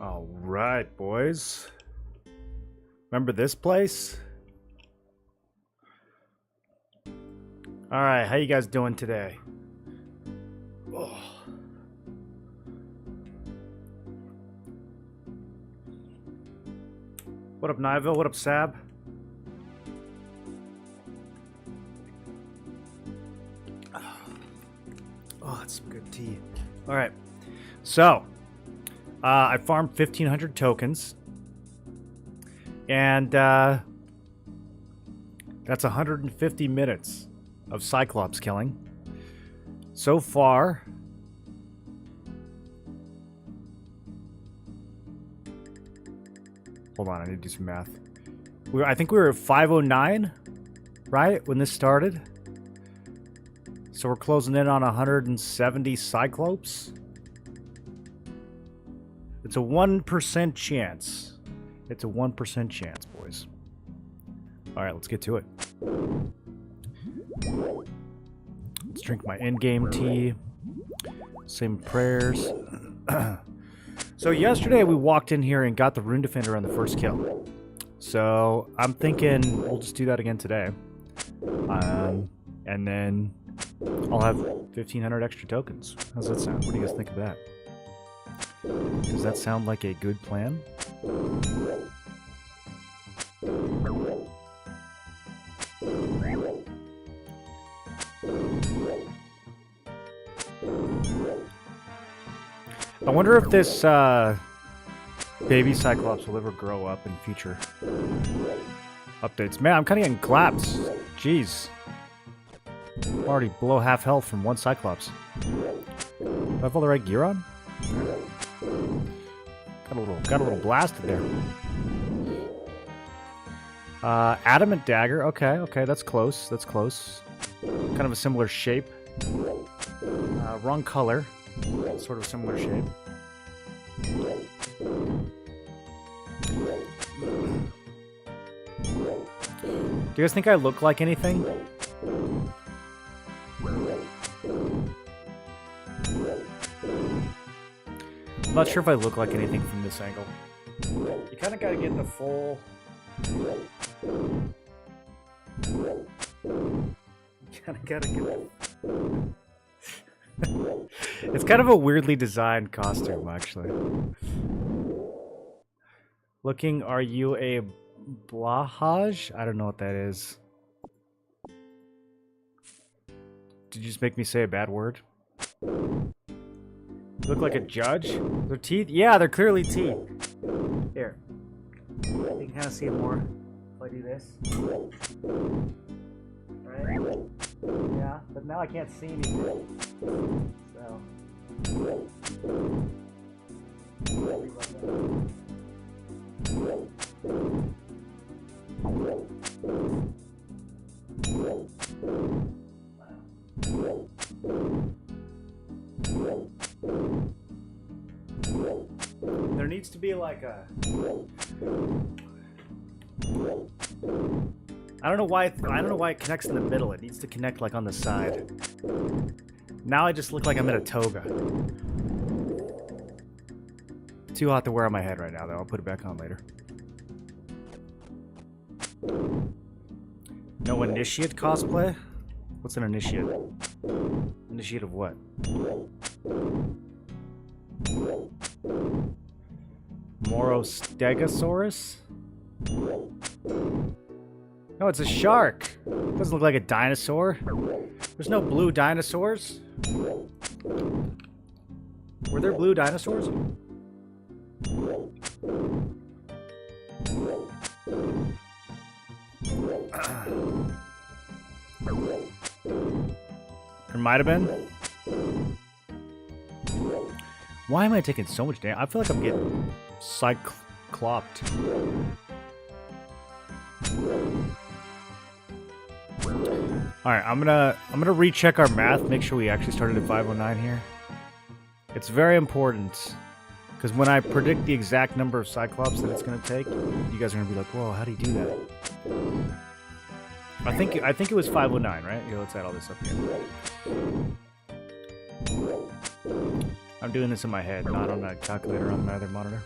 All right, boys. Remember this place? All right, how you guys doing today? Oh. What up, Niville? What up, Sab? Oh, that's some good tea. All right, so I farmed 1,500 tokens, and that's 150 minutes of Cyclops killing. So far, hold on, I need to do some math. I think we were at 509, right, when this started? So we're closing in on 170 Cyclops. It's a 1% chance. It's a 1% chance, boys. All right, let's get to it. Let's drink my in-game tea. Say my prayers. So yesterday we walked in here and got the Rune Defender on the first kill. So I'm thinking we'll just do that again today. And then I'll have 1,500 extra tokens. How's that sound? What do you guys think of that? Does that sound like a good plan? I wonder if this baby Cyclops will ever grow up in future updates. Man, I'm kind of getting clapped. Jeez. I'm already below half health from one Cyclops. Do I have all the right gear on? Got a little blasted there. Adamant dagger. Okay, that's close. That's close. Kind of a similar shape. Wrong color. Sort of similar shape. Do you guys think I look like anything? I'm not sure if I look like anything from this angle. You kind of got to get the full... It's kind of a weirdly designed costume, actually. Looking, are you a blahaj? I don't know what that is. Did you just make me say a bad word? Look like a judge? Their teeth? Yeah, they're clearly teeth. Here. You can kind of see it more if I do this. Right? Yeah, but now I can't see anything. So. There needs to be like a... I don't know why it connects in the middle. It needs to connect like on the side. Now I just look like I'm in a toga. Too hot to wear on my head right now though. I'll put it back on later. No initiate cosplay? What's an initiate? Initiate of what? Morostegosaurus? No, it's a shark. It doesn't look like a dinosaur. There's no blue dinosaurs. Were there blue dinosaurs? There might have been. Why am I taking so much damage? I feel like I'm getting cyclopped. Alright, I'm gonna recheck our math, make sure we actually started at 509 here. It's very important. Because when I predict the exact number of Cyclops that it's gonna take, you guys are gonna be like, whoa, how do you do that? I think it was 509, right? Here, let's add all this up here. I'm doing this in my head, not on a calculator on my other monitor.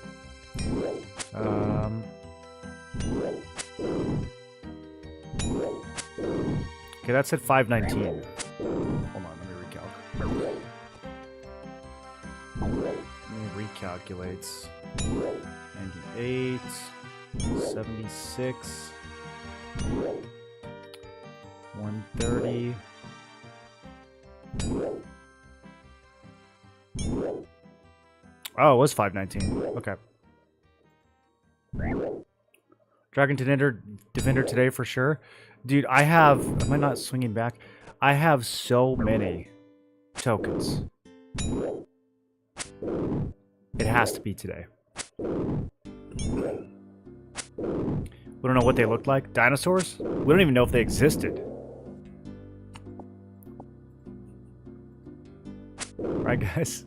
Okay, that's at 519. Hold on, let me recalculate. Let me recalculate. 98, 76, 130. Oh, it was 519. Okay. Dragon Defender today for sure. Dude, I have... Am I not swinging back? I have so many tokens. It has to be today. We don't know what they looked like. Dinosaurs? We don't even know if they existed. Right, guys?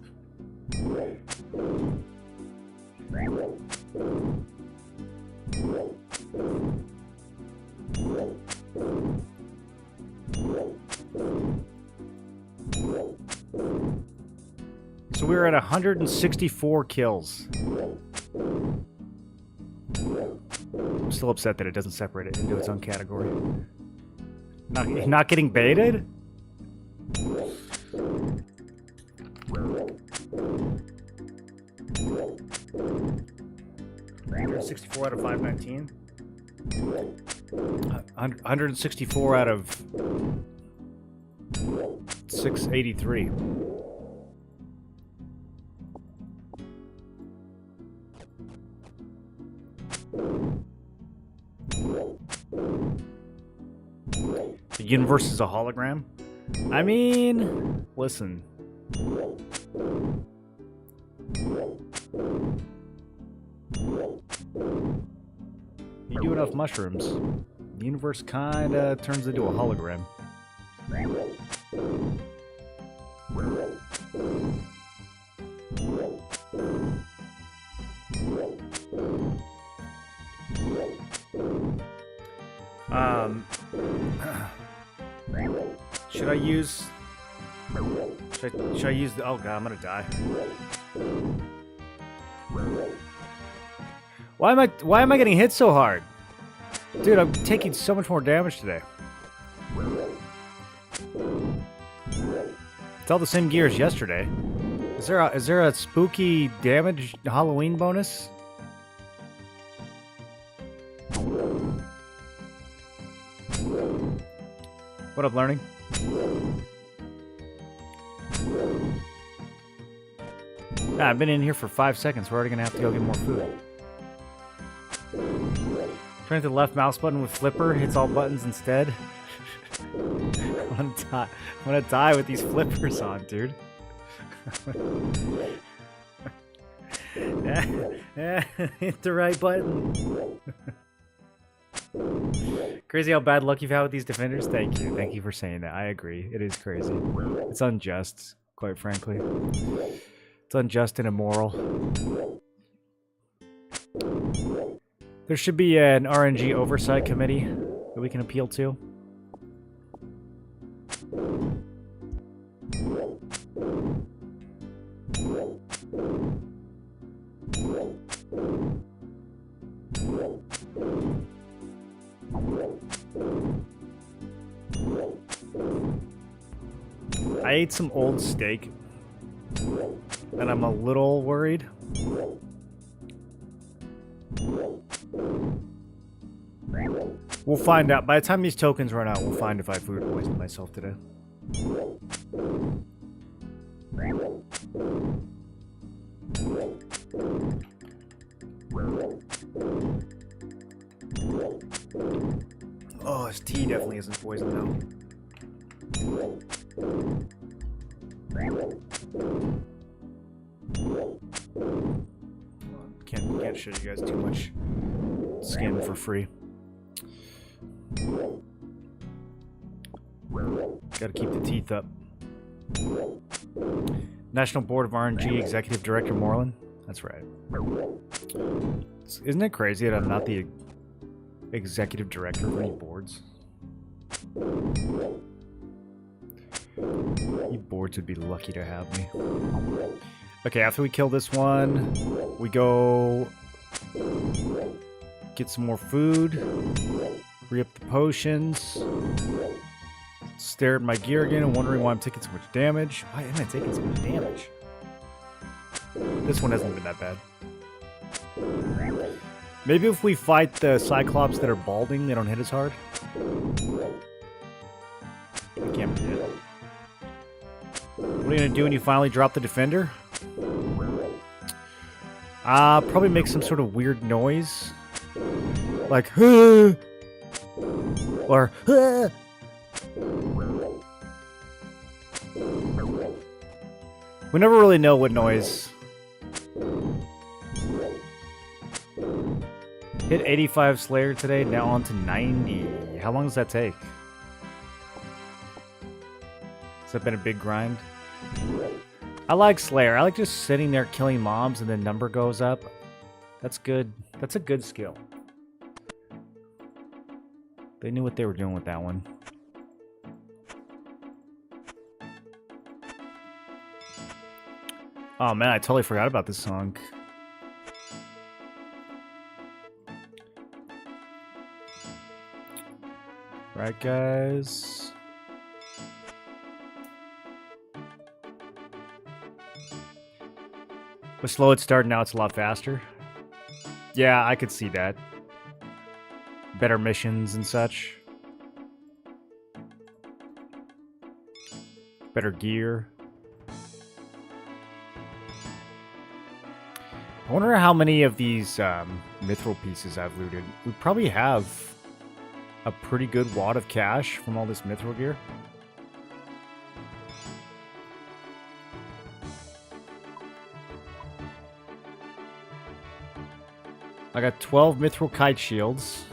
So we were at 164 kills. I'm still upset that it doesn't separate it into its own category. Not getting baited? 164 out of 519. 164 out of 683. The universe is a hologram? I mean, listen. You do enough mushrooms, the universe kinda turns into a hologram. Should I use... Should I use the... Oh god, I'm gonna die. Why am I getting hit so hard? Dude, I'm taking so much more damage today. It's all the same gear as yesterday. Is there a spooky damage Halloween bonus? What up, learning? I've been in here for 5 seconds. We're already gonna have to go get more food. Turn to the left mouse button with flipper, hits all buttons instead. I'm gonna die with these flippers on, dude. Hit the right button. Crazy how bad luck you've had with these defenders. Thank you for saying that. I agree. It is crazy. It's unjust, quite frankly. It's unjust and immoral. There should be an RNG oversight committee that we can appeal to. I ate some old steak, and I'm a little worried. We'll find out. By the time these tokens run out, we'll find if I food poisoned myself today. Oh, his tea definitely isn't poisoned though. Can't show you guys too much skin for free. Gotta keep the teeth up. National Board of RNG Executive Director Moreland? That's right. Isn't it crazy that I'm not the executive director of any boards? You boards would be lucky to have me. Okay, after we kill this one, we go Get some more food. Re-up the potions. Stare at my gear again and wondering why I'm taking so much damage. Why am I taking so much damage? This one hasn't been that bad. Maybe if we fight the Cyclops that are balding, they don't hit as hard. I can't be it. What are you gonna do when you finally drop the defender? Probably make some sort of weird noise. Like, or, we never really know what noise. Hit 85 Slayer today, now on to 90. How long does that take? Has that been a big grind? I like Slayer. I like just sitting there killing mobs and the number goes up. That's good. That's a good skill. They knew what they were doing with that one. Oh man, I totally forgot about this song. Right, guys. With slow at start, now it's a lot faster. Yeah, I could see that. Better missions and such. Better gear. I wonder how many of these mithril pieces I've looted. We probably have a pretty good wad of cash from all this mithril gear. I got 12 mithril kite shields.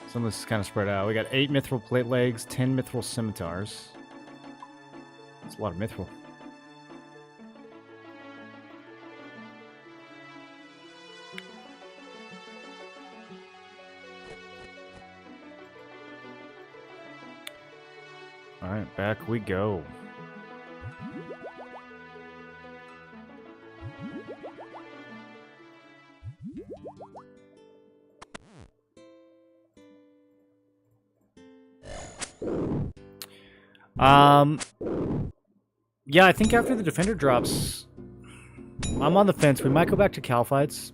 Some of this is kind of spread out. We got 8 mithril plate legs, 10 mithril scimitars. That's a lot of mithril. Alright, back we go. Yeah, I think after the defender drops, I'm on the fence. We might go back to Cal fights,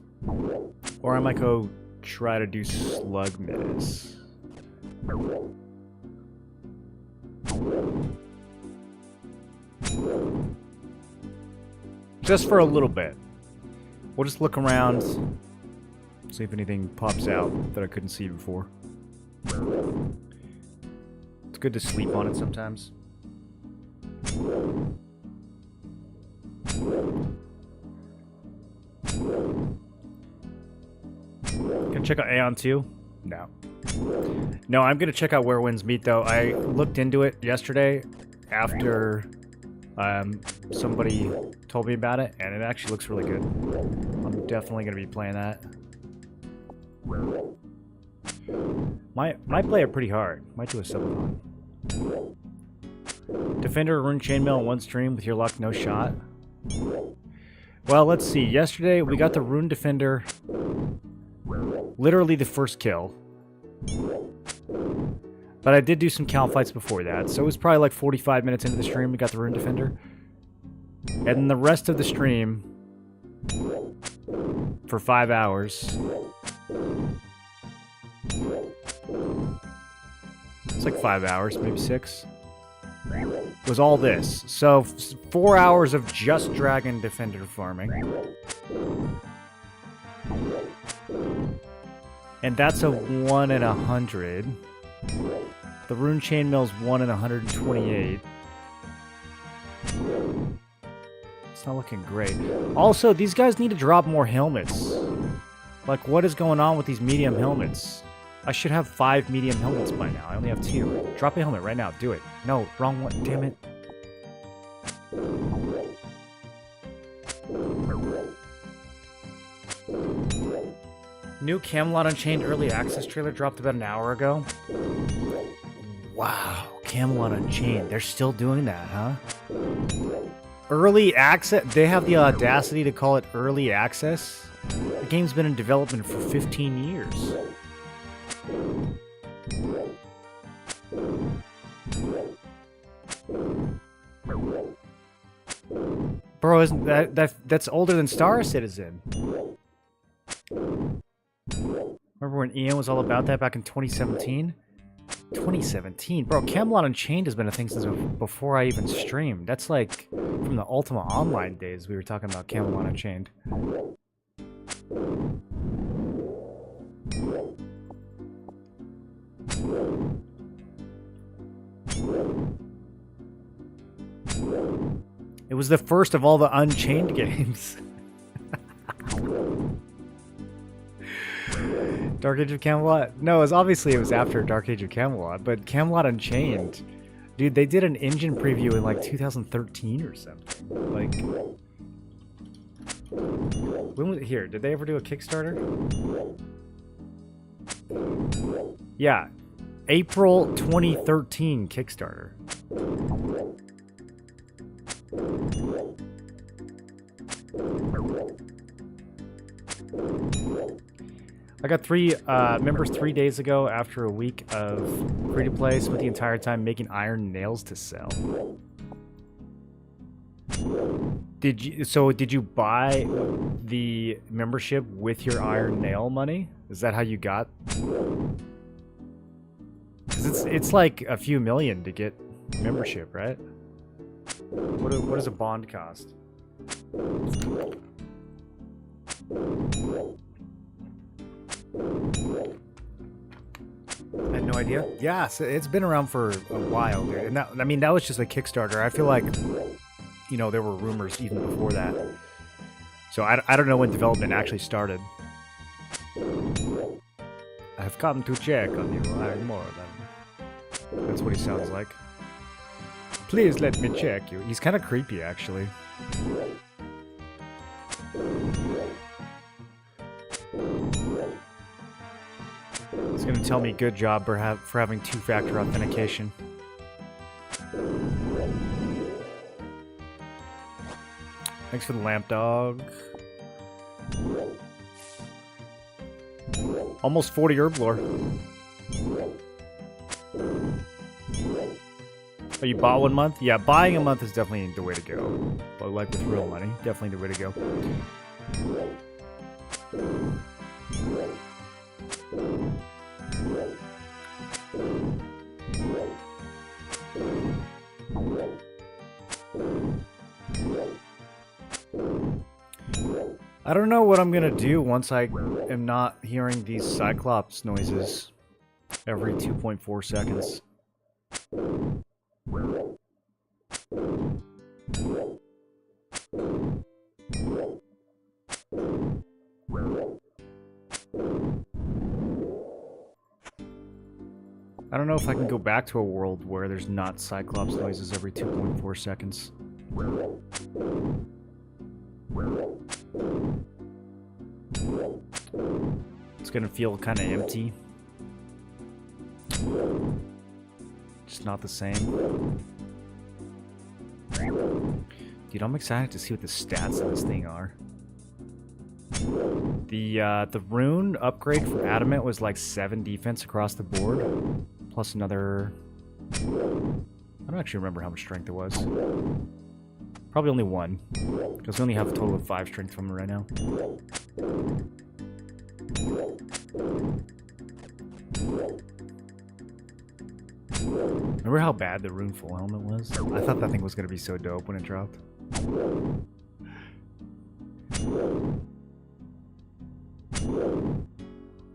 or I might go try to do slug miss. Just for a little bit. We'll just look around, see if anything pops out that I couldn't see before. It's good to sleep on it sometimes. Gonna check out Aeon 2? No. No, I'm gonna check out Where Winds Meet though. I looked into it yesterday after somebody told me about it, and it actually looks really good. I'm definitely gonna be playing that. Might play it pretty hard. Might do a subathon. Defender, Rune Chainmail in one stream, with your luck, no shot. Well, let's see. Yesterday, we got the Rune Defender, literally the first kill. But I did do some Cal fights before that, so it was probably like 45 minutes into the stream, we got the Rune Defender. And then the rest of the stream, for 5 hours, it's like 5 hours, maybe 6. Was all this. So 4 hours of just Dragon Defender farming. And that's a 1 in 100. The Rune Chainmail's 1 in 128. It's not looking great. Also, these guys need to drop more helmets. Like, what is going on with these medium helmets? I should have 5 medium helmets by now. I only have 2. Drop a helmet right now. Do it. No, wrong one. Damn it. New Camelot Unchained early access trailer dropped about an hour ago. Wow. Camelot Unchained. They're still doing that, huh? Early access? They have the audacity to call it early access? That game's been in development for 15 years. Bro, isn't that's older than Star Citizen? Remember when Ian was all about that back in 2017? 2017? Bro, Camelot Unchained has been a thing since before I even streamed. That's like from the Ultima Online days we were talking about Camelot Unchained. It was the first of all the Unchained games. Dark Age of Camelot? No, it was after Dark Age of Camelot, but Camelot Unchained. Dude, they did an engine preview in like 2013 or something. Like, when was it here? Did they ever do a Kickstarter? Yeah, April 2013 Kickstarter. I got 3 members 3 days ago after a week of free-to-play, spent the entire time making iron nails to sell. Did you buy the membership with your iron nail money? Is that how you got? Because it's like a few million to get membership, right? What does a bond cost? I had no idea. Yeah, so it's been around for a while, dude. And that, I mean, that was just a Kickstarter. I feel like, you know, there were rumors even before that. So I don't know when development actually started. I've come to check on you, Iron Morgan. That's what he sounds like. Please let me check you. He's kind of creepy, actually. He's gonna tell me good job for having 2-factor authentication. Thanks for the lamp, dog. Almost 40 herb lore. Oh, you bought 1 month? Yeah, buying a month is definitely the way to go. But like with real money, definitely the way to go. I don't know what I'm gonna do once I am not hearing these Cyclops noises every 2.4 seconds. I don't know if I can go back to a world where there's not Cyclops noises every 2.4 seconds. It's gonna feel kind of empty. Just not the same. Dude, I'm excited to see what the stats of this thing are. The rune upgrade from Adamant was like 7 defense across the board, plus another... I don't actually remember how much strength it was. Probably only 1, because we only have a total of 5 strength from it right now. Remember how bad the rune full helmet was? I thought that thing was gonna be so dope when it dropped.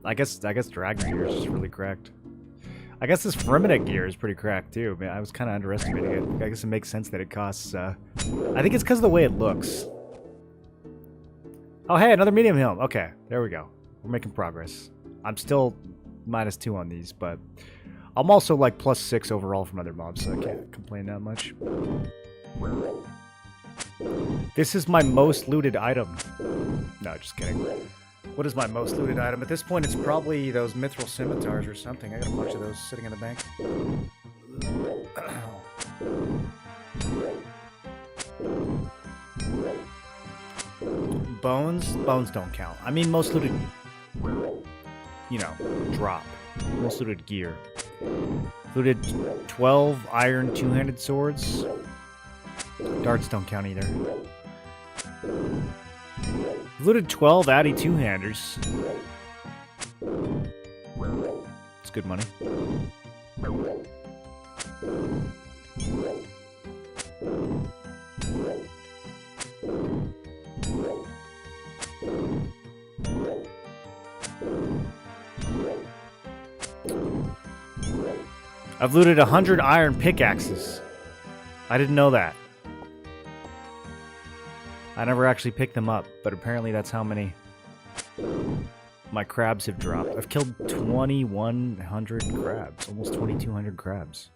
I guess Dragon Gear is just really cracked. I guess this Firmament gear is pretty cracked too. Man, I was kind of underestimating it. I guess it makes sense that it costs. I think it's because of the way it looks. Oh, hey, another medium helm. Okay, there we go. We're making progress. I'm still -2 on these, but I'm also like +6 overall from other mobs, so I can't complain that much. This is my most looted item. No, just kidding. What is my most looted item? At this point, it's probably those mithril scimitars or something. I got a bunch of those sitting in the bank. bones? Bones don't count. I mean, most looted, you know, drop. Most looted gear. Looted 12 iron two-handed swords. Darts don't count either. Looted 12 Addy two-handers. It's good money. I've looted 100 iron pickaxes. I didn't know that. I never actually picked them up, but apparently that's how many my crabs have dropped. I've killed 2,100 crabs, almost 2,200 crabs.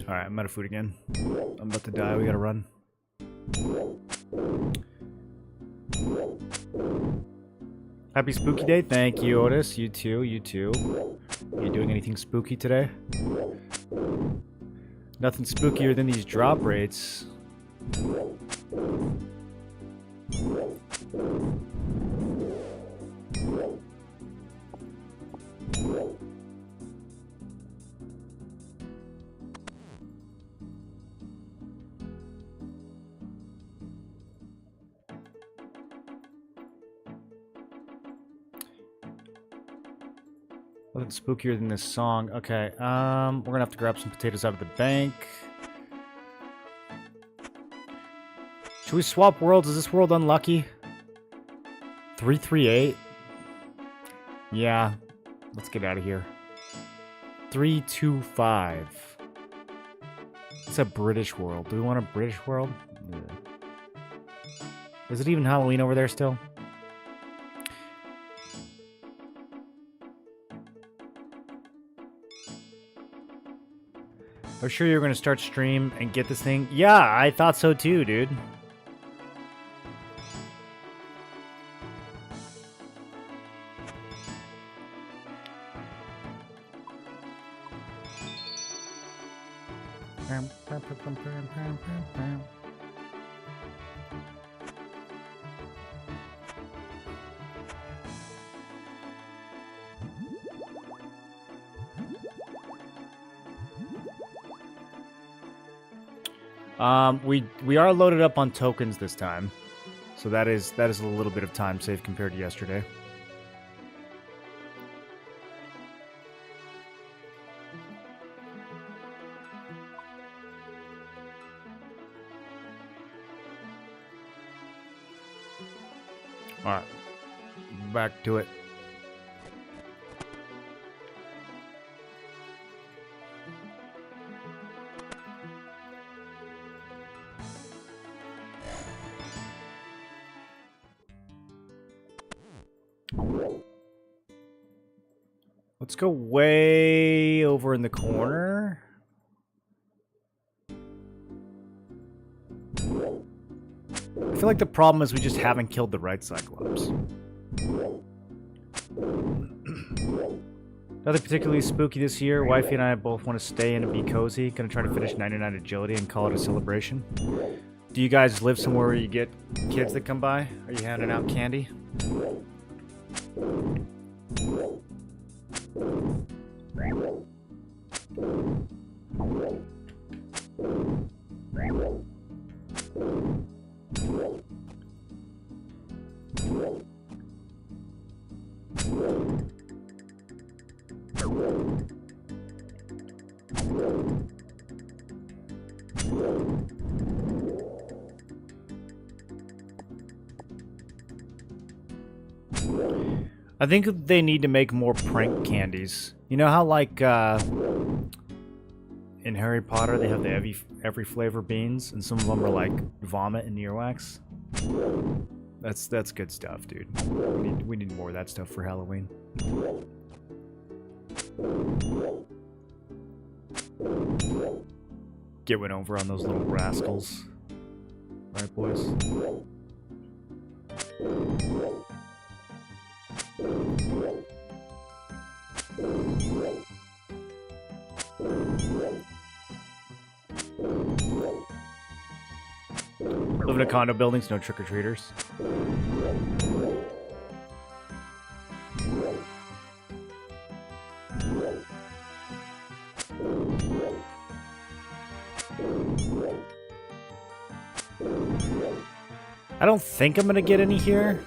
Alright, I'm out of food again. I'm about to die, we gotta run. Happy Spooky Day, thank you, Otis. You too, you too. Are you doing anything spooky today? Nothing spookier than these drop rates. Nothing spookier than this song. Okay, we're gonna have to grab some potatoes out of the bank. Should we swap worlds? Is this world unlucky? 338? Yeah, let's get out of here. 325. It's a British world. Do we want a British world? Yeah. Is it even Halloween over there still? I'm sure you're going to start stream and get this thing. Yeah, I thought so too, dude. We are loaded up on tokens this time, so that is a little bit of time saved compared to yesterday. All right, back to it. Let's go way over in the corner. I feel like the problem is we just haven't killed the right Cyclops. Nothing particularly spooky this year. Wifey and I both want to stay in and be cozy. Gonna try to finish 99 agility and call it a celebration. Do you guys live somewhere where you get kids that come by? Are you handing out candy? I think they need to make more prank candies. You know how, like, in Harry Potter they have the every flavor beans, and some of them are like vomit and earwax? That's good stuff, dude. We need more of that stuff for Halloween. Get one over on those little rascals. Right, boys? Live in a condo buildings, no trick-or-treaters. I don't think I'm gonna get any here.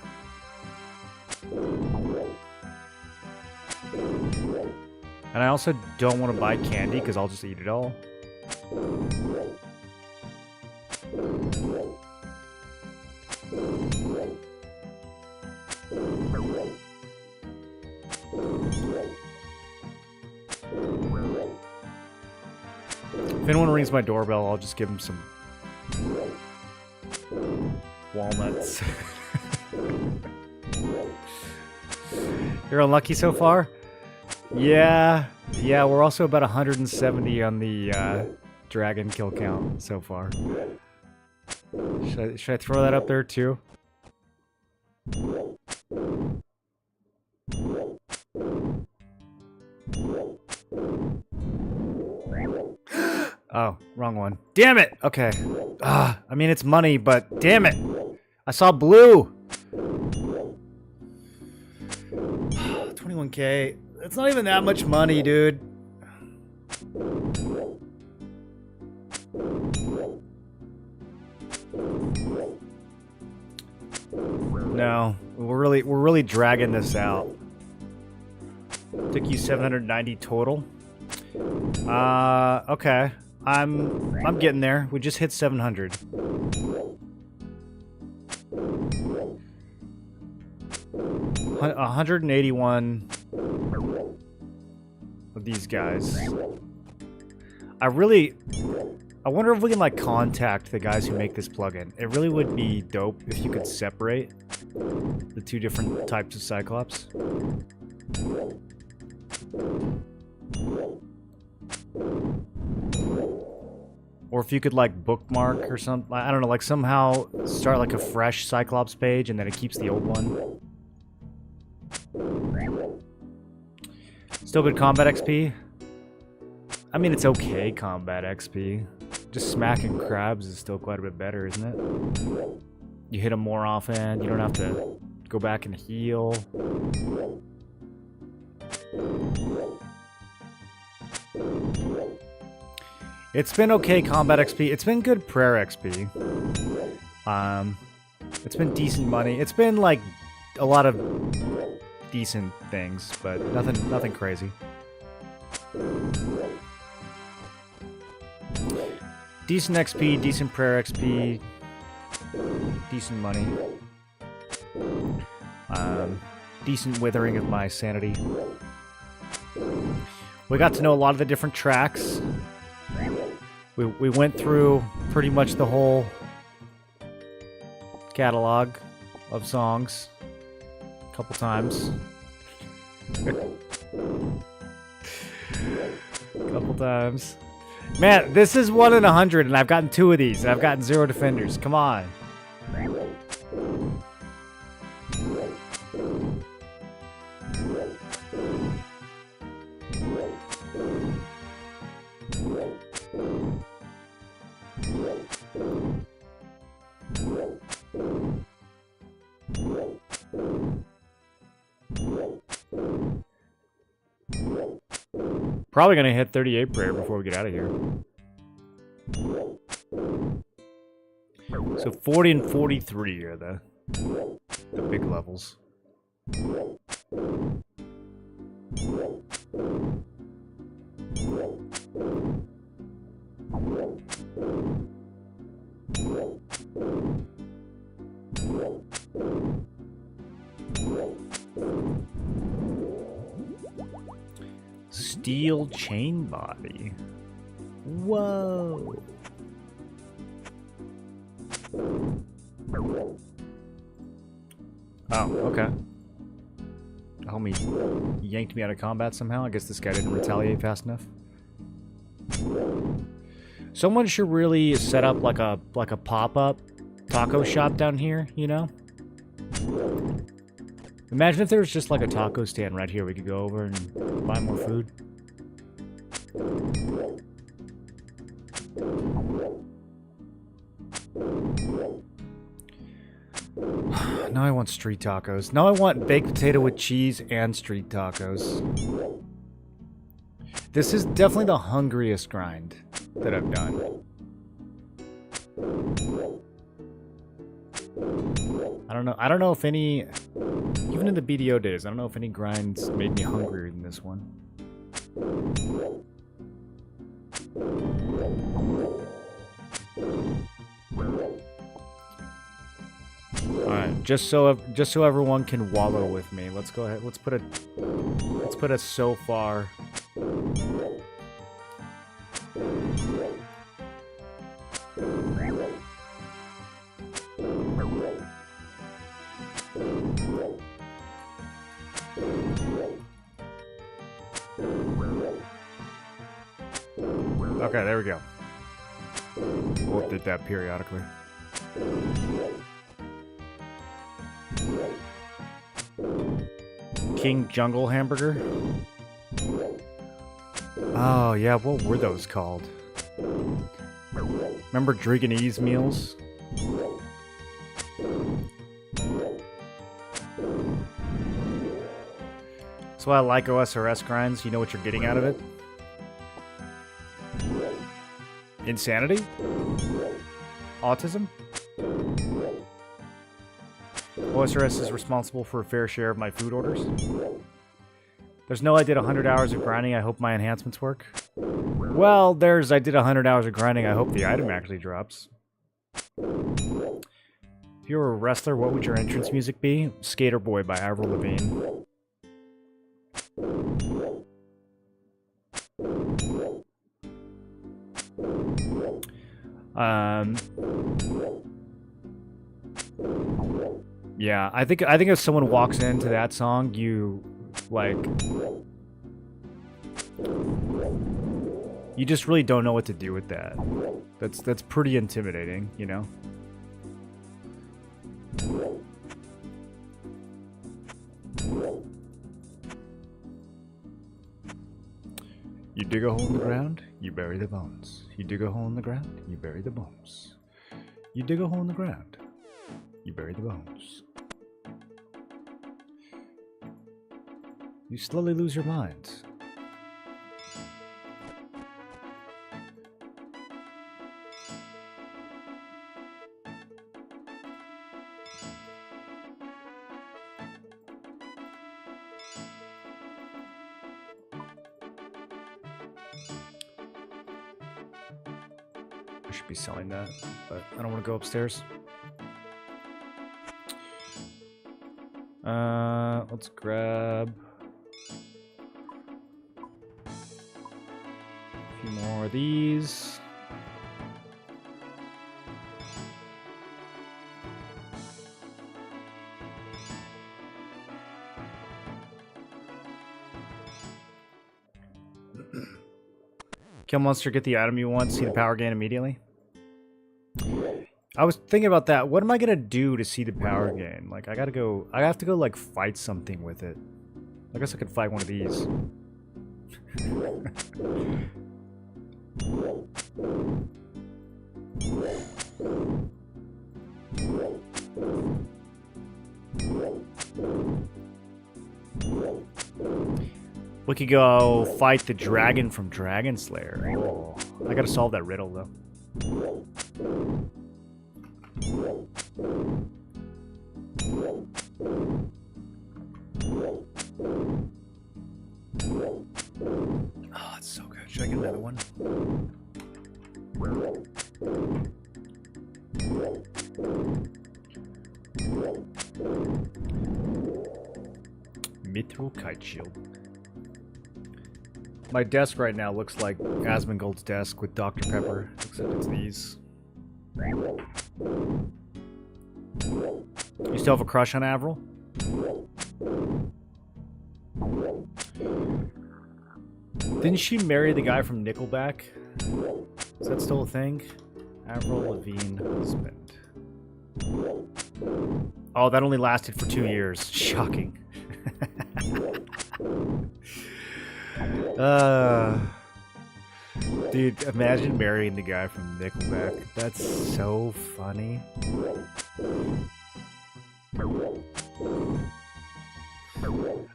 And I also don't want to buy candy because I'll just eat it all. If anyone rings my doorbell, I'll just give him some walnuts. You're unlucky so far? Yeah, we're also about 170 on the dragon kill count so far. Should I throw that up there too? Oh, wrong one. Damn it! Okay. I mean, it's money, but damn it! I saw blue! 21K. It's not even that much money, dude. No, we're really dragging this out. Took you 790 total. Okay. I'm getting there. We just hit 700. $181 of these guys. I wonder if we can like contact the guys who make this plugin. It really would be dope if you could separate the two different types of Cyclops. Or if you could like bookmark or something, I don't know, like somehow start like a fresh Cyclops page and then it keeps the old one. Still good combat XP? I mean, it's okay combat XP. Just smacking crabs is still quite a bit better, isn't it? You hit them more often, you don't have to go back and heal. It's been okay combat XP. It's been good prayer XP. It's been decent money. It's been like a lot of decent things, but nothing crazy. Decent XP, decent prayer XP, decent money. Decent withering of my sanity. We got to know a lot of the different tracks. We went through pretty much the whole catalog of songs a couple times. Couple times. Man, this is 1 in 100 and I've gotten 2 of these and I've gotten 0 defenders. Come on. Probably gonna hit 38 prayer before we get out of here. So 40 and 43 are the big levels. Steel chain body. Whoa. Oh, okay. Homie yanked me out of combat somehow. I guess this guy didn't retaliate fast enough. Someone should really set up like a pop-up taco shop down here, you know? Imagine if there was just like a taco stand right here we could go over and buy more food. Now I want street tacos. Now I want baked potato with cheese and street tacos. This is definitely the hungriest grind that I've done. I don't know if any, even in the BDO days, I don't know if any grinds made me hungrier than this one. Alright, just so everyone can wallow with me, let's go ahead. Let's put a so far. Okay, there we go. We'll update that periodically. King Jungle Hamburger? Oh, yeah, what were those called? Remember Dragonese meals? That's why I like OSRS grinds. You know what you're getting out of it? Insanity? Autism? OSRS is responsible for a fair share of my food orders. There's no I did 100 hours of grinding, I hope my enhancements work. Well, there's I did 100 hours of grinding, I hope the item actually drops. If you were a wrestler, what would your entrance music be? Skater Boy by Avril Lavigne. Yeah, I think if someone walks into that song, you like, you just really don't know what to do with that. That's pretty intimidating, you know? You dig a hole in the ground, you bury the bones. You dig a hole in the ground, you bury the bones. You dig a hole in the ground, you bury the bones. You slowly lose your mind. I should be selling that, but I don't want to go upstairs. Let's grab a few more of these. Kill monster, get the item you want, see the power gain immediately. I was thinking about that. What am I gonna do to see the power gain? Like, I have to go like fight something with it. I guess I could fight one of these. We could go fight the dragon from Dragon Slayer. Oh, I gotta solve that riddle though. Oh, it's so good. Should I get another one? Mithril Kite Shield. My desk right now looks like Asmongold's desk with Dr. Pepper, except it's these. You still have a crush on Avril? Didn't she marry the guy from Nickelback? Is that still a thing? Avril Lavigne husband. Oh, that only lasted for 2 years. Shocking. Dude, imagine marrying the guy from Nickelback. That's so funny.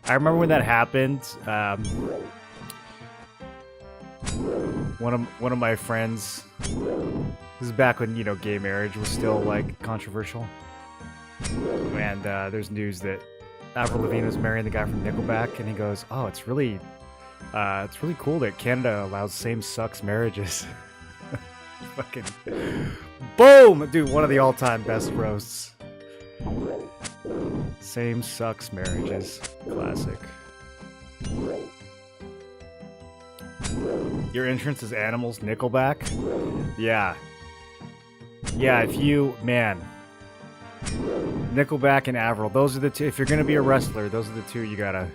I remember when that happened. One of my friends. This is back when, you know, gay marriage was still like controversial. And there's news that Avril Lavigne was marrying the guy from Nickelback, and he goes, "Oh, it's really cool that Canada allows same-sex marriages." Fucking boom, dude! One of the all-time best roasts. Same-sex marriages, classic. Your entrance is Animals, Nickelback. Yeah. If you, man. Nickelback and Avril, those are the two. If you're gonna be a wrestler, those are the two you gotta.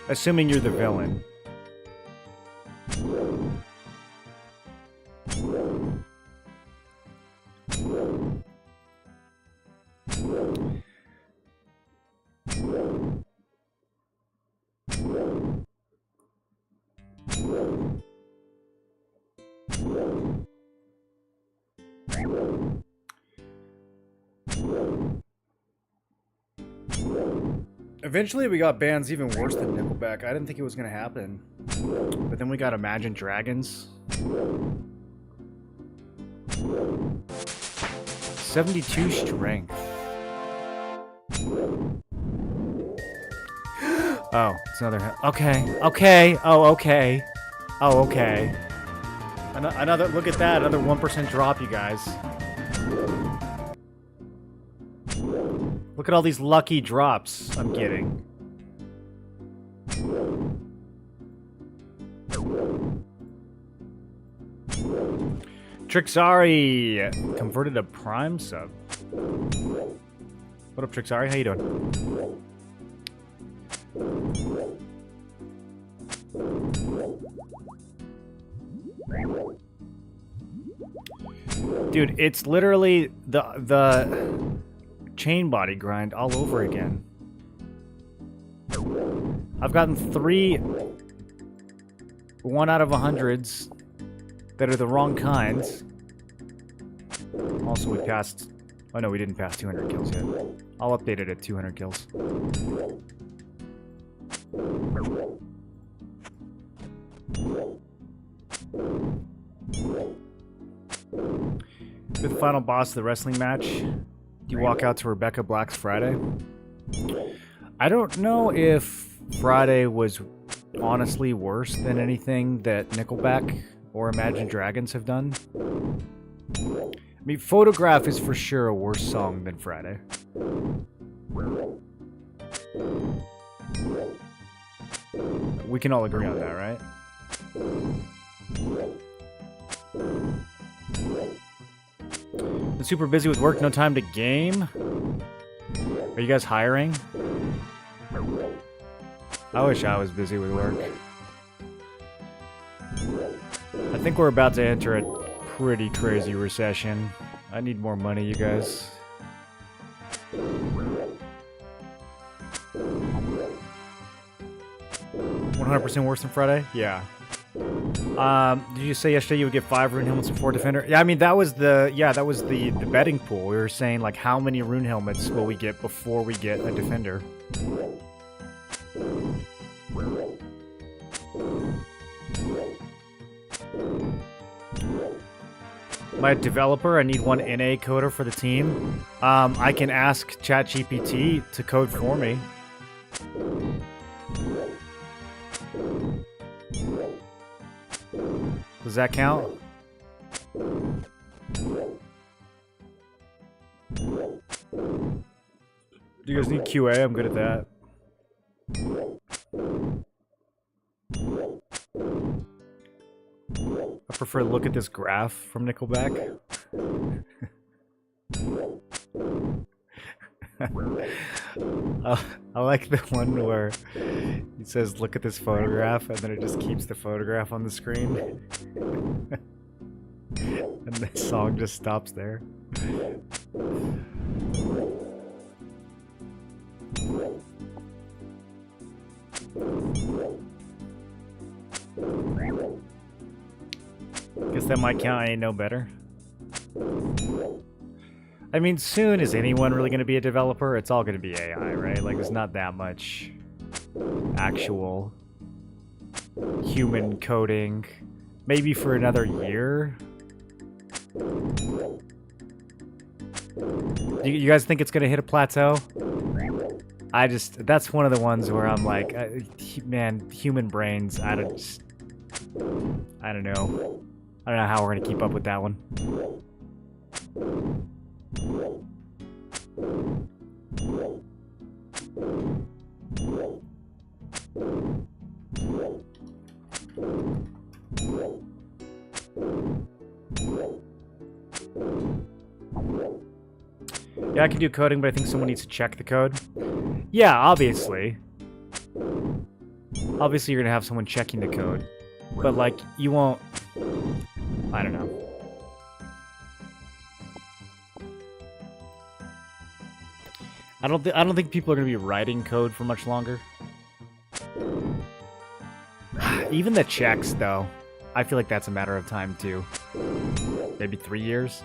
Assuming you're the villain. Eventually we got bands even worse than Nickelback. I didn't think it was going to happen. But then we got Imagine Dragons. 72 strength. Oh, it's another... Okay. Oh, okay. Another... Look at that. Another 1% drop, you guys. Look at all these lucky drops I'm getting. Trixari converted a Prime sub. What up, Trixari? How you doing? Dude, it's literally the chain body grind all over again. I've gotten 3 1 out of 100s that are the wrong kinds. Also, we passed... Oh no, we didn't pass 200 kills yet. I'll update it at 200 kills. For the final boss of the wrestling match, you walk out to Rebecca Black's Friday. I don't know if Friday was honestly worse than anything that Nickelback or Imagine Dragons have done. I mean, Photograph is for sure a worse song than Friday. We can all agree on that, right? I'm super busy with work, no time to game. Are you guys hiring? I wish I was busy with work. I think we're about to enter a pretty crazy recession. I need more money, you guys. 100% worse than Friday? Yeah. Did you say yesterday you would get 5 rune helmets before Defender? Yeah, I mean that was the betting pool. We were saying like how many rune helmets will we get before we get a Defender? My developer, I need one NA coder for the team. I can ask ChatGPT to code for me. Does that count? Do you guys need QA? I'm good at that. I prefer to look at this graph from Nickelback. I like the one where it says, look at this photograph, and then it just keeps the photograph on the screen. And the song just stops there. them I count ain't no better. I mean, soon is anyone really going to be a developer? It's all going to be AI, right? Like, there's not that much actual human coding. Maybe for another year? You guys think it's going to hit a plateau? That's one of the ones where I'm like, man, human brains, I don't know. I don't know how we're going to keep up with that one. Yeah, I can do coding, but I think someone needs to check the code. Yeah, obviously. Obviously, you're gonna have someone checking the code. But, like, you won't... I don't know. I don't think people are gonna be writing code for much longer. Even the checks, though. I feel like that's a matter of time, too. Maybe 3 years?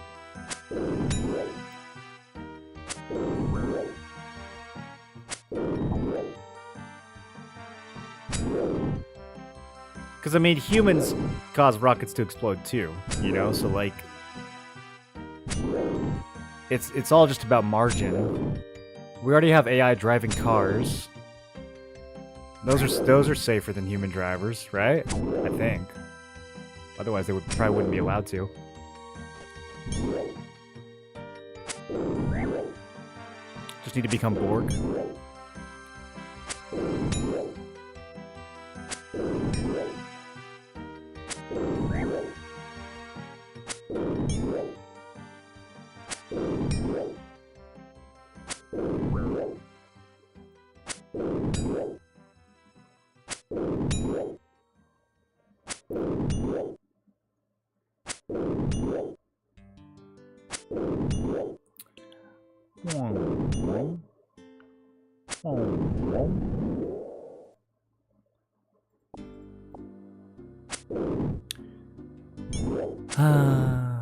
Because, I mean, humans cause rockets to explode, too, you know? So, like... It's all just about margin. We already have AI driving cars. Those are safer than human drivers, right? I think. Otherwise, they probably wouldn't be allowed to. Just need to become Borg.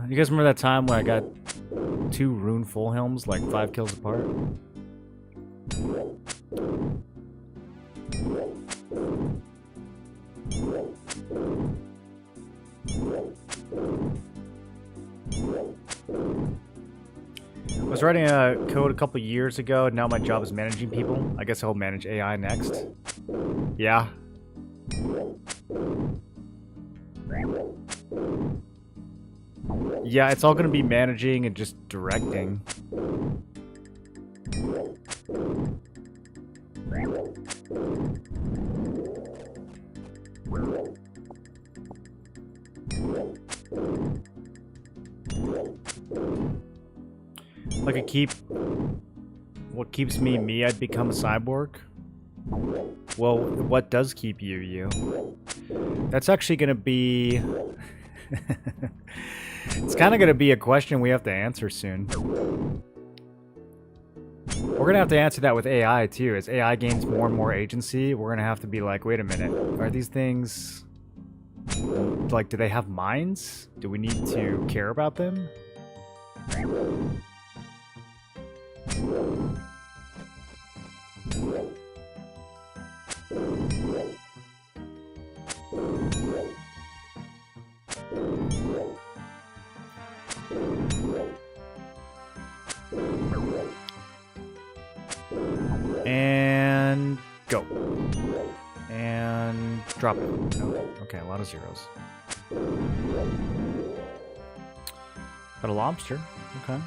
You guys remember that time when I got 2 rune full helms, like 5 kills apart? I was writing a code a couple years ago, and now my job is managing people. I guess I'll manage AI next. Yeah. Yeah, it's all gonna be managing and just directing. Like what keeps me, I'd become a cyborg? Well, what does keep you? That's actually gonna be... It's kind of gonna be a question we have to answer soon. We're gonna have to answer that with AI, too. As AI gains more and more agency, we're gonna have to be like, wait a minute, are these things... Like, do they have minds? Do we need to care about them? And go. And drop it. Oh, okay, a lot of zeros. Got a lobster. Okay.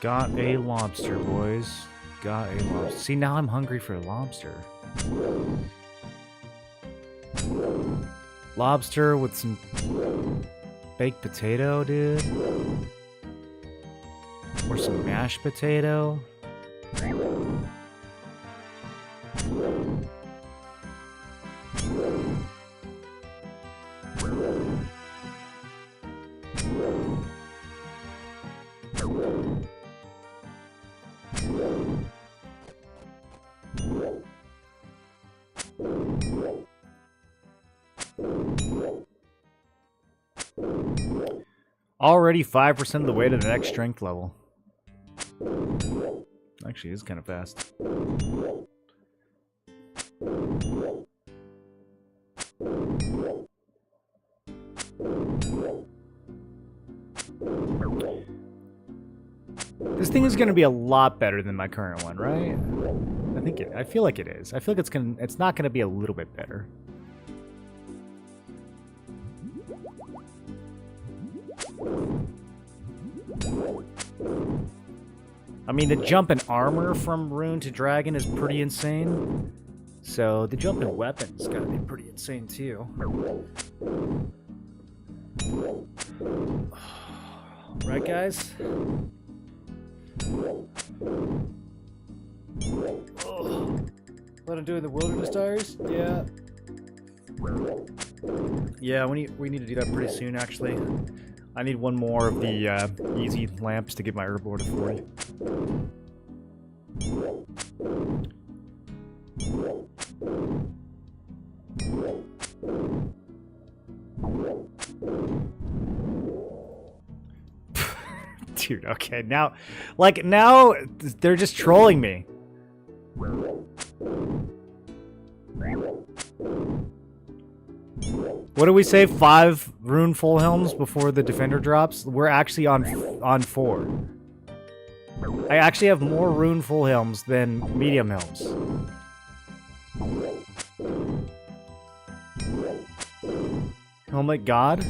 Got a lobster, boys. Got a lobster. See, now I'm hungry for a lobster. Lobster with some baked potato, dude. Or some mashed potato. Already 5% of the way to the next strength level. Actually, it's kind of fast. This thing is going to be a lot better than my current one, right? I feel like it is. I feel like it's not going to be a little bit better. I mean, the jump in armor from Rune to Dragon is pretty insane. So the jump in weapons gotta be pretty insane too. Right, guys? Oh. What I'm doing the Wilderness Diaries? Yeah. Yeah, we need to do that pretty soon, actually. I need one more of the easy lamps to get my herb lord to 40. Dude, okay, now they're just trolling me. What do we say? 5 rune full helms before the defender drops? We're actually on 4. I actually have more rune full helms than medium helms. Helmet God?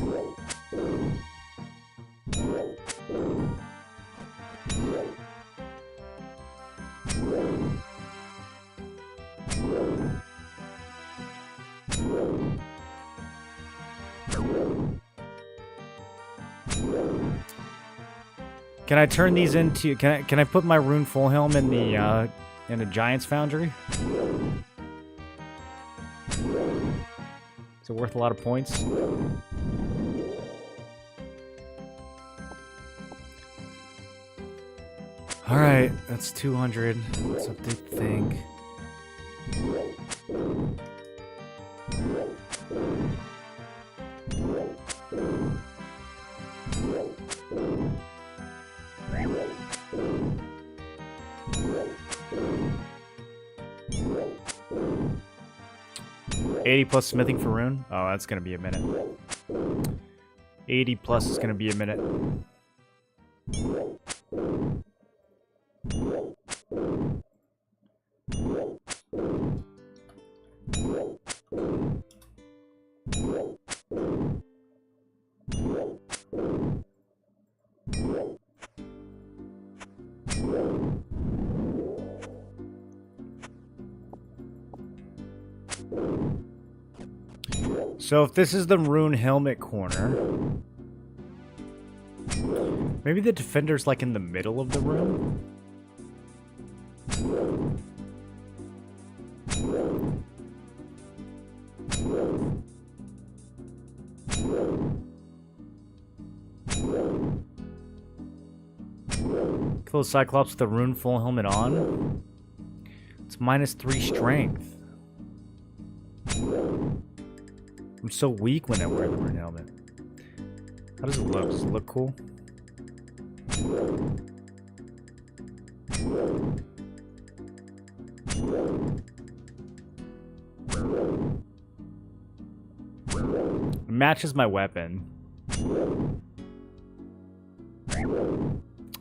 Can I turn these into? Can I put my rune full helm in the Giant's Foundry? Is it worth a lot of points? All right, that's 200. That's what they think. +80 smithing for rune? Oh, that's gonna be a minute. 80 plus is gonna be a minute. So if this is the rune helmet corner, maybe the defender's like in the middle of the room? Kill the Cyclops with the rune full helmet on. It's -3 strength. I'm so weak when I wear the rune helmet. How does it look? Does it look cool? It matches my weapon.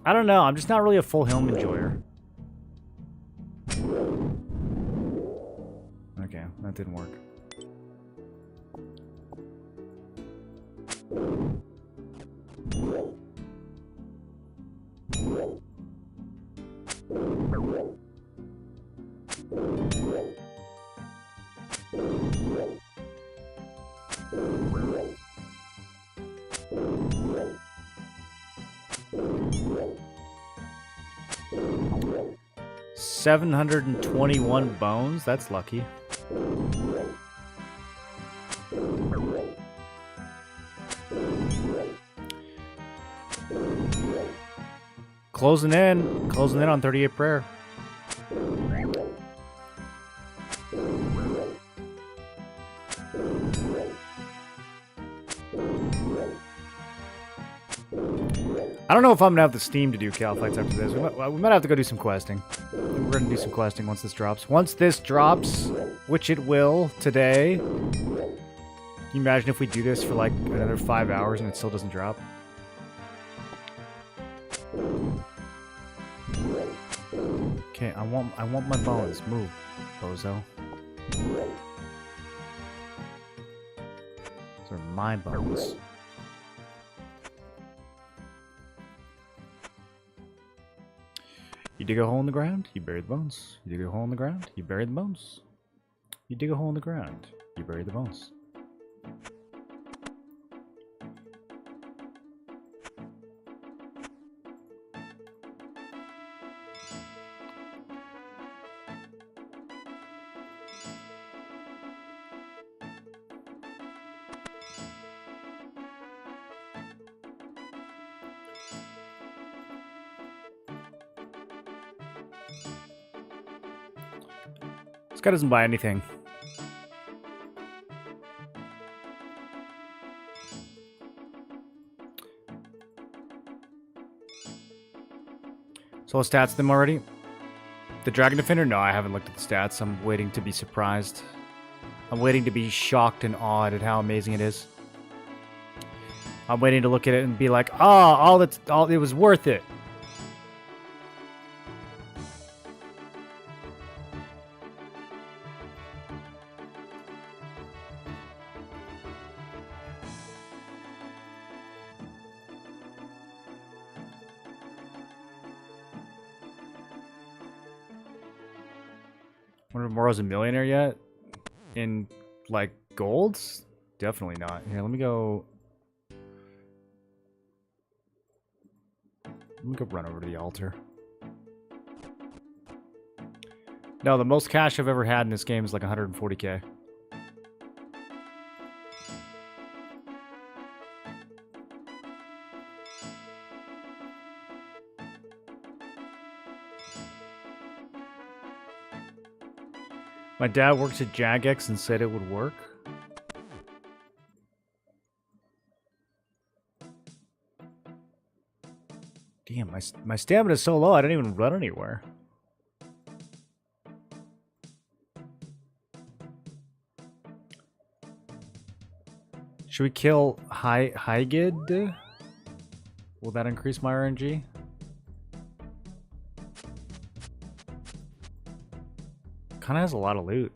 I don't know. I'm just not really a full helm enjoyer. Okay, that didn't work. $721 bones. That's lucky. Closing in on 38 prayer. I don't know if I'm gonna have the steam to do Cal fights after this. We might have to go do some questing. We're gonna do some questing once this drops. Once this drops, which it will today. Can you imagine if we do this for like another 5 hours and it still doesn't drop? Okay, I want my bones. Move, bozo. Those are my bones. You dig a hole in the ground, you bury the bones. You dig a hole in the ground, you bury the bones. You dig a hole in the ground, you bury the bones. This guy doesn't buy anything. So let's stats them already. The Dragon Defender? No, I haven't looked at the stats. I'm waiting to be surprised. I'm waiting to be shocked and awed at how amazing it is. I'm waiting to look at it and be like, oh, it was worth it. Wonder if Moro's a millionaire yet? In, like, golds? Definitely not. Here, let me go run over to the altar. No, the most cash I've ever had in this game is like 140k. My dad works at Jagex and said it would work. Damn, my stamina is so low, I didn't even run anywhere. Should we kill Hygid? Will that increase my RNG? Kinda has a lot of loot.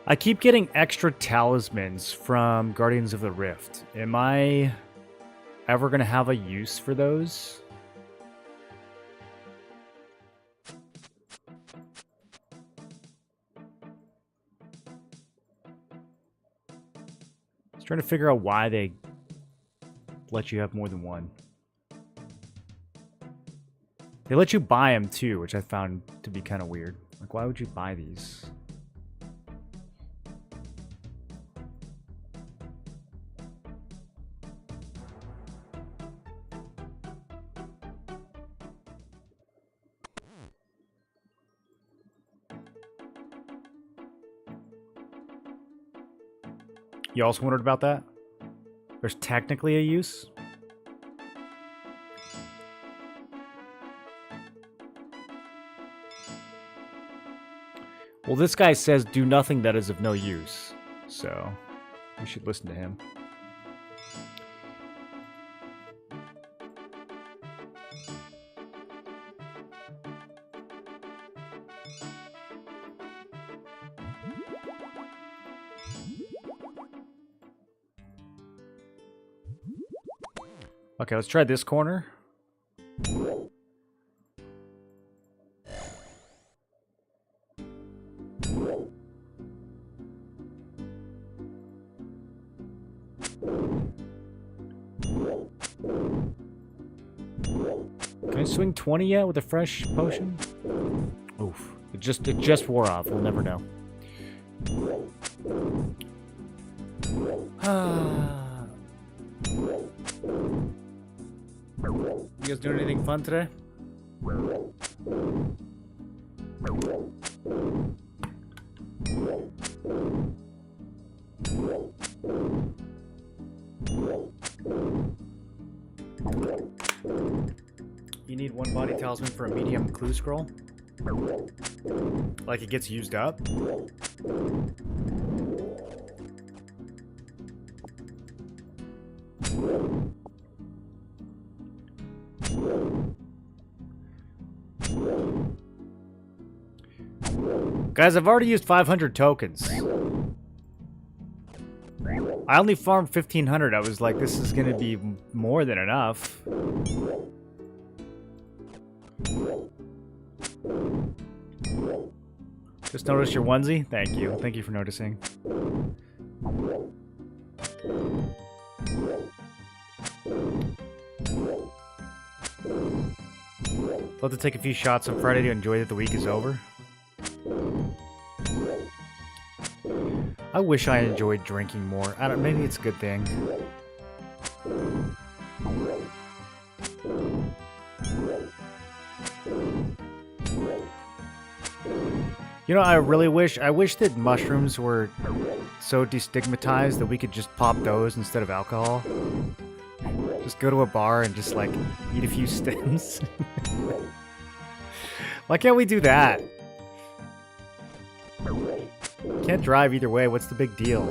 I keep getting extra talismans from Guardians of the Rift. Am I ever gonna have a use for those? Trying to figure out why they let you have more than one. They let you buy them too, which I found to be kind of weird. Like, why would you buy these? You also wondered about that? There's technically a use. Well, this guy says do nothing that is of no use. So, we should listen to him. Okay, let's try this corner. Can I swing 20 yet with a fresh potion? Oof. It just wore off. We'll never know. You guys doing anything fun today? You need one body talisman for a medium clue scroll? Like it gets used up? Guys, I've already used 500 tokens. I only farmed 1,500. I was like, this is going to be more than enough. Just noticed your onesie? Thank you. Thank you for noticing. Love to take a few shots on Friday to enjoy that the week is over. I wish I enjoyed drinking more. I don't. Maybe it's a good thing. You know, I really wish. I wish that mushrooms were so destigmatized that we could just pop those instead of alcohol. Just go to a bar and just like eat a few stems. Why can't we do that? Can't drive either way. What's the big deal?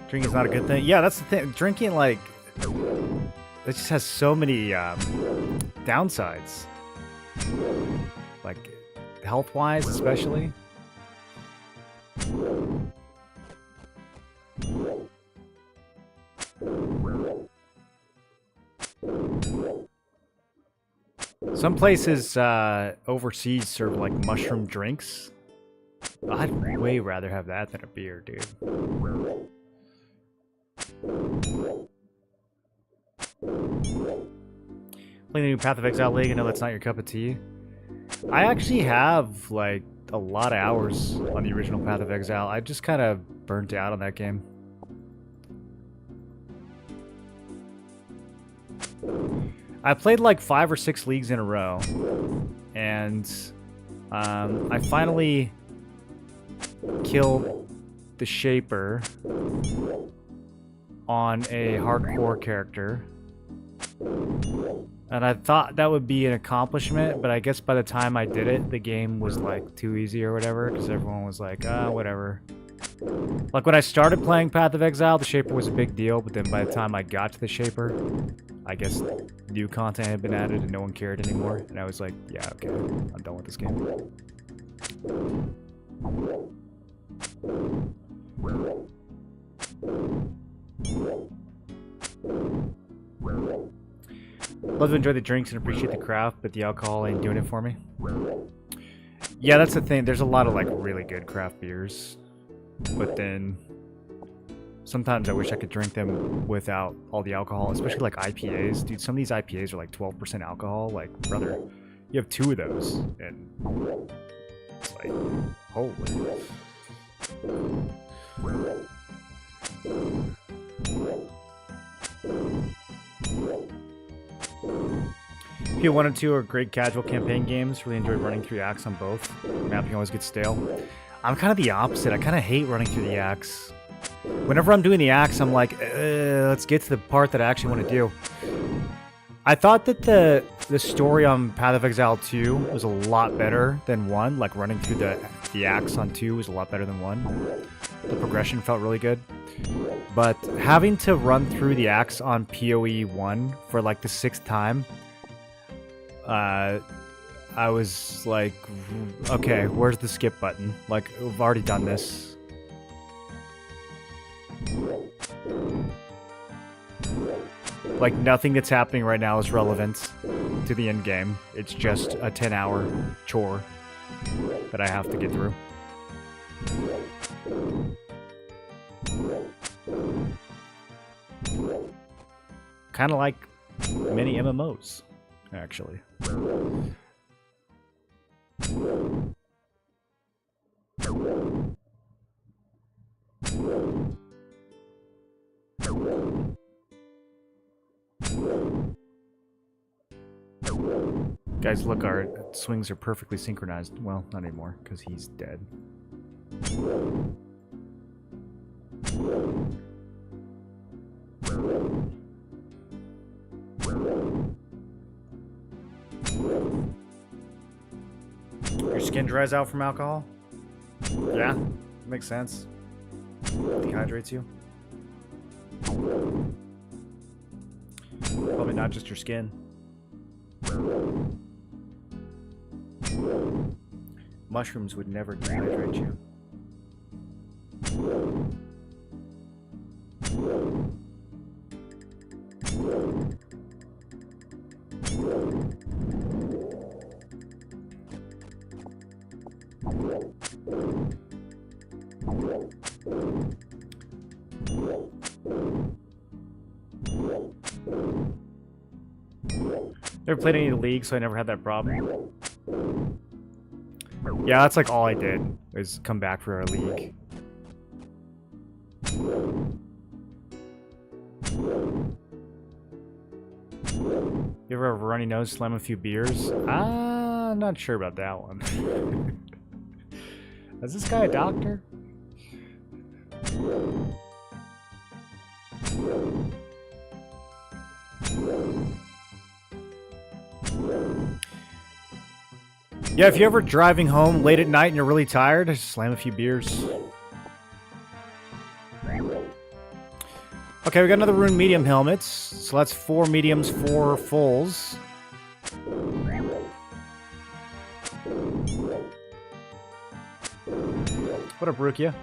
Drinking is not a good thing. Yeah, that's the thing. Drinking, like, it just has so many downsides. Like, health-wise, especially. Some places overseas serve like mushroom drinks. I'd way rather have that than a beer, dude. Playing the new Path of Exile League, I know that's not your cup of tea. I actually have like a lot of hours on the original Path of Exile. I just kind of burnt out on that game. I played like 5 or 6 leagues in a row, and I finally killed the Shaper on a hardcore character, and I thought that would be an accomplishment, but I guess by the time I did it, the game was like too easy or whatever, because everyone was like, whatever. Like when I started playing Path of Exile, the Shaper was a big deal, but then by the time I got to the Shaper, I guess new content had been added and no one cared anymore. And I was like, yeah, okay, I'm done with this game. Love to enjoy the drinks and appreciate the craft, but the alcohol ain't doing it for me. Yeah, that's the thing. There's a lot of like really good craft beers, but then sometimes I wish I could drink them without all the alcohol, especially like IPAs. Dude, some of these IPAs are like 12% alcohol. Like, brother, you have 2 of those, and it's like, holy. PO1 and 2 are great casual campaign games. Really enjoyed running through the Axe on both. Mapping always gets stale. I'm kind of the opposite. I kind of hate running through the Axe. Whenever I'm doing the Axe, I'm like, let's get to the part that I actually want to do. I thought that the story on Path of Exile 2 was a lot better than 1. Like, running through the Axe on 2 was a lot better than 1. The progression felt really good. But having to run through the Axe on PoE 1 for, like, the 6th time, I was like, okay, where's the skip button? Like, we've already done this. Like, nothing that's happening right now is relevant to the end game. It's just a 10-hour chore that I have to get through. Kind of like many MMOs, actually. Guys, look, our swings are perfectly synchronized. Well, not anymore, because he's dead. Your skin dries out from alcohol? Yeah, makes sense. Dehydrates you. Probably not just your skin. Mushrooms would never dehydrate you. Never played any league, so I never had that problem. Yeah, that's like all I did, was come back for our league. You ever have a runny nose, slam a few beers? I'm not sure about that one. Is this guy a doctor? Yeah, if you're ever driving home late at night and you're really tired, just slam a few beers. Okay, we got another rune medium helmets. So that's 4 mediums, 4 fulls. What up, Rukia?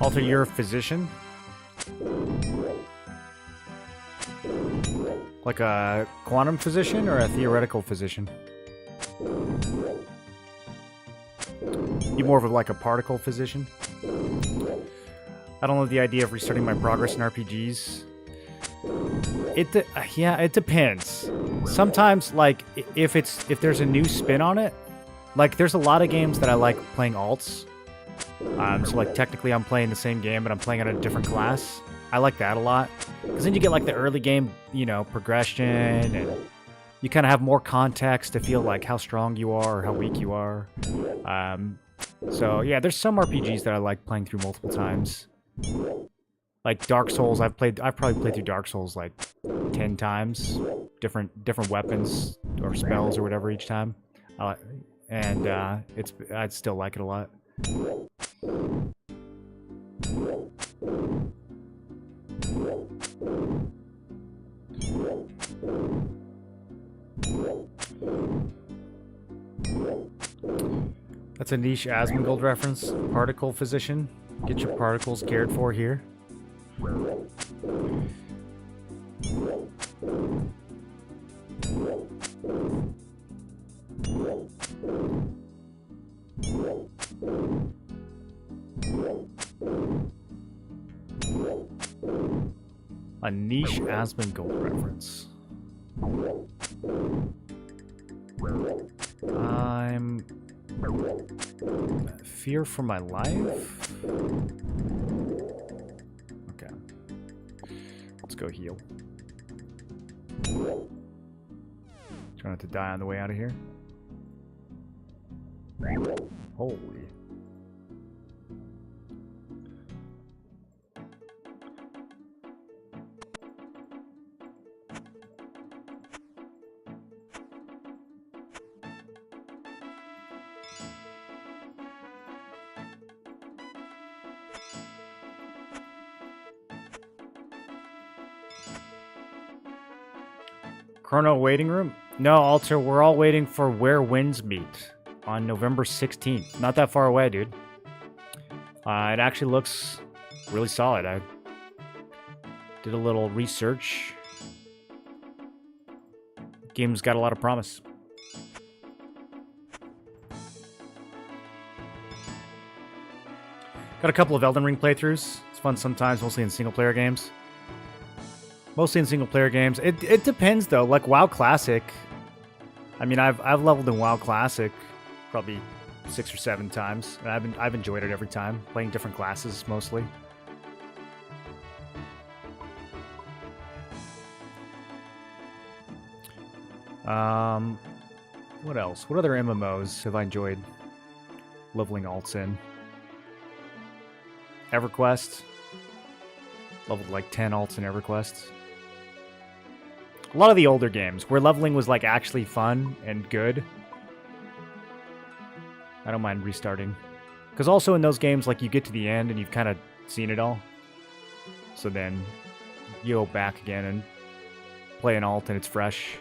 Alter, you're a physician? Like a quantum physician or a theoretical physician? You more of like a particle physician? I don't love the idea of restarting my progress in RPGs. Yeah, it depends. Sometimes, like, if there's a new spin on it, like, there's a lot of games that I like playing alts. So, like, technically I'm playing the same game, but I'm playing on a different class. I like that a lot. Because then you get, like, the early game, you know, progression, and you kind of have more context to feel like how strong you are or how weak you are. So, yeah, there's some RPGs that I like playing through multiple times. Like Dark Souls, I've probably played through Dark Souls like 10 times, different weapons or spells or whatever each time, and I'd still like it a lot. That's a niche Asmongold reference. Particle physician. Get your particles cared for here. A niche Asmongold reference. I'm... Fear for my life? Okay. Let's go heal. Try not to die on the way out of here. Holy. Chrono waiting room? No, Alter, we're all waiting for Where Winds Meet on November 16th. Not that far away, dude. It actually looks really solid. I did a little research. Game's got a lot of promise. Got a couple of Elden Ring playthroughs. It's fun sometimes, mostly in single-player games. Mostly in single-player games. It depends, though. Like, WoW Classic. I mean, I've leveled in WoW Classic probably 6 or 7 times. And I've enjoyed it every time. Playing different classes, mostly. What else? What other MMOs have I enjoyed leveling alts in? EverQuest. Leveled like 10 alts in EverQuest. A lot of the older games where leveling was like actually fun and good. I don't mind restarting. Because also in those games, like, you get to the end and you've kind of seen it all. So then you go back again and play an alt and it's fresh.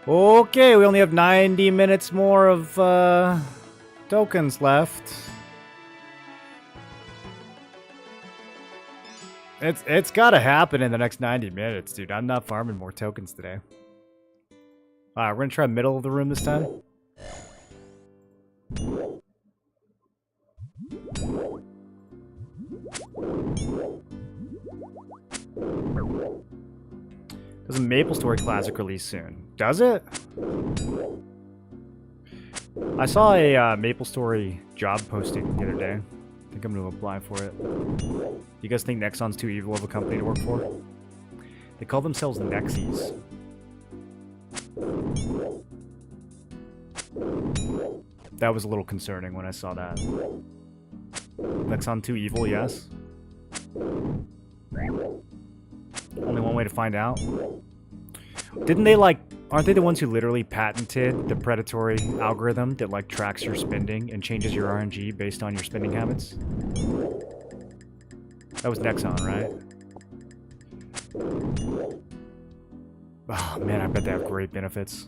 Okay, we only have 90 minutes more of tokens left. It's gotta happen in the next 90 minutes, dude. I'm not farming more tokens today. Alright, we're gonna try middle of the room this time. Does a MapleStory Classic release soon? Does it? I saw a MapleStory job posting the other day. I think I'm going to apply for it. Do you guys think Nexon's too evil of a company to work for? They call themselves Nexies. That was a little concerning when I saw that. Nexon too evil, yes. Only one way to find out. Didn't they, like, aren't they the ones who literally patented the predatory algorithm that, like, tracks your spending and changes your RNG based on your spending habits? That was Nexon, right? Oh, man, I bet they have great benefits.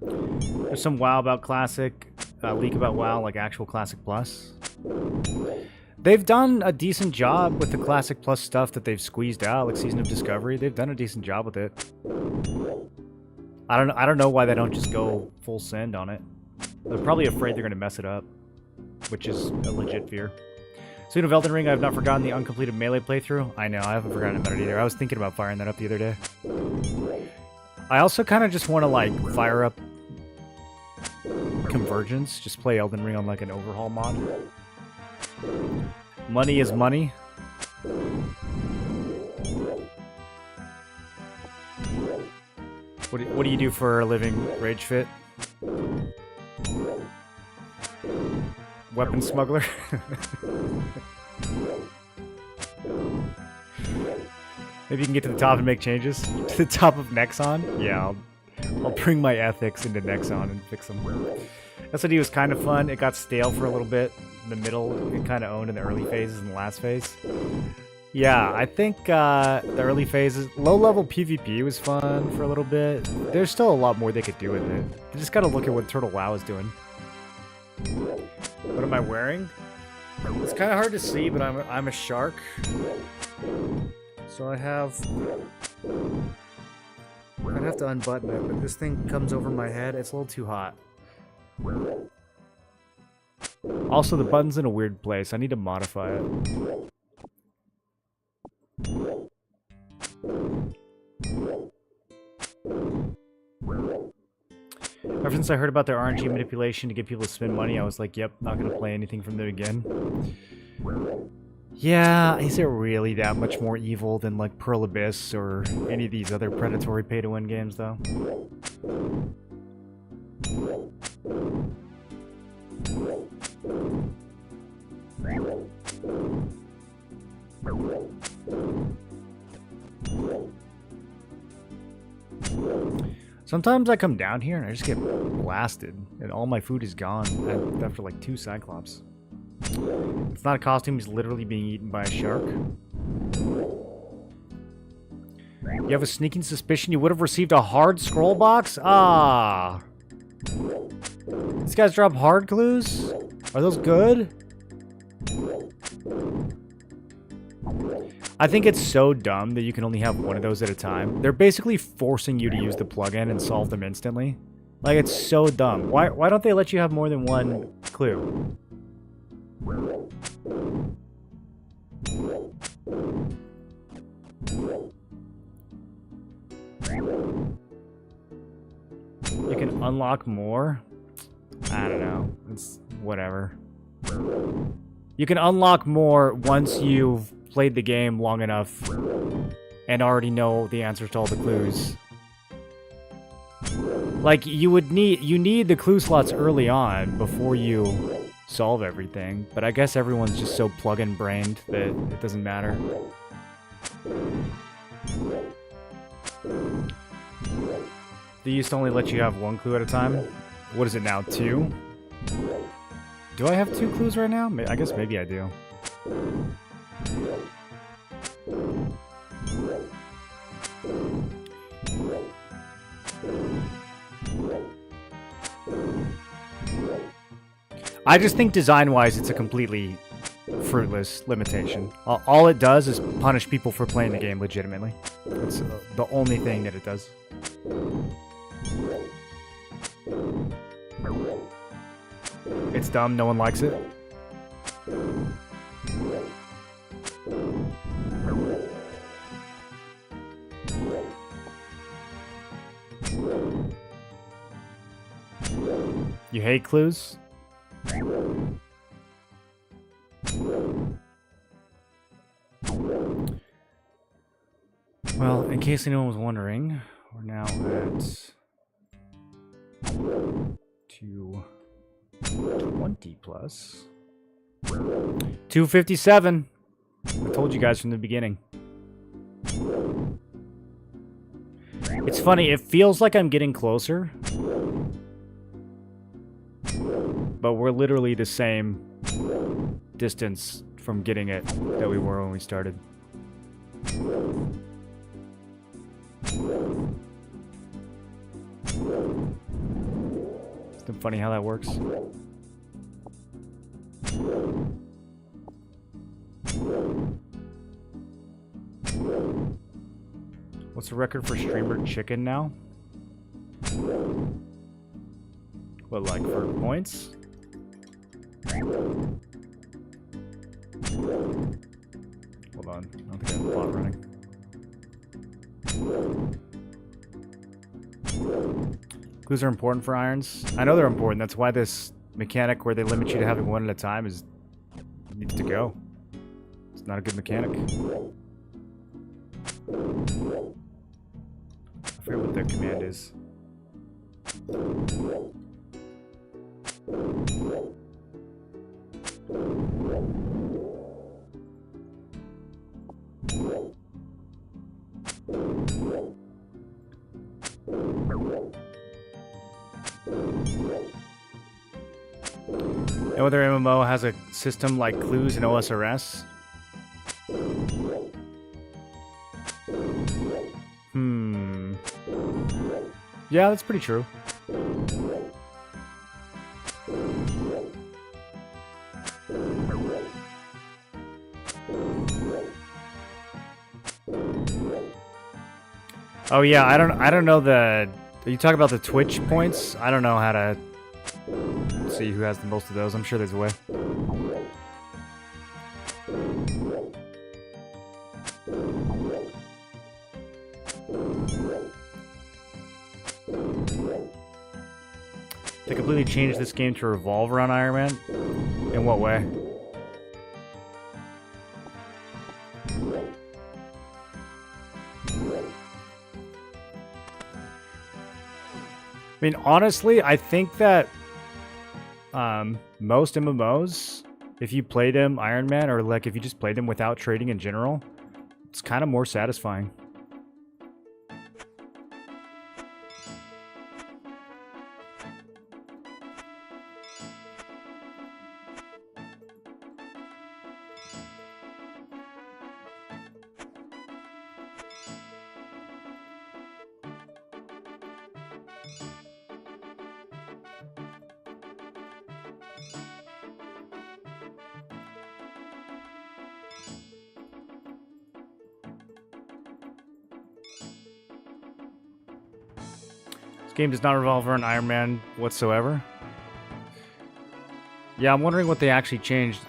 There's some WoW about Classic, leak about WoW, like actual Classic Plus. They've done a decent job with the Classic Plus stuff that they've squeezed out, like Season of Discovery. They've done a decent job with it. I don't know why they don't just go full send on it. They're probably afraid they're going to mess it up, which is a legit fear. Speaking of Elden Ring, I have not forgotten the uncompleted Melee playthrough. I know, I haven't forgotten about it either. I was thinking about firing that up the other day. I also kind of just want to, like, fire up Convergence. Just play Elden Ring on, like, an overhaul mod. Money is money. What do you do for a living, Rage Fit? Weapon smuggler? Maybe you can get to the top and make changes? To the top of Nexon? Yeah, I'll bring my ethics into Nexon and fix them. SOD was kind of fun. It got stale for a little bit. In the middle, it kind of owned in the early phases and the last phase. Yeah, I think the early phases... Low-level PvP was fun for a little bit. There's still a lot more they could do with it. You just gotta look at what Turtle WoW is doing. What am I wearing? It's kind of hard to see, but I'm a shark. So I'd have to unbutton it, but this thing comes over my head. It's a little too hot. Also, the button's in a weird place. I need to modify it. Ever since I heard about their RNG manipulation to get people to spend money, I was like, yep, not gonna play anything from them again. Yeah, is it really that much more evil than, like, Pearl Abyss or any of these other predatory pay-to-win games, though? Sometimes I come down here and I just get blasted, and all my food is gone after like 2 Cyclops. It's not a costume, he's literally being eaten by a shark. You have a sneaking suspicion you would have received a hard scroll box? Ah. These guys drop hard clues? Are those good? I think it's so dumb that you can only have one of those at a time. They're basically forcing you to use the plugin and solve them instantly. Like, it's so dumb. Why don't they let you have more than one clue? unlock more. I don't know. It's whatever. You can unlock more once you've played the game long enough and already know the answers to all the clues. Like, you need the clue slots early on before you solve everything, but I guess everyone's just so plug-in brained that it doesn't matter. They used to only let you have 1 clue at a time. What is it now, 2? Do I have 2 clues right now? I guess maybe I do. I just think design-wise, it's a completely fruitless limitation. All it does is punish people for playing the game legitimately. It's the only thing that it does. It's dumb, no one likes it. You hate clues? Well, in case anyone was wondering, we're now at 220 plus 257. I told you guys from the beginning. It's funny, it feels like I'm getting closer, but we're literally the same distance from getting it that we were when we started. It's funny how that works. What's the record for streamer chicken now? What, like for points? Hold on, I don't think I have a bot running. Clues are important for irons. I know they're important. That's why this mechanic where they limit you to having 1 at a time needs to go. It's not a good mechanic. I forget what the command is. No other MMO has a system like clues in OSRS. Yeah, that's pretty true. Oh yeah, I don't know the. Are you talking about the Twitch points? I don't know how to see who has the most of those. I'm sure there's a way. They completely changed this game to revolve around Iron Man? In what way? I mean, honestly, I think that most MMOs, if you play them Iron Man, or like if you just play them without trading in general, it's kind of more satisfying. This game does not revolve around Iron Man whatsoever. Yeah, I'm wondering what they actually changed.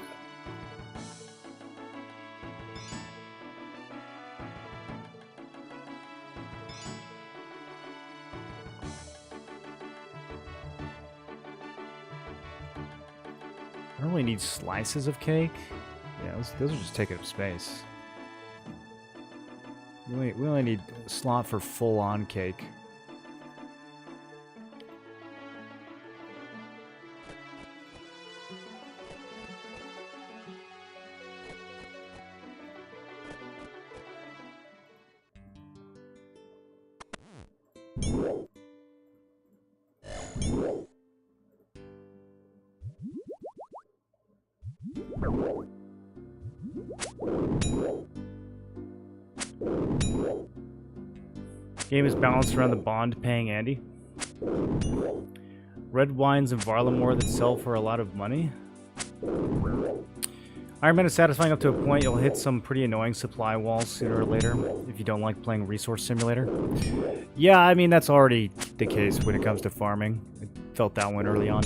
don't really need slices of cake. Yeah, those are just taking up space. We only need a slot for full-on cake. Game is balanced around the bond paying Andy. Red wines in Varlamore that sell for a lot of money. Iron Man is satisfying up to a point. You'll hit some pretty annoying supply walls sooner or later if you don't like playing Resource Simulator. Yeah, I mean, that's already the case when it comes to farming. I felt that one early on.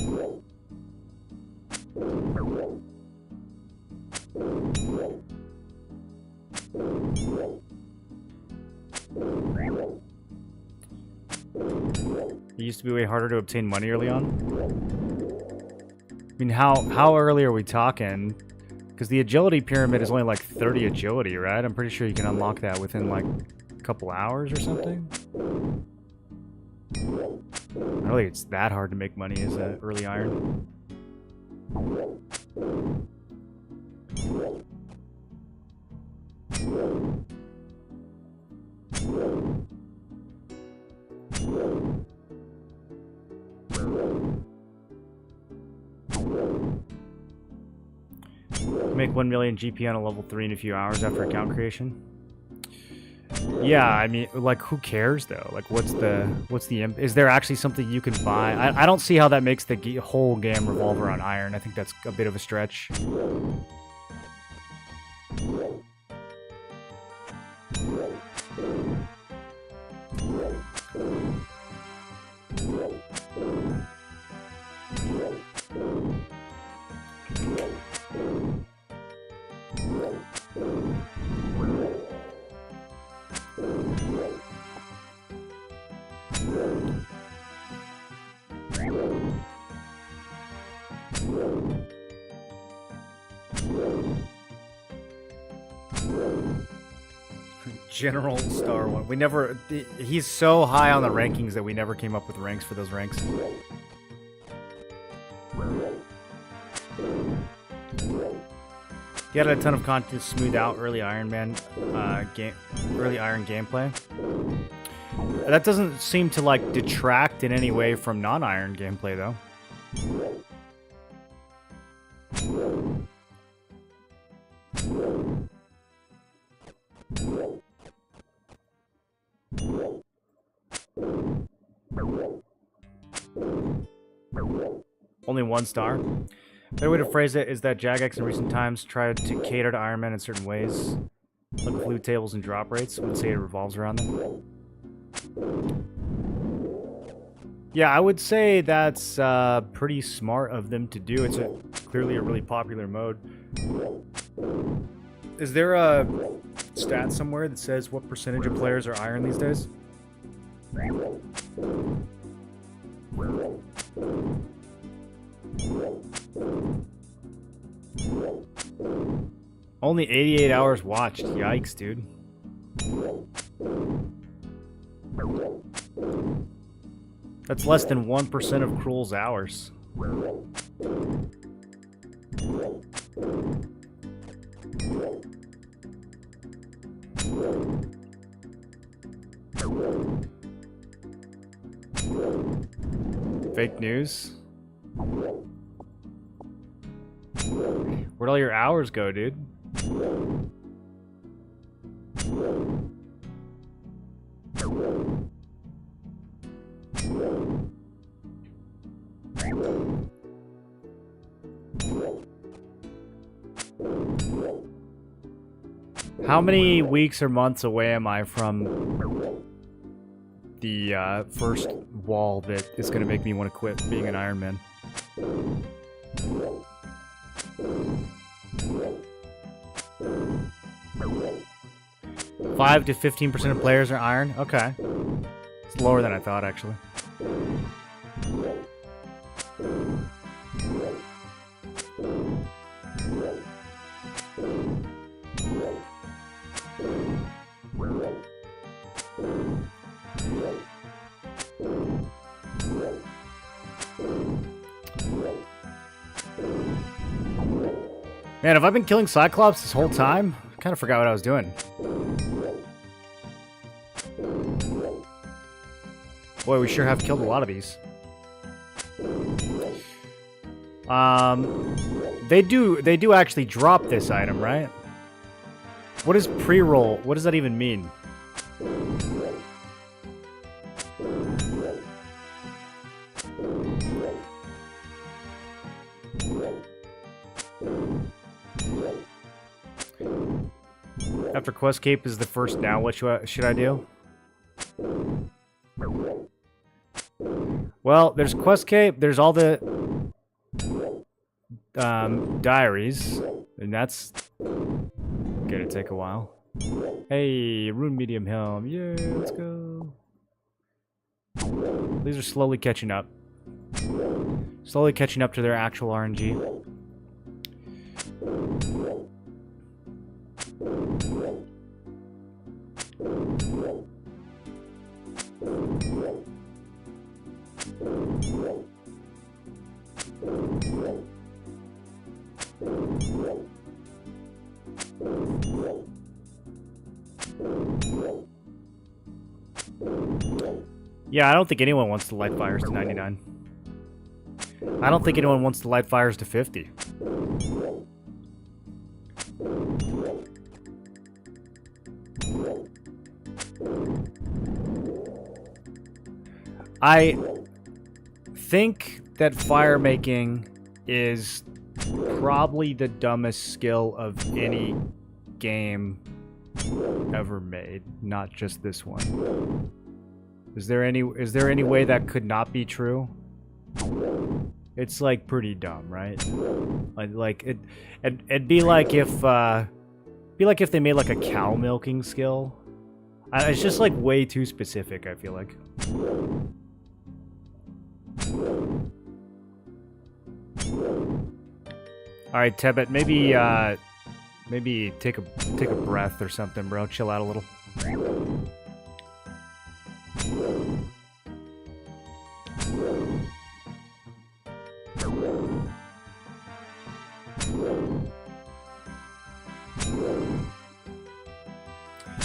It used to be way harder to obtain money early on. I mean, how early are we talking? Because the agility pyramid is only like 30 agility, right? I'm pretty sure you can unlock that within like a couple hours or something. I don't think it's that hard to make money as an early iron. Make 1 million GP on a level 3 in a few hours after account creation. Yeah, I mean, like, who cares though? Like, what's the is there actually something you can buy? I don't see how that makes the whole game revolve around iron. I think that's a bit of a stretch. General Star 1. We never... He's so high on the rankings that we never came up with ranks for those ranks. He had a ton of content to smooth out early Iron Man early Iron gameplay. That doesn't seem to like detract in any way from non-Iron gameplay though. Only 1 star. Better way to phrase it is that Jagex in recent times tried to cater to Iron Man in certain ways, like with loot tables and drop rates. I wouldn't say it revolves around them. Yeah, I would say that's pretty smart of them to do. It's clearly a really popular mode. Is there a stat somewhere that says what percentage of players are Iron these days? Only 88 hours watched. Yikes, dude. That's less than 1% of Cruel's hours. Fake news? Where'd all your hours go, dude? How many weeks or months away am I from the first wall that is going to make me want to quit being an Iron Man? $5 to 15% of players are Iron? Okay. It's lower than I thought, actually. Man, have I been killing Cyclops this whole time? I kind of forgot what I was doing. Boy, we sure have killed a lot of these. They do actually drop this item, right? What is pre-roll? What does that even mean? After QuestCape is the first now, what should I do? Well, there's QuestCape, there's all the diaries, and that's gonna take a while. Hey, Rune Medium Helm, yeah, let's go. These are slowly catching up. Slowly catching up to their actual RNG. Yeah, I don't think anyone wants to light fires to 99. I don't think anyone wants to light fires to 50. I think that fire making is probably the dumbest skill of any game ever made, not just this one. Is there any way that could not be true? It's like pretty dumb, right? It'd be like if they made like a cow milking skill. It's just like way too specific, I feel like. All right, Tebet, maybe take a breath or something, bro. Chill out a little.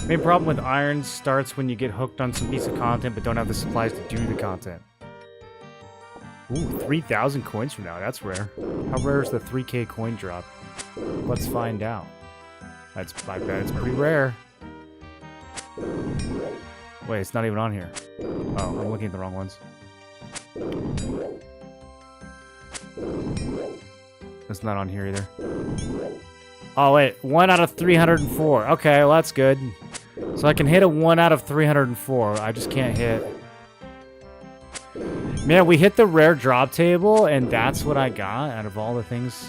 Main problem with irons starts when you get hooked on some piece of content but don't have the supplies to do the content. Ooh, 3,000 coins from now. That's rare. How rare is the 3K coin drop? Let's find out. I bet it's pretty rare. Wait, it's not even on here. Oh, I'm looking at the wrong ones. It's not on here either. Oh, wait. 1 out of 304. Okay, well, that's good. So I can hit a 1 out of 304. I just can't hit... Man, we hit the rare drop table, and that's what I got out of all the things.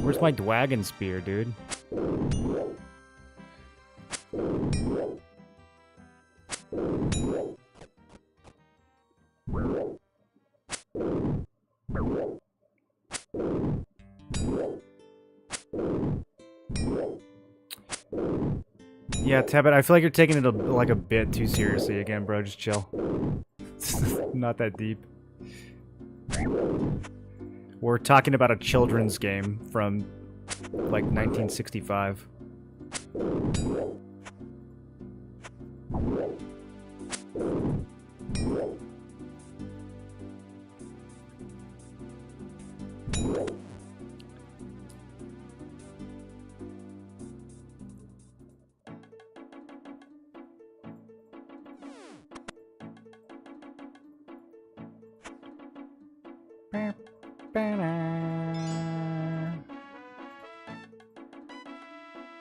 Where's my Dwagon Spear, dude? Yeah, Tebet, I feel like you're taking it like a bit too seriously again, bro. Just chill. It's not that deep. We're talking about a children's game from, like, 1965.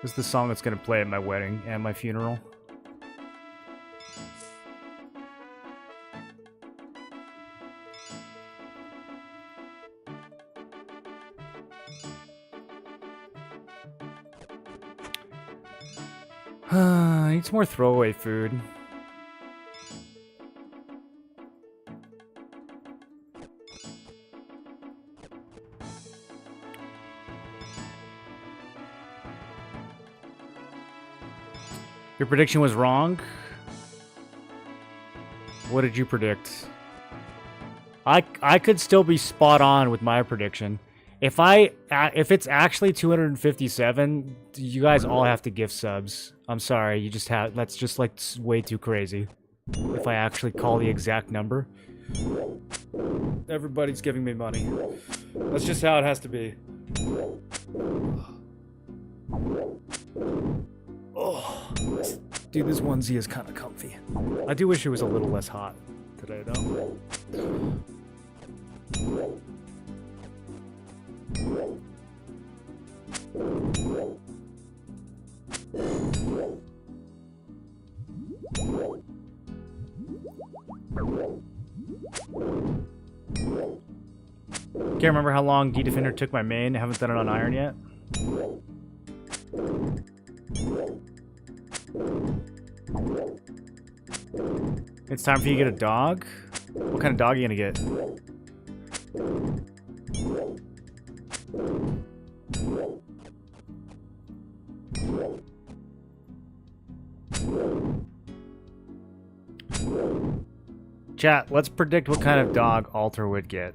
This is the song that's gonna play at my wedding and my funeral. I need some more throwaway food. Your prediction was wrong? What did you predict? I could still be spot on with my prediction. If it's actually 257, you guys all have to gift subs. I'm sorry, you just have, that's just like way too crazy. If I actually call the exact number. Everybody's giving me money. That's just how it has to be. Oh, dude, this onesie is kind of comfy. I do wish it was a little less hot today, though. Can't remember how long D-Defender took my main. Haven't done it on Iron yet. It's time for you to get a dog? What kind of dog are you gonna get? Chat, let's predict what kind of dog Alter would get.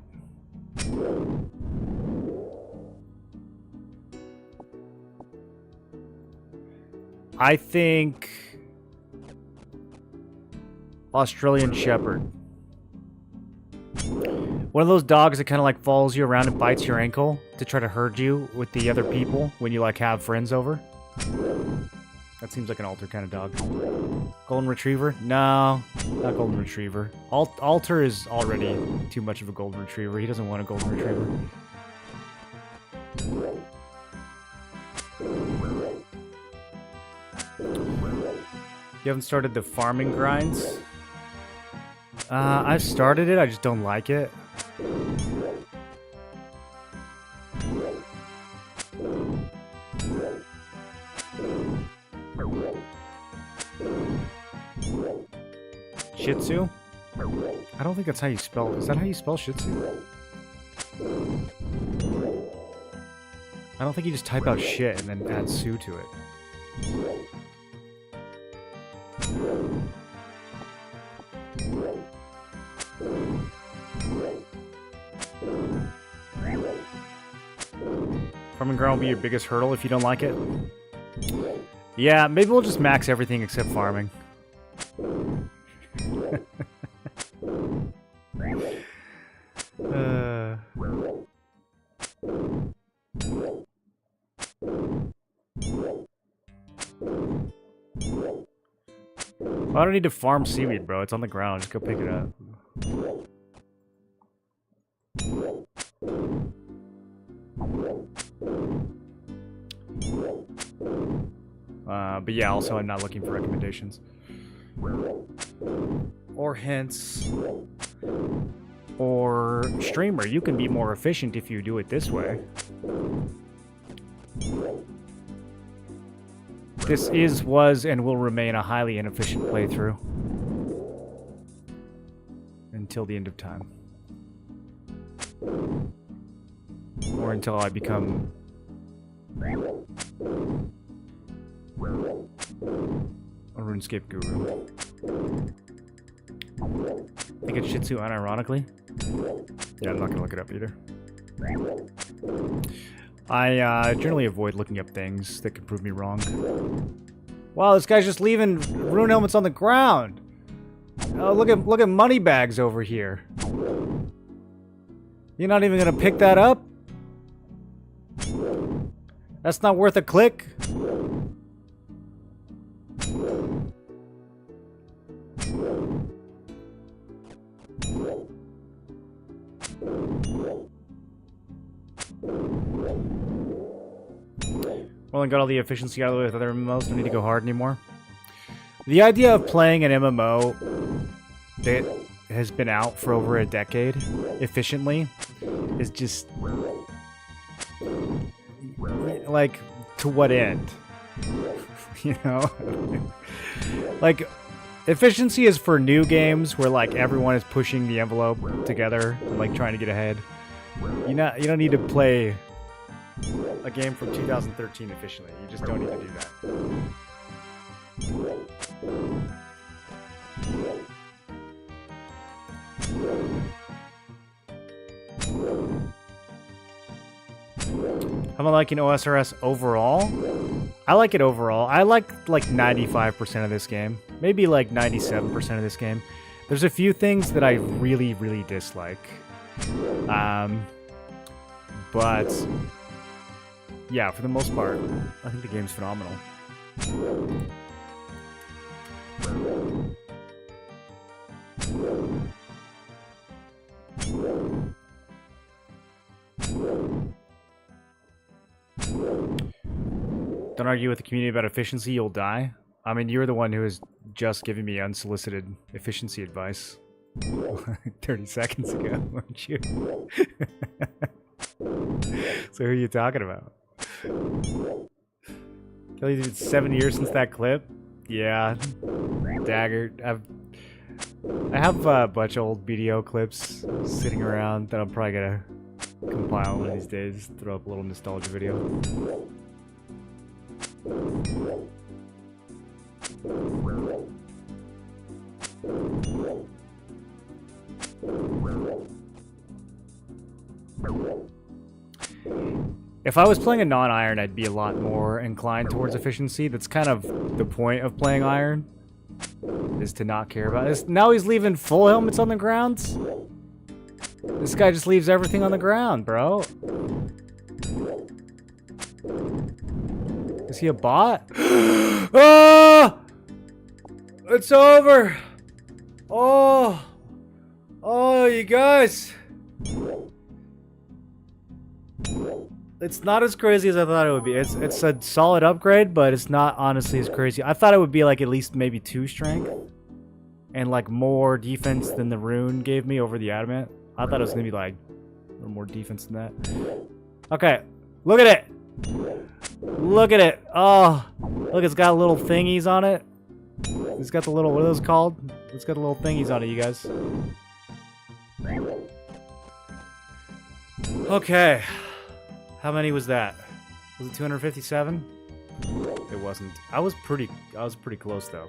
I think Australian Shepherd. One of those dogs that kind of like follows you around and bites your ankle to try to herd you with the other people when you like have friends over. That seems like an Alter kind of dog. Golden Retriever? No, not Golden Retriever. Alter is already too much of a Golden Retriever. He doesn't want a Golden Retriever. You haven't started the farming grinds? I've started it, I just don't like it. Shih Tzu? I don't think that's how you spell. Is that how you spell Shih Tzu? I don't think you just type out shit and then add Tzu to it. Farming ground will be your biggest hurdle if you don't like it. Yeah, maybe we'll just max everything except farming. I don't need to farm seaweed, bro. It's on the ground. Just go pick it up. But yeah, also I'm not looking for recommendations. Or hints. Or streamer. You can be more efficient if you do it this way. This was, and will remain a highly inefficient playthrough. Until the end of time. Or until I become a RuneScape guru. I think it's Shih Tzu unironically. Yeah, I'm not gonna look it up either. I generally avoid looking up things that could prove me wrong. Wow, this guy's just leaving rune helmets on the ground. Oh, look at money bags over here. You're not even gonna pick that up? That's not worth a click. Well, I got all the efficiency out of the way with other MMOs. Don't need to go hard anymore. The idea of playing an MMO that has been out for over a decade efficiently is just like, to what end? You know? Like, efficiency is for new games where like everyone is pushing the envelope together and like trying to get ahead. You don't need to play a game from 2013 efficiently. You just don't need to do that. How am I liking OSRS overall? I like it overall. I like 95% of this game. Maybe like 97% of this game. There's a few things that I really, really dislike. But yeah, for the most part, I think the game's phenomenal. Don't argue with the community about efficiency, you'll die. I mean, you're the one who is just giving me unsolicited efficiency advice 30 seconds ago, weren't you? So who are you talking about? Kelly, it's 7 years since that clip? Yeah. Dagger. I have a bunch of old video clips sitting around that I'm probably gonna compile one of these days. Throw up a little nostalgia video. If I was playing a non-iron, I'd be a lot more inclined towards efficiency. That's kind of the point of playing iron, is to not care about this. Now he's leaving full helmets on the ground. This guy just leaves everything on the ground, bro. Is he a bot? Oh! It's over! Oh! Oh, you guys! It's not as crazy as I thought it would be. It's a solid upgrade, but it's not honestly as crazy. I thought it would be like at least maybe 2 strength. And like more defense than the rune gave me over the adamant. I thought it was gonna be like a little more defense than that. Okay, look at it! Look at it! Oh, look, it's got little thingies on it. It's got the little, what are those called? It's got the little thingies on it, you guys. Okay. How many was that? Was it 257? It wasn't. I was pretty close though.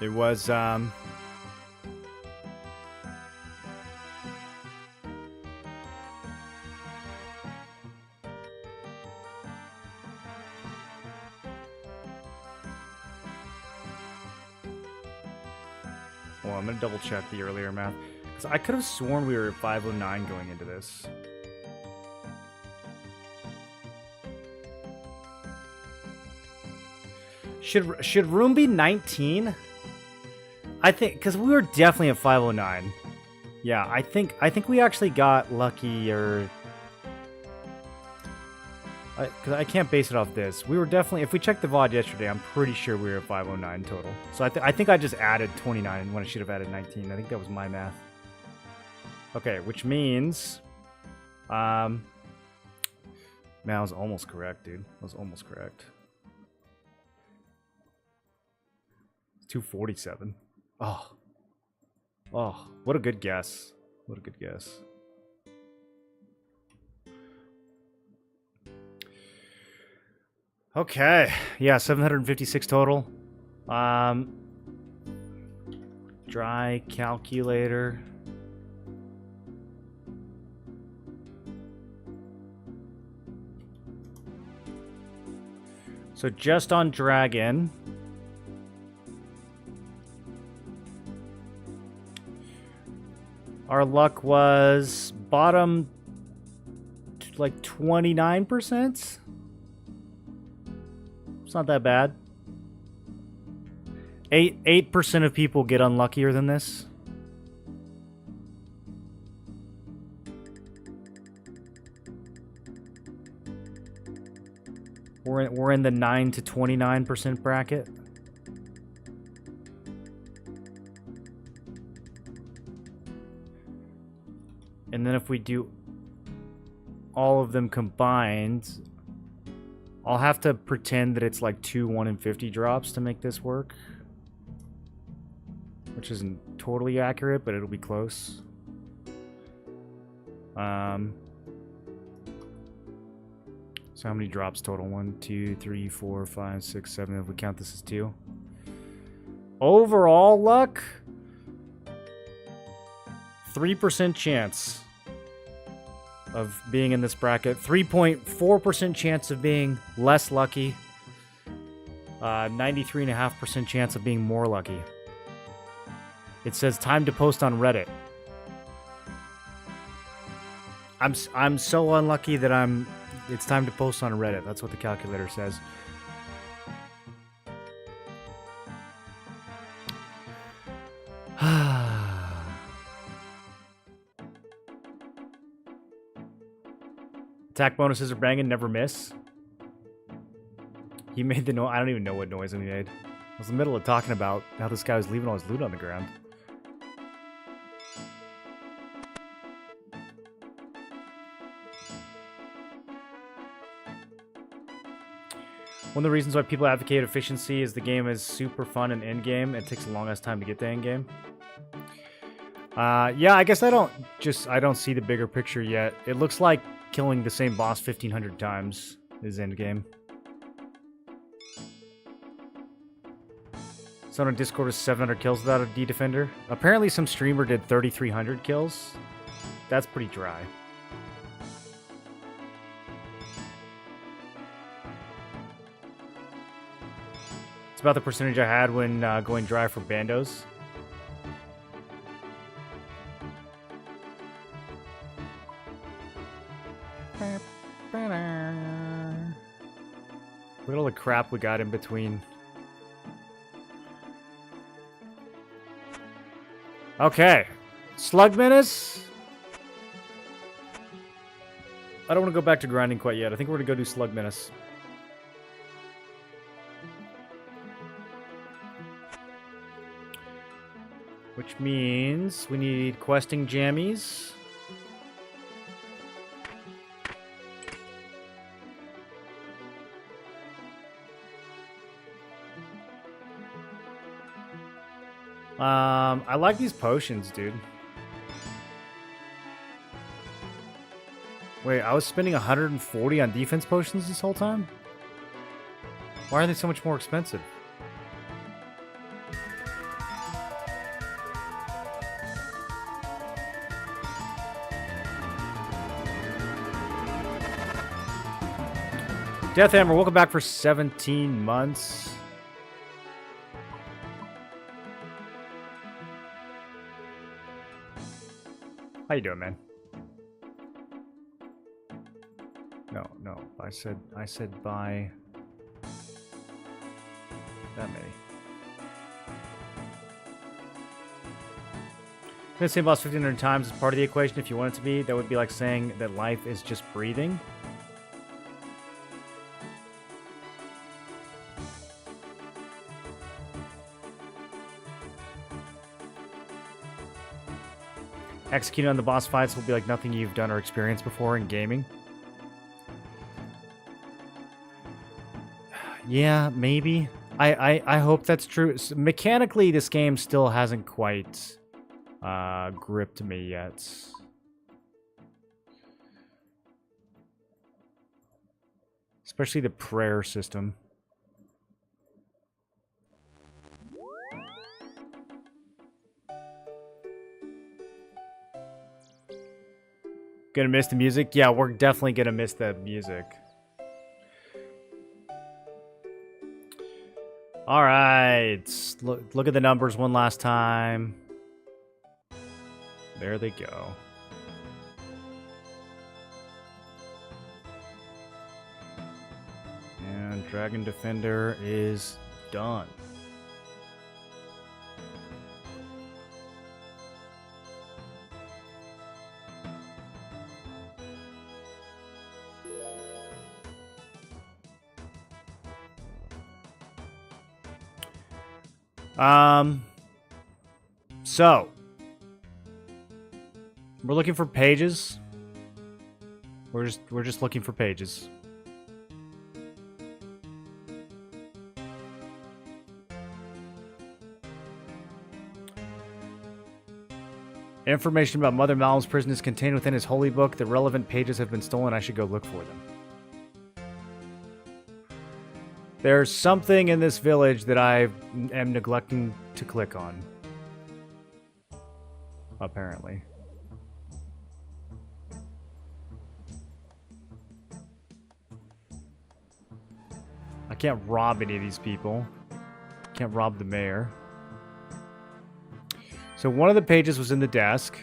It was well, I'm gonna double check the earlier math. I could have sworn we were at 509 going into this. Should room be 19? I think because we were definitely at 509. Yeah, I think we actually got lucky, or because I can't base it off this. We were definitely, if we checked the VOD yesterday, I'm pretty sure we were at 509 total. So I think I just added 29 when I should have added 19. I think that was my math. Okay, which means, man, I was almost correct, dude. I was almost correct. 247. Oh, what a good guess. What a good guess. Okay, yeah, 756 total. Dry calculator. So just on Dragon, our luck was bottom like 29%. It's not that bad. 8% of people get unluckier than this. We're in the 9 to 29% bracket. And then if we do all of them combined, I'll have to pretend that it's like 2 1 in 50 drops to make this work. Which isn't totally accurate, but it'll be close. So how many drops total? 1, 2, 3, 4, 5, 6, 7, if we count this as 2. Overall luck, 3% chance of being in this bracket. 3.4% chance of being less lucky. 93.5% chance of being more lucky. It says time to post on Reddit. I'm so unlucky that it's time to post on Reddit. That's what the calculator says. Attack bonuses are banging, never miss. He made the noise. I don't even know what noise he made. I was in the middle of talking about how this guy was leaving all his loot on the ground. One of the reasons why people advocate efficiency is the game is super fun and endgame. It takes the longest time to get to endgame. Yeah, I guess I don't see the bigger picture yet. It looks like killing the same boss 1,500 times is endgame. Someone on Discord is 700 kills without a D-Defender. Apparently some streamer did 3,300 kills. That's pretty dry. It's about the percentage I had when going dry for bandos. Look at all the crap we got in between. Okay. Slug Menace. I don't want to go back to grinding quite yet. I think we're going to go do Slug Menace. Which means we need questing jammies. I like these potions, dude. Wait, I was spending 140 on defense potions this whole time? Why are they so much more expensive? Deathhammer, welcome back for 17 months. How you doing, man? No. I said buy that many. The same boss 1,500 times is part of the equation. If you want it to be, that would be like saying that life is just breathing. Executing on the boss fights will be like nothing you've done or experienced before in gaming. Yeah, maybe. I hope that's true. So mechanically, this game still hasn't quite gripped me yet. Especially the prayer system. Gonna miss the music? Yeah, we're definitely gonna miss the music. Alright. Look at the numbers one last time. There they go. And Dragon Defender is done. So we're looking for pages. We're just looking for pages. Information about Mother Malum's prison is contained within his holy book. The relevant pages have been stolen. I should go look for them. There's something in this village that I am neglecting to click on. Apparently. can't rob any of these people. Can't rob the mayor. So one of the pages was in the desk.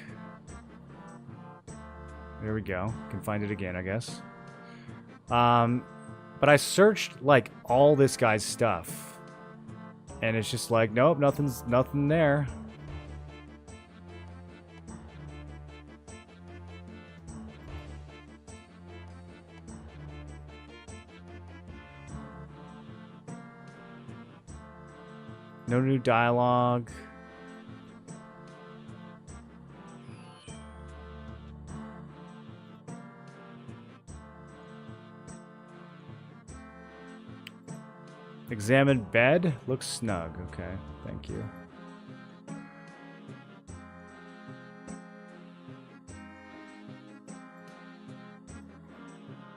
There we go. Can find it again, I guess. But I searched, like, all this guy's stuff. And it's just like, nope, nothing there. No new dialogue. Examine bed. Looks snug. Okay, thank you.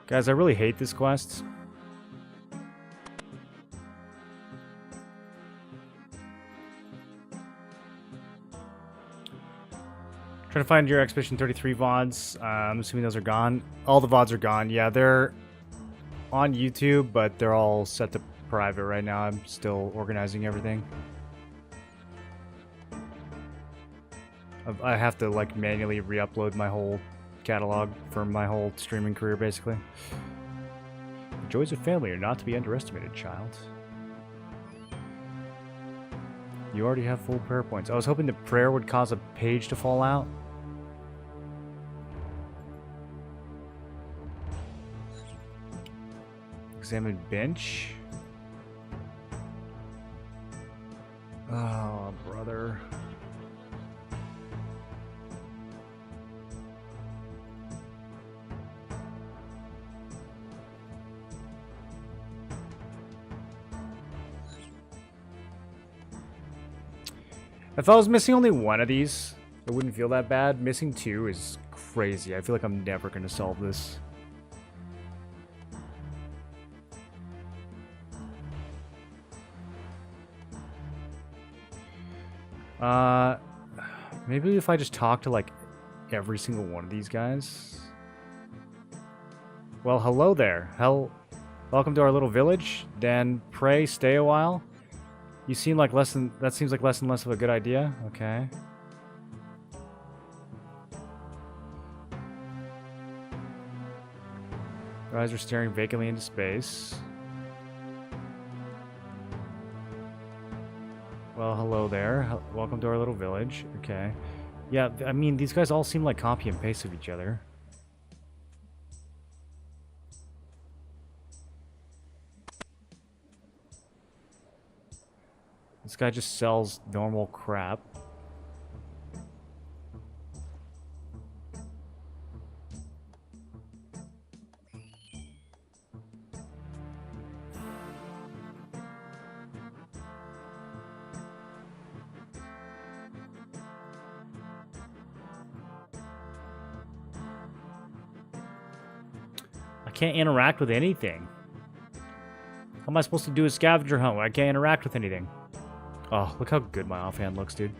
Guys, I really hate this quest. Trying to find your Expedition 33 VODs. I'm assuming those are gone. All the VODs are gone. Yeah, they're on YouTube, but they're all set to private right now. I'm still organizing everything. I have to, like, manually re-upload my whole catalog for my whole streaming career, basically. The joys of family are not to be underestimated, child. You already have full prayer points. I was hoping the prayer would cause a page to fall out. Examine bench. Oh, brother. If I was missing only one of these, it wouldn't feel that bad. Missing two is crazy. I feel like I'm never going to solve this. Maybe if I just talk to, like, every single one of these guys. Well, hello there. Welcome to our little village. Then pray, stay a while. You seem like that seems like less and less of a good idea. Okay. Your eyes are staring vacantly into space. Well, hello there. Welcome to our little village. Okay. Yeah, I mean, these guys all seem like copy and paste of each other. This guy just sells normal crap. I can't interact with anything. How am I supposed to do a scavenger hunt when I can't interact with anything? Oh, look how good my offhand looks, dude.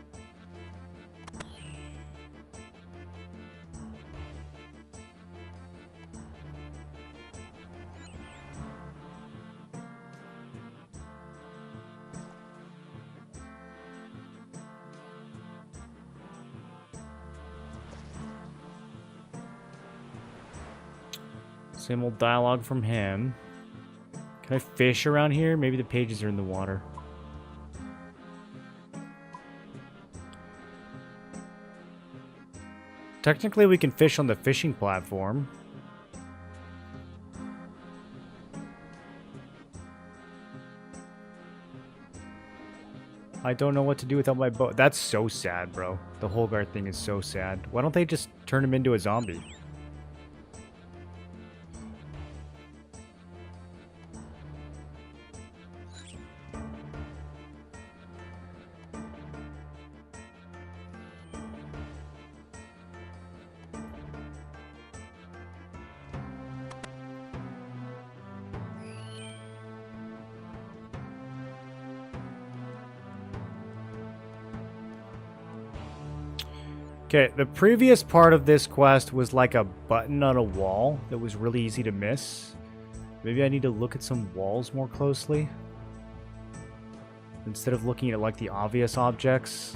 Same old dialogue from him. Can I fish around here? Maybe the pages are in the water. Technically, we can fish on the fishing platform. I don't know what to do without my boat. That's so sad, bro. The Holgard thing is so sad. Why don't they just turn him into a zombie? Okay, the previous part of this quest was like a button on a wall that was really easy to miss. Maybe I need to look at some walls more closely. Instead of looking at like the obvious objects.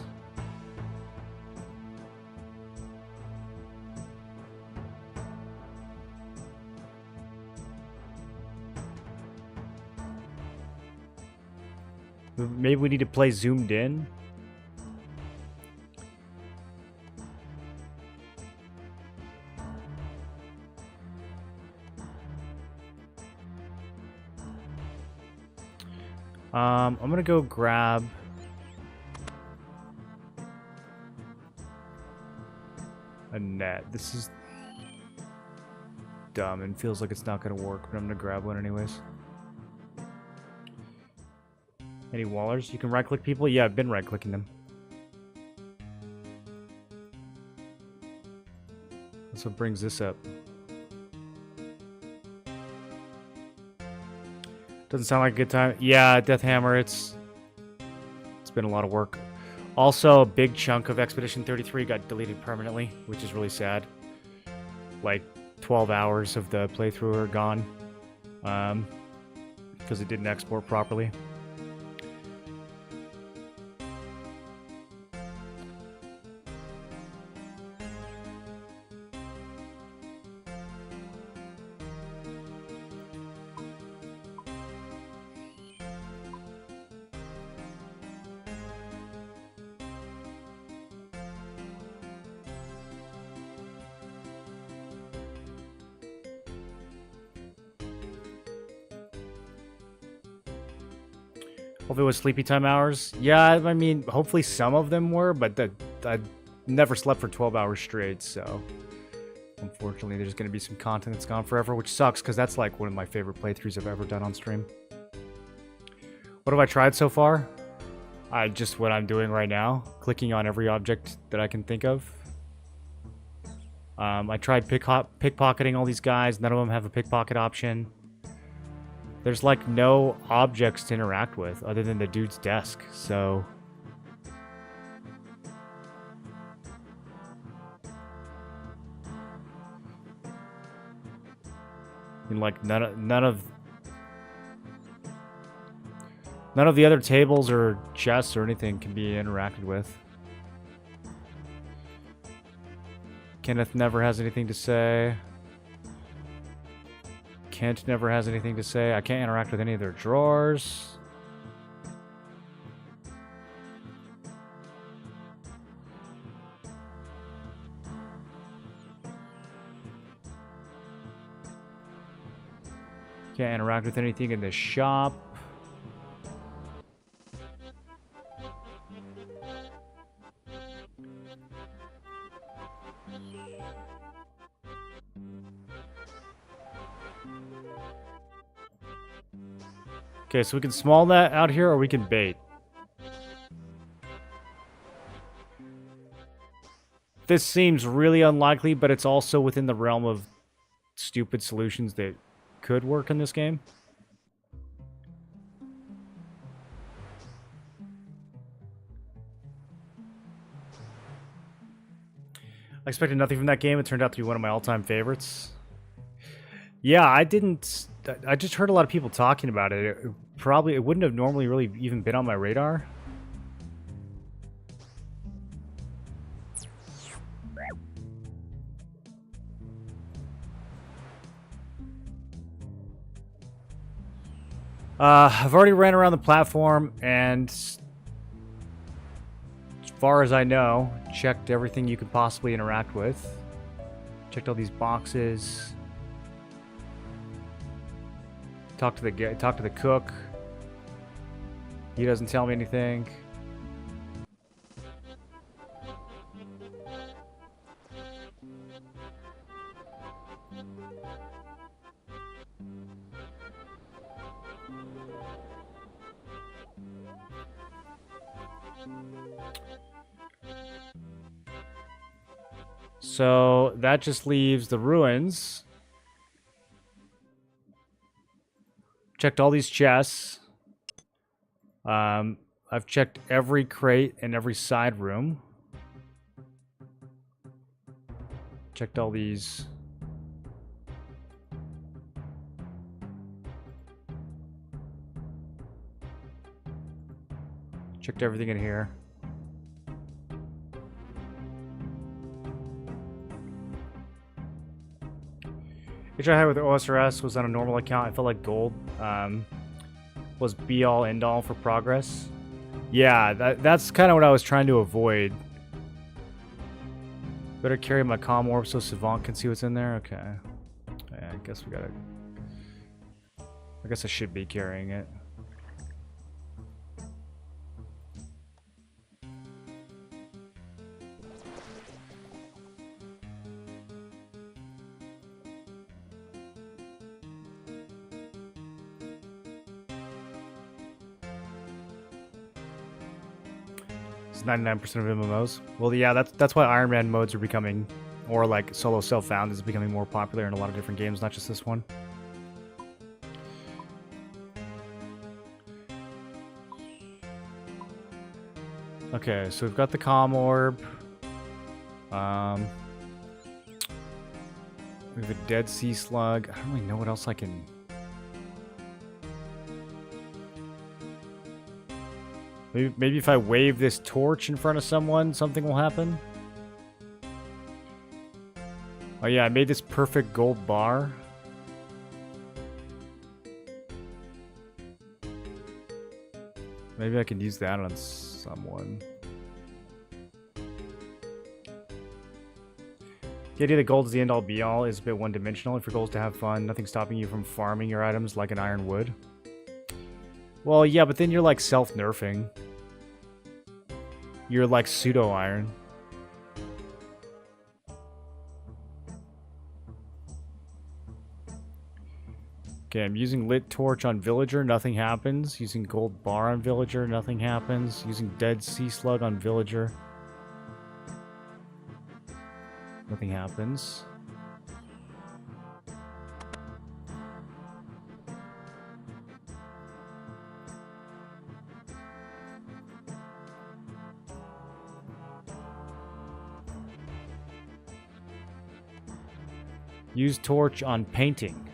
Maybe we need to play zoomed in. I'm gonna go grab a net. This is dumb and feels like it's not gonna work, but I'm gonna grab one anyways. Any wallers? You can right-click people? Yeah, I've been right-clicking them. That's what brings this up. Doesn't sound like a good time. Yeah, Deathhammer, it's been a lot of work. Also, a big chunk of Expedition 33 got deleted permanently, which is really sad. Like, 12 hours of the playthrough are gone. Because it didn't export properly. Hope it was sleepy time hours. Yeah, I mean, hopefully some of them were, but I never slept for 12 hours straight, so unfortunately there's going to be some content that's gone forever, which sucks because that's like one of my favorite playthroughs I've ever done on stream. What have I tried so far? Just what I'm doing right now, clicking on every object that I can think of. I tried pickpocketing all these guys. None of them have a pickpocket option. There's like no objects to interact with other than the dude's desk, so... And like none of the other tables or chests or anything can be interacted with. Kenneth never has anything to say. Kent never has anything to say. I can't interact with any of their drawers. Can't interact with anything in the shop. Okay, so we can small that out here, or we can bait. This seems really unlikely, but it's also within the realm of stupid solutions that could work in this game. I expected nothing from that game. It turned out to be one of my all-time favorites. Yeah, I just heard a lot of people talking about it. It wouldn't have normally really even been on my radar. I've already ran around the platform and, as far as I know, checked everything you could possibly interact with. Checked all these boxes. Talk to the cook. He doesn't tell me anything. So that just leaves the ruins. Checked all these chests. I've checked every crate and every side room. Checked all these. Checked everything in here. Which I had with OSRS was on a normal account. I felt like gold was be all end all for progress. Yeah, that's kind of what I was trying to avoid. Better carry my comm orb so Savant can see what's in there. Okay. Yeah, I guess we gotta. I guess I should be carrying it. It's 99% of MMOs. Well, yeah, that's why Iron Man modes are becoming, or like solo self-found is becoming more popular in a lot of different games, not just this one. Okay, so we've got the comm orb. We have a dead sea slug. I don't really know what else I can. Maybe if I wave this torch in front of someone, something will happen. Oh yeah, I made this perfect gold bar. Maybe I can use that on someone. The idea that gold is the end-all be-all is a bit one-dimensional. If your goal is to have fun, nothing's stopping you from farming your items like an iron wood. Well, yeah, but then you're like self-nerfing. You're like pseudo-iron. Okay, I'm using lit torch on villager, nothing happens. Using gold bar on villager, nothing happens. Using dead sea slug on villager. Nothing happens. Use torch on painting.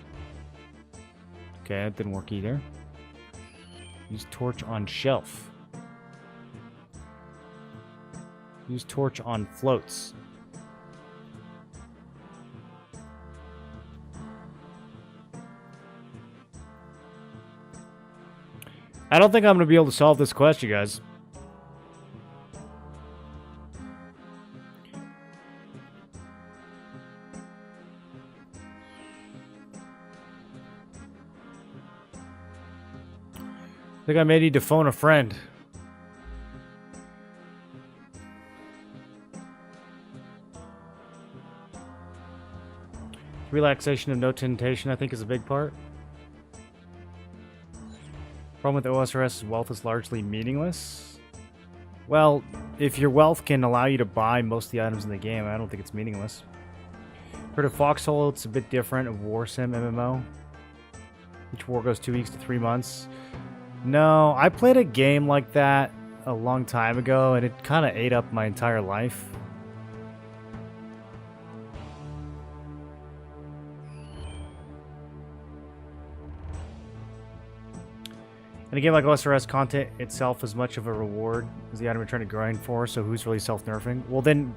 Okay, that didn't work either. Use torch on shelf. Use torch on floats. I don't think I'm going to be able to solve this question, guys. I think I may need to phone a friend. Relaxation of no temptation, I think, is a big part. Problem with OSRS is wealth is largely meaningless. Well, if your wealth can allow you to buy most of the items in the game, I don't think it's meaningless. Heard of Foxhole, it's a bit different, a war sim MMO. Each war goes 2 weeks to 3 months. No, I played a game like that a long time ago, and it kind of ate up my entire life. And a game like OSRS, content itself is much of a reward as the item you're trying to grind for, so who's really self-nerfing? Well then,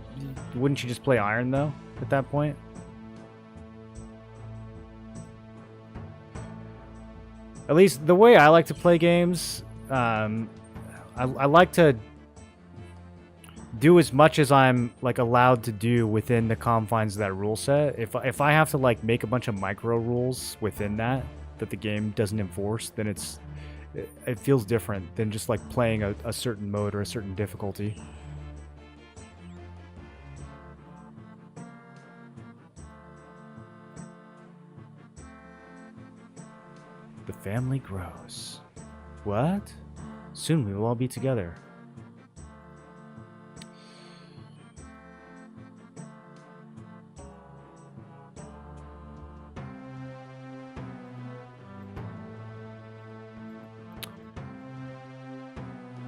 wouldn't you just play Iron though, at that point? At least, the way I like to play games, I like to do as much as I'm like allowed to do within the confines of that rule set. If I have to like make a bunch of micro rules within that the game doesn't enforce, then it feels different than just like playing a certain mode or a certain difficulty. The family grows. What? Soon we will all be together.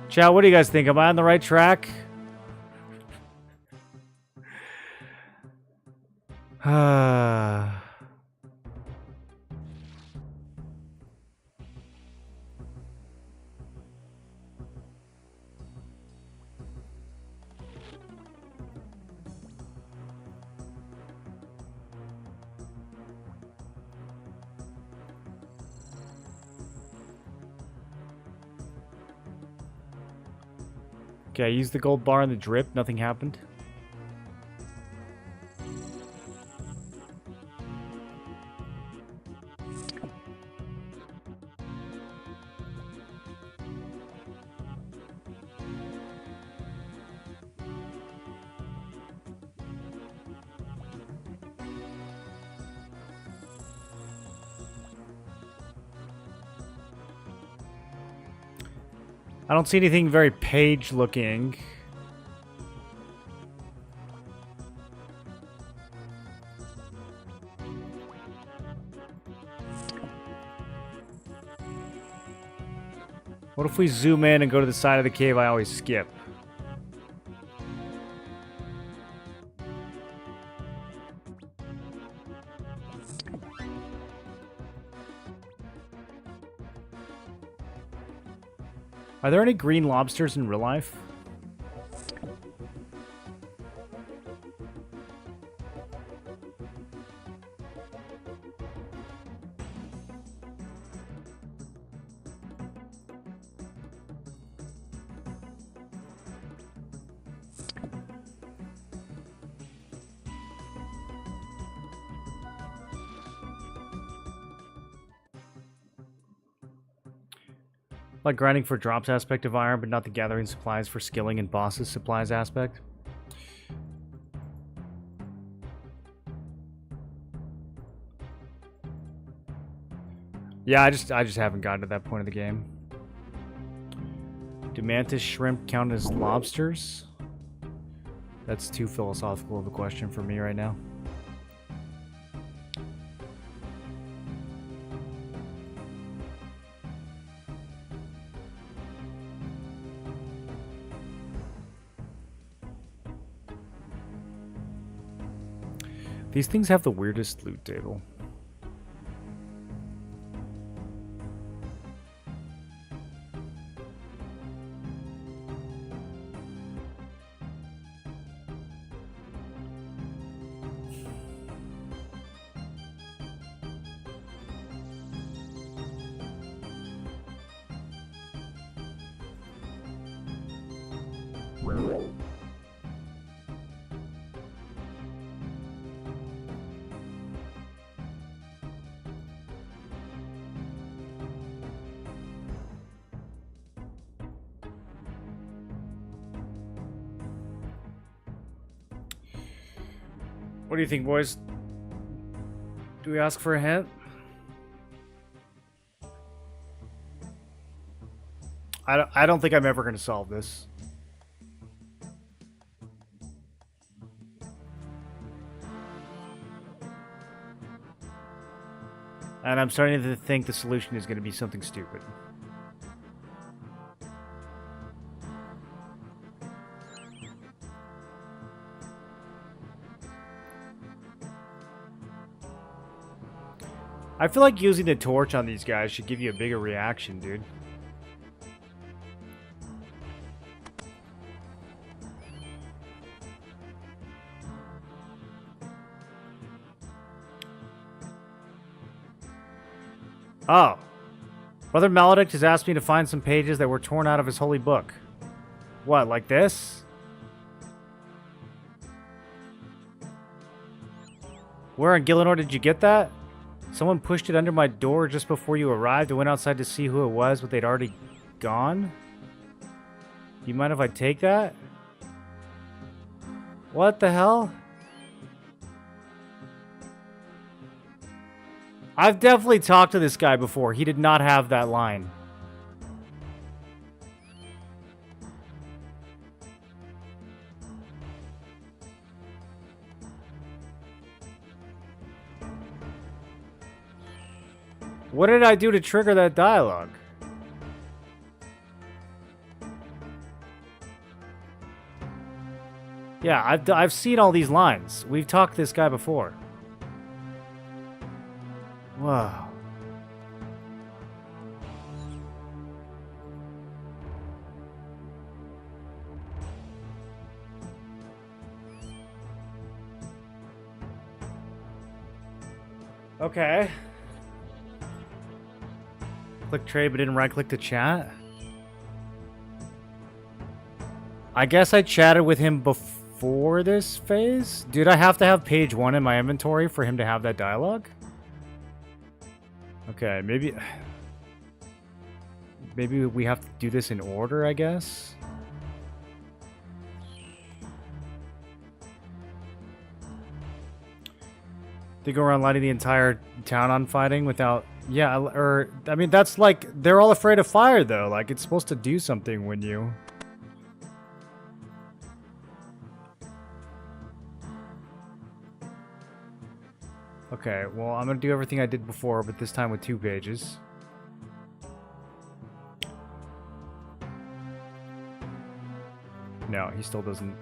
Chat, what do you guys think? Am I on the right track? Okay, I used the gold bar and the drip. Nothing happened. I don't see anything very page looking. What if we zoom in and go to the side of the cave I always skip? Are there any green lobsters in real life? Like grinding for drops aspect of iron, but not the gathering supplies for skilling and bosses supplies aspect. Yeah, I just haven't gotten to that point of the game. Do mantis shrimp count as lobsters? That's too philosophical of a question for me right now. These things have the weirdest loot table. What do you think, boys? Do we ask for a hint? I don't think I'm ever going to solve this. And I'm starting to think the solution is going to be something stupid. I feel like using the torch on these guys should give you a bigger reaction, dude. Oh. Brother Maledict has asked me to find some pages that were torn out of his holy book. What, like this? Where in Gillinor did you get that? Someone pushed it under my door just before you arrived. I went outside to see who it was, but they'd already gone. You mind if I take that? What the hell? I've definitely talked to this guy before. He did not have that line. What did I do to trigger that dialogue? Yeah, I've seen all these lines. We've talked to this guy before. Wow. Okay. Click trade, but didn't right-click to chat. I guess I chatted with him before this phase? Dude, I have to have page 1 in my inventory for him to have that dialogue? Okay, maybe... Maybe we have to do this in order, I guess? They go around lighting the entire town on fighting without... Yeah, or... I mean, that's like... They're all afraid of fire, though. Like, it's supposed to do something when you... Okay, well, I'm gonna do everything I did before, but this time with 2 pages. No, he still doesn't...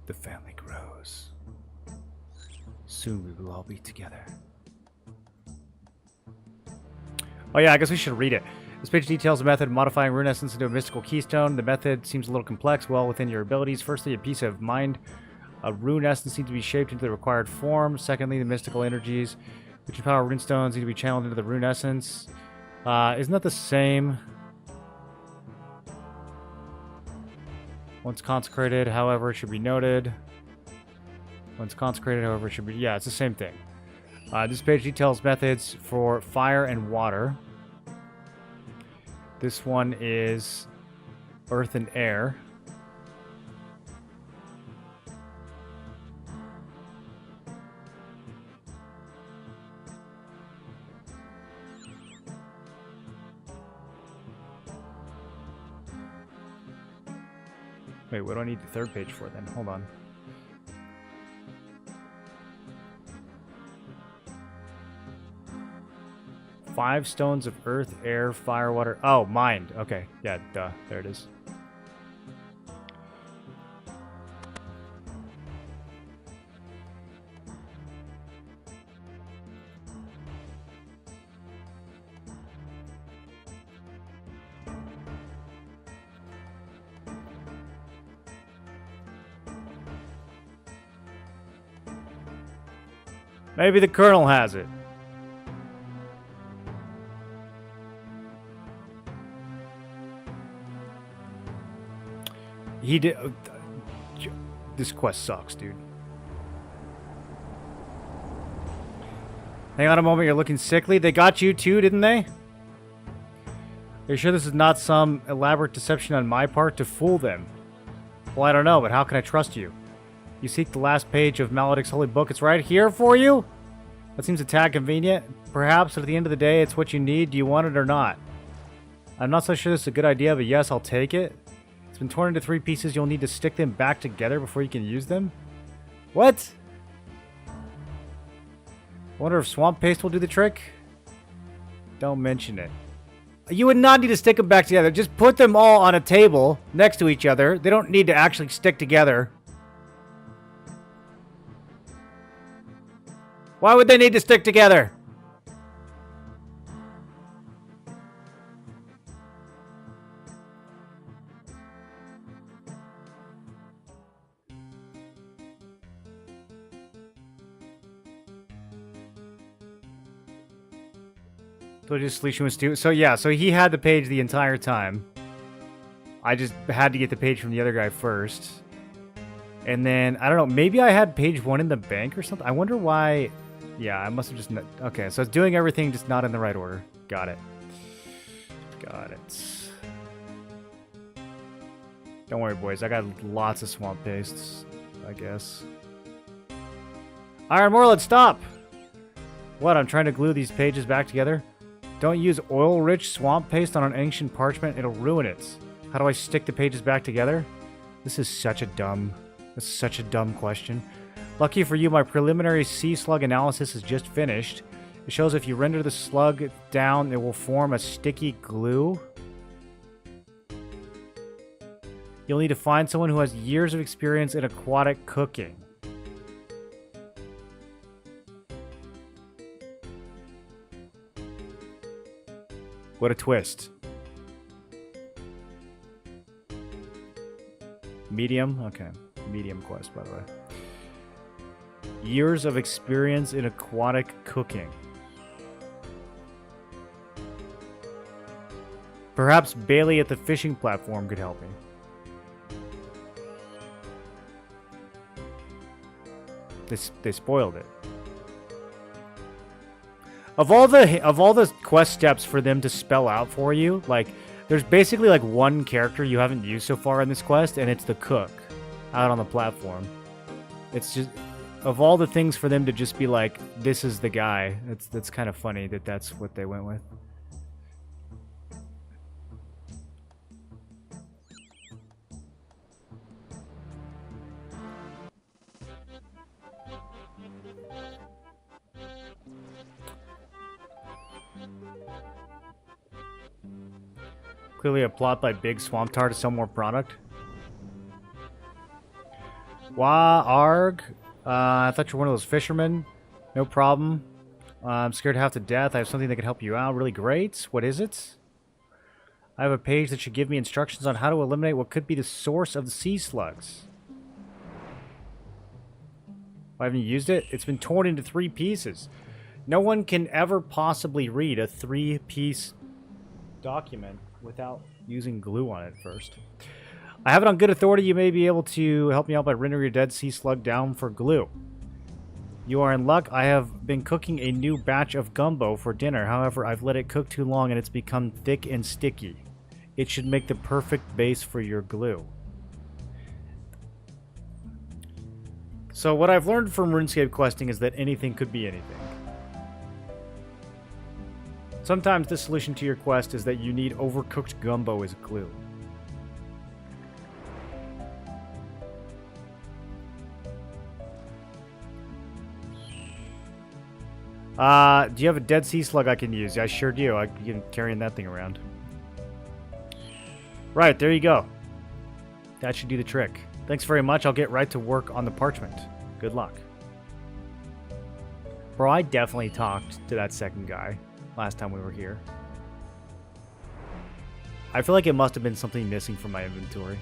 The family grows. Soon we will all be together. Oh yeah, I guess we should read it. This page details the method of modifying rune essence into a mystical keystone. The method seems a little complex, well within your abilities. Firstly, a piece of mind. A rune essence needs to be shaped into the required form. Secondly, the mystical energies which empower rune stones need to be channeled into the rune essence. Isn't that the same? Once consecrated, however, it should be noted. Once consecrated, however, it should be... Yeah, it's the same thing. This page details methods for fire and water. This one is earth and air. Wait, what do I need the 3rd page for then? Hold on. Five stones of earth, air, fire, water. Oh, mind. Okay. Yeah, duh. There it is. Maybe the Colonel has it. He did... This quest sucks, dude. Hang on a moment, you're looking sickly. They got you too, didn't they? Are you sure this is not some elaborate deception on my part to fool them? Well, I don't know, but how can I trust you? You seek the last page of Maledict's holy book. It's right here for you? That seems a tad convenient. Perhaps, but at the end of the day, it's what you need. Do you want it or not? I'm not so sure this is a good idea, but yes, I'll take it. It's been torn into 3 pieces. You'll need to stick them back together before you can use them. What? I wonder if swamp paste will do the trick? Don't mention it. You would not need to stick them back together. Just put them all on a table next to each other. They don't need to actually stick together. Why would they need to stick together? So just Slishu and Stu. So yeah, so he had the page the entire time. I just had to get the page from the other guy first. And then, I don't know, maybe I had page 1 in the bank or something. I wonder why... Yeah, I must have just... Okay, so it's doing everything just not in the right order. Got it. Got it. Don't worry, boys. I got lots of swamp pastes, I guess. Iron Morlid, stop! What, I'm trying to glue these pages back together? Don't use oil-rich swamp paste on an ancient parchment. It'll ruin it. How do I stick the pages back together? This is such a dumb... That's such a dumb question. Lucky for you, my preliminary sea slug analysis is just finished. It shows if you render the slug down, it will form a sticky glue. You'll need to find someone who has years of experience in aquatic cooking. What a twist. Medium? Okay. Medium quest, by the way. Years of experience in aquatic cooking. Perhaps Bailey at the fishing platform could help me. They spoiled it. Of all the quest steps for them to spell out for you, like there's basically like one character you haven't used so far in this quest, and it's the cook out on the platform. It's just of all the things for them to just be like, this is the guy. That's kind of funny that that's what they went with. Clearly a plot by Big Swamp Tar to sell more product. Wah, Arg. I thought you were one of those fishermen. No problem. I'm scared half to death. I have something that can help you out. Really great. What is it? I have a page that should give me instructions on how to eliminate what could be the source of the sea slugs. Why haven't you used it? It's been torn into 3 pieces. No one can ever possibly read a 3-piece document without using glue on it first. I have it on good authority. You may be able to help me out by rendering your dead sea slug down for glue. You are in luck. I have been cooking a new batch of gumbo for dinner. However, I've let it cook too long and it's become thick and sticky. It should make the perfect base for your glue. So what I've learned from RuneScape questing is that anything could be anything. Sometimes the solution to your quest is that you need overcooked gumbo as glue. Do you have a dead sea slug I can use? I sure do. I can carrying that thing around. Right, there you go. That should do the trick. Thanks very much. I'll get right to work on the parchment. Good luck. Bro, I definitely talked to that second guy last time we were here. I feel like it must have been something missing from my inventory.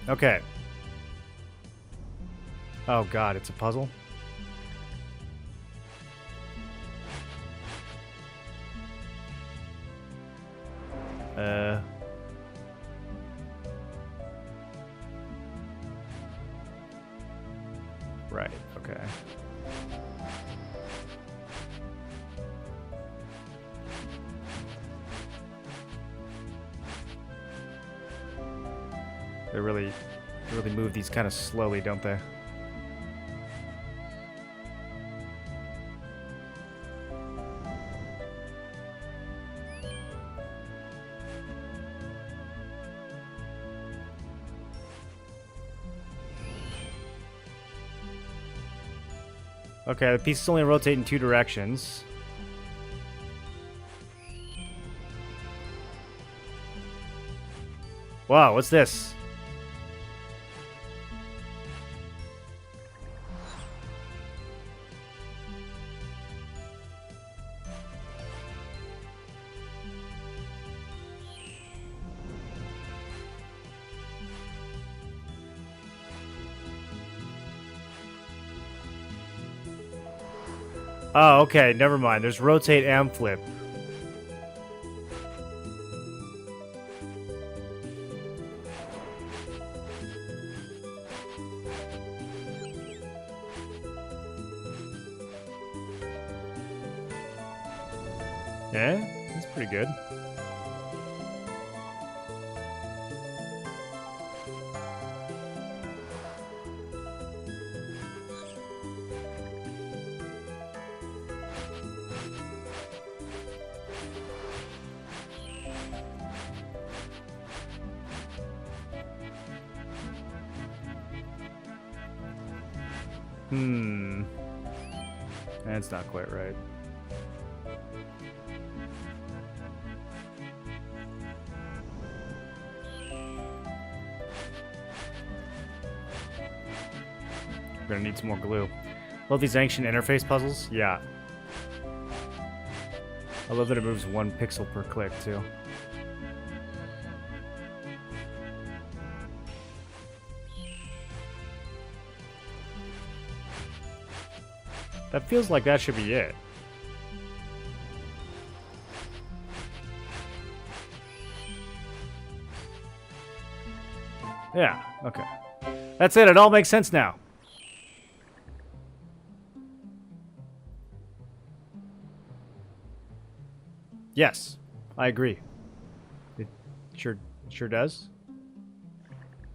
Okay. Oh god, it's a puzzle? Right, okay. They really move these kind of slowly, don't they? Okay, the pieces only rotate in 2 directions. Wow, what's this? Oh, okay, never mind. There's rotate and flip. Yeah, that's pretty good. That's not quite right. We're gonna need some more glue. Love these ancient interface puzzles. Yeah. I love that it moves 1 pixel per click, too. That feels like that should be it. Yeah, okay. That's it. It all makes sense now. Yes, I agree. It sure does.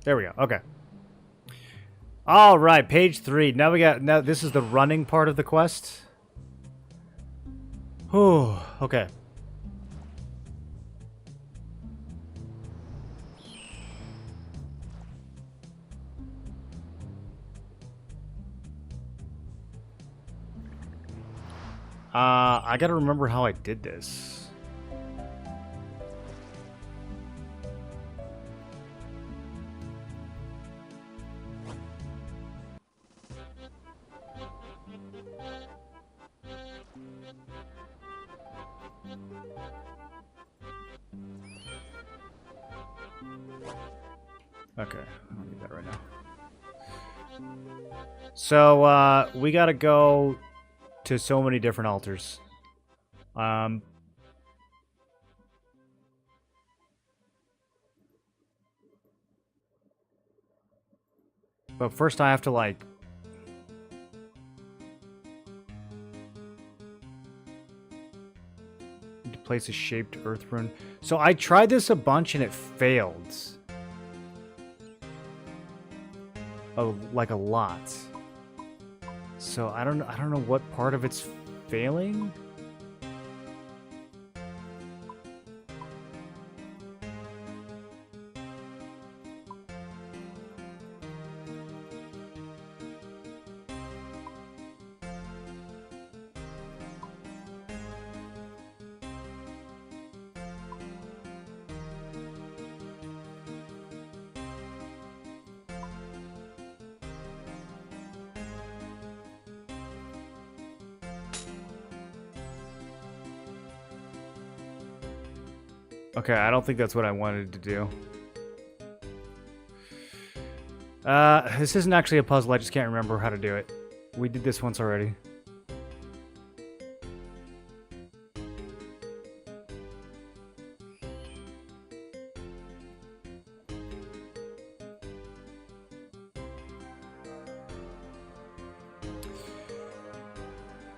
There we go. Okay. All right, page 3. Now this is the running part of the quest. Whew. Okay. I gotta remember how I did this. Okay, I don't need that right now. So, we gotta go to so many different altars. But first I have to, like... need to place a shaped earth rune. So I tried this a bunch and it failed. Oh, like a lot. So I don't know what part of it's failing. Okay, I don't think that's what I wanted to do. This isn't actually a puzzle, I just can't remember how to do it. We did this once already.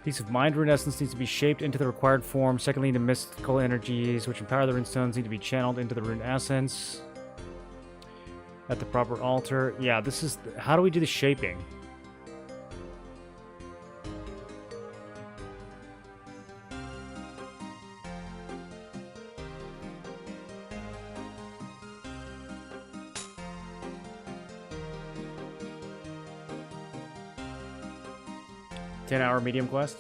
Piece of mind rune essence needs to be shaped into the required form. Secondly, the mystical energies which empower the rune stones need to be channeled into the rune essence at the proper altar. Yeah, this is... how do we do the shaping? $10-hour medium quest.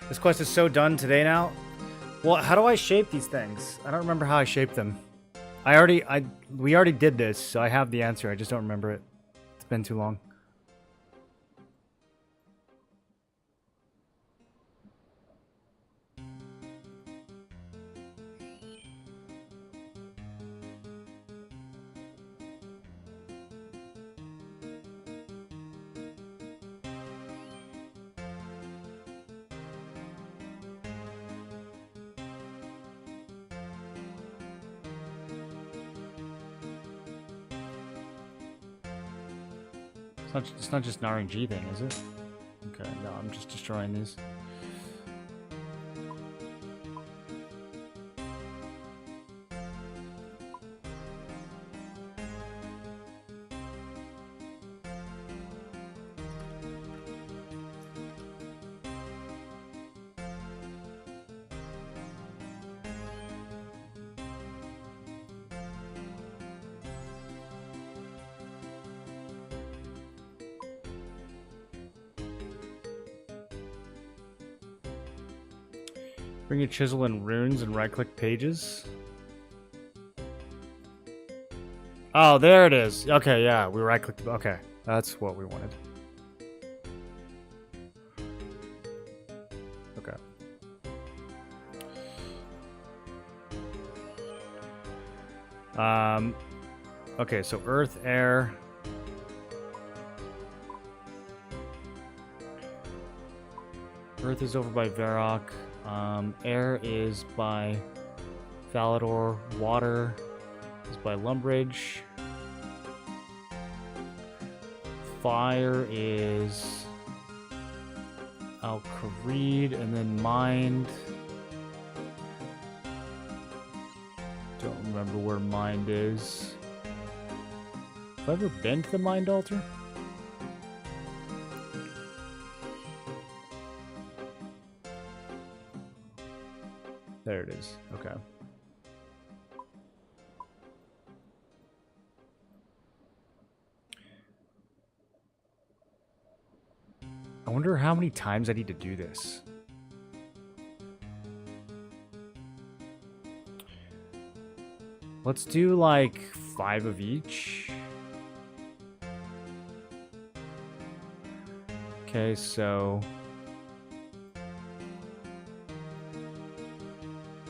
This quest is so done today now. Well, how do I shape these things? I don't remember how I shaped them. We already did this, so I have the answer. I just don't remember it. It's been too long. It's not just an RNG thing, is it? Okay, no, I'm just destroying these. Bring a chisel and runes and right-click pages. Oh, there it is. Okay, yeah, we right-clicked. Okay, that's what we wanted. Okay, so earth, air. Earth is over by Varrock. Air is by Falador. Water is by Lumbridge. Fire is Al-Kharid, and then Mind. Don't remember where Mind is. Have I ever been to the Mind Altar? There it is. Okay. I wonder how many times I need to do this. Let's do like 5 of each. Okay, so...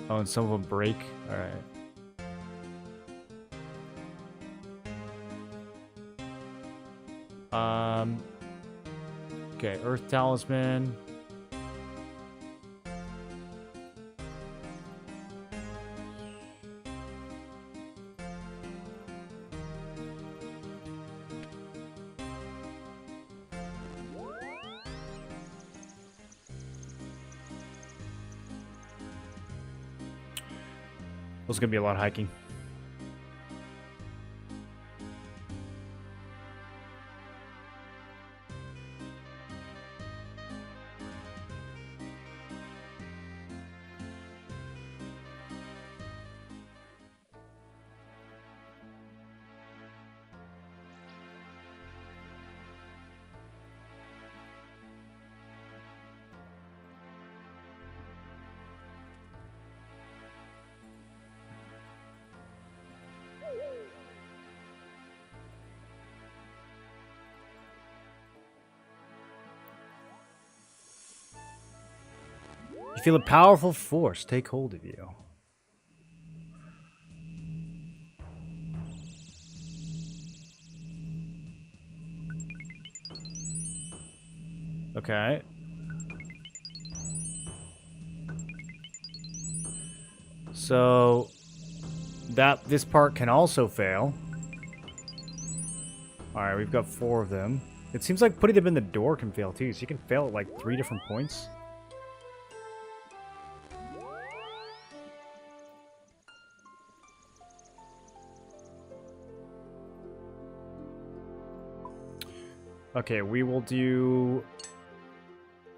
Oh, and some of them break? Alright. Okay, Earth Talisman. There's gonna be a lot of hiking. You feel a powerful force take hold of you. Okay. So this part can also fail. Alright, we've got 4 of them. It seems like putting them in the door can fail too, so you can fail at like 3 different points. Okay, we will do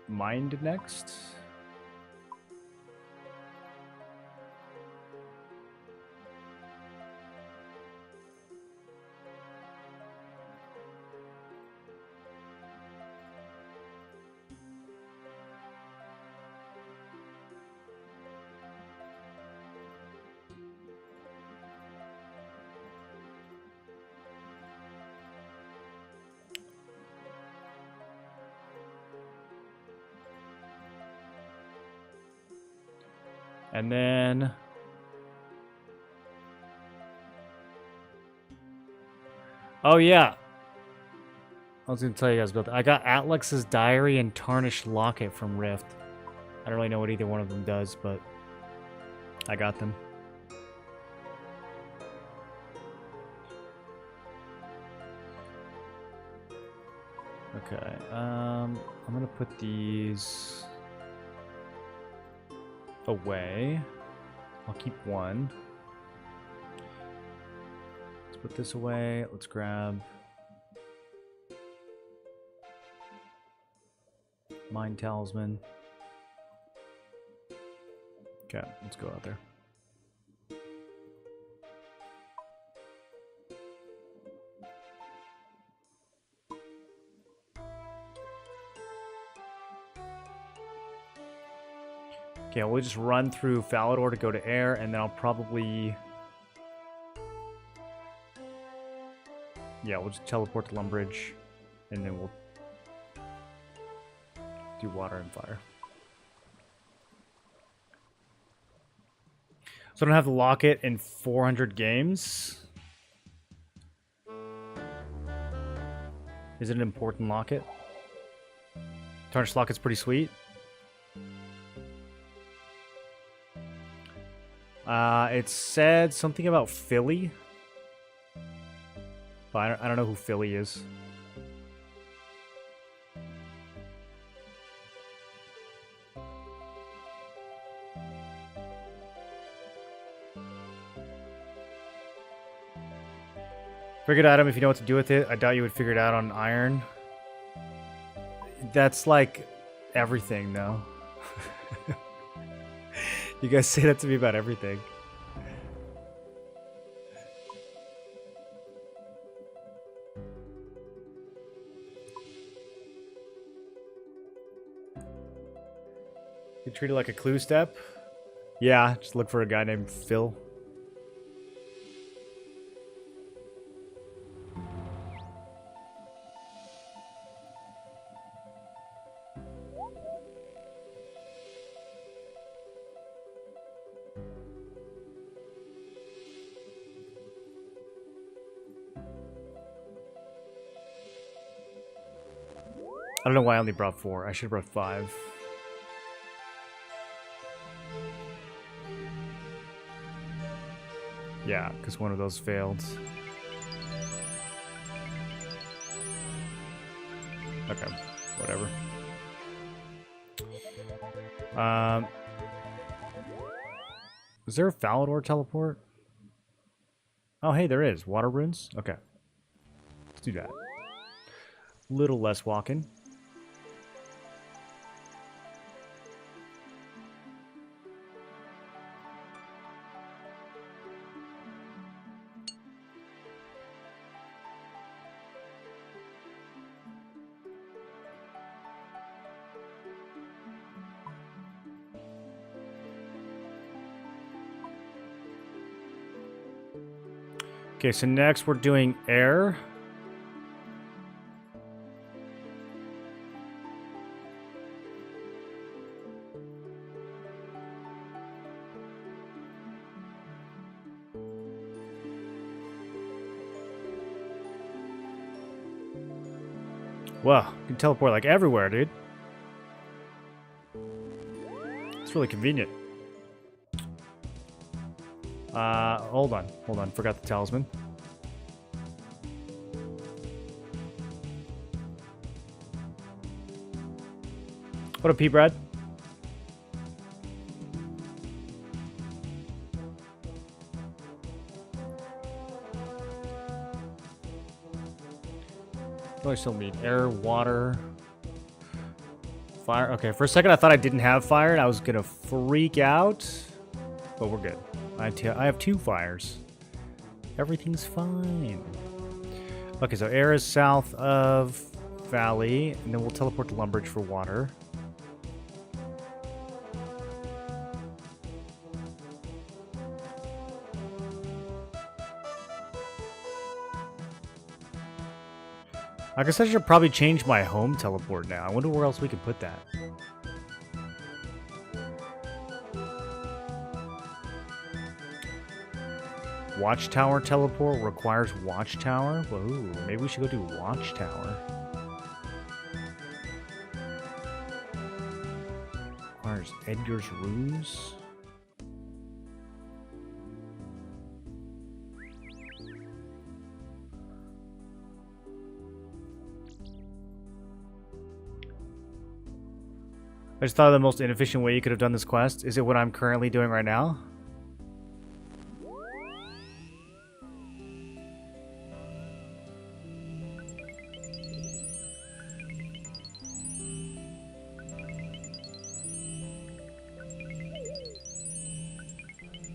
Mind next. And then... Oh, yeah. I was going to tell you guys about that. I got Atlex's Diary and Tarnished Locket from Rift. I don't really know what either one of them does, but I got them. Okay. I'm going to put these away. I'll keep one. Let's put this away. Let's grab Mind Talisman. Okay, let's go out there. Okay, we'll just run through Falador to go to air, and then I'll probably... Yeah, we'll just teleport to Lumbridge, and then we'll do water and fire. So I don't have to lock it in 400 games. Is it an important locket? Tarnished locket's pretty sweet. It said something about Philly. But I don't know who Philly is. Figured item if you know what to do with it. I doubt you would figure it out on iron. That's like everything, though. You guys say that to me about everything. You treat it like a clue step? Yeah, just look for a guy named Phil. I don't know why I only brought 4. I should have brought 5. Yeah, because one of those failed. Okay, whatever. Is there a Falador teleport? Oh, hey, there is. Water runes? Okay. Let's do that. Little less walking. Okay, so next we're doing air. Wow, you can teleport like everywhere, dude. It's really convenient. Hold on, forgot the talisman. What up, P-Brad? What do I still need? Air, water, fire. Okay, for a second I thought I didn't have fire and I was gonna freak out, but we're good. I have 2 fires. Everything's fine. Okay, so air is south of Valley, and then we'll teleport to Lumbridge for water. I guess I should probably change my home teleport now. I wonder where else we could put that. Watchtower teleport requires Watchtower? Whoa, maybe we should go do Watchtower. Requires Edgar's Ruse? I just thought of the most inefficient way you could have done this quest. Is it what I'm currently doing right now?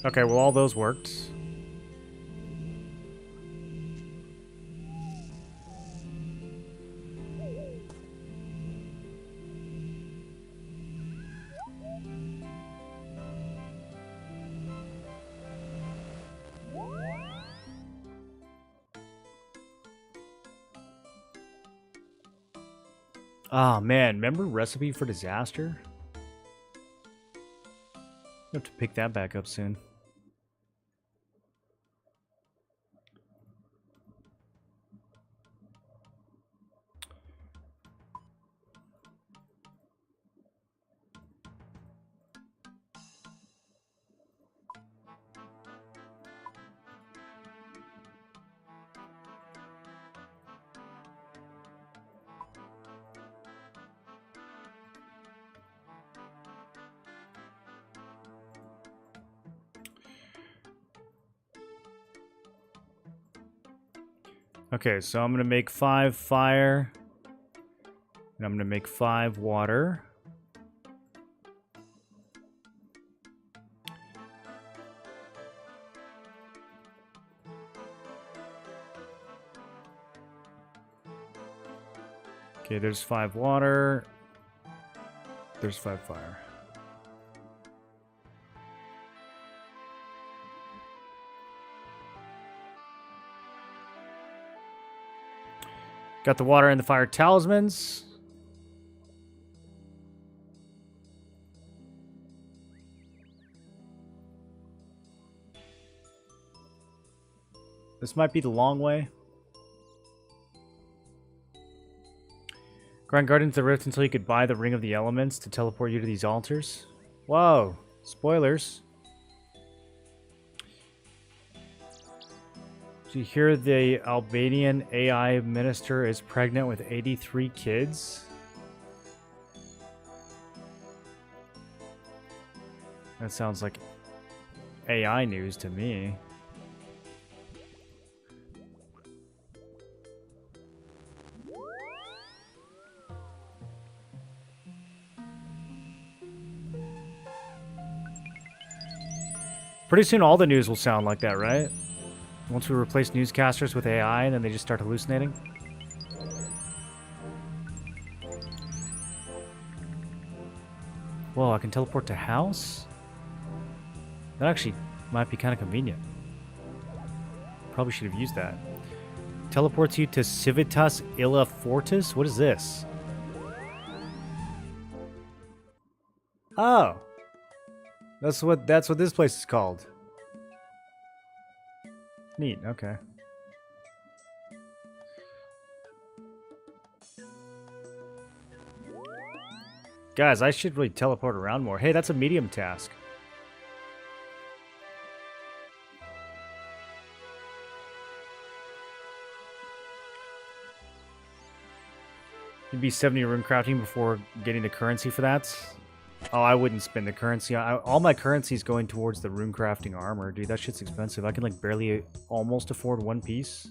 Okay, well, all those worked. Oh, man. Remember Recipe for Disaster? I have to pick that back up soon. Okay, so I'm gonna make 5 fire. And I'm gonna make 5 water. Okay, there's 5 water. There's 5 fire. Got the water and the fire talismans. This might be the long way. Grind Guardian to the Rift until you could buy the Ring of the Elements to teleport you to these altars. Whoa. Spoilers. So you hear the Albanian AI minister is pregnant with 83 kids? That sounds like AI news to me. Pretty soon all the news will sound like that, right? Once we replace newscasters with AI and then they just start hallucinating. Whoa, I can teleport to house? That actually might be kind of convenient. Probably should have used that. Teleports you to Civitas Illa Fortis? What is this? Oh. That's what this place is called. Neat, okay. Guys, I should really teleport around more. Hey, that's a medium task. You'd be 70 rune crafting before getting the currency for that. Oh, I wouldn't spend the currency. All my currency is going towards the rune crafting armor. Dude, that shit's expensive. I can like barely almost afford one piece.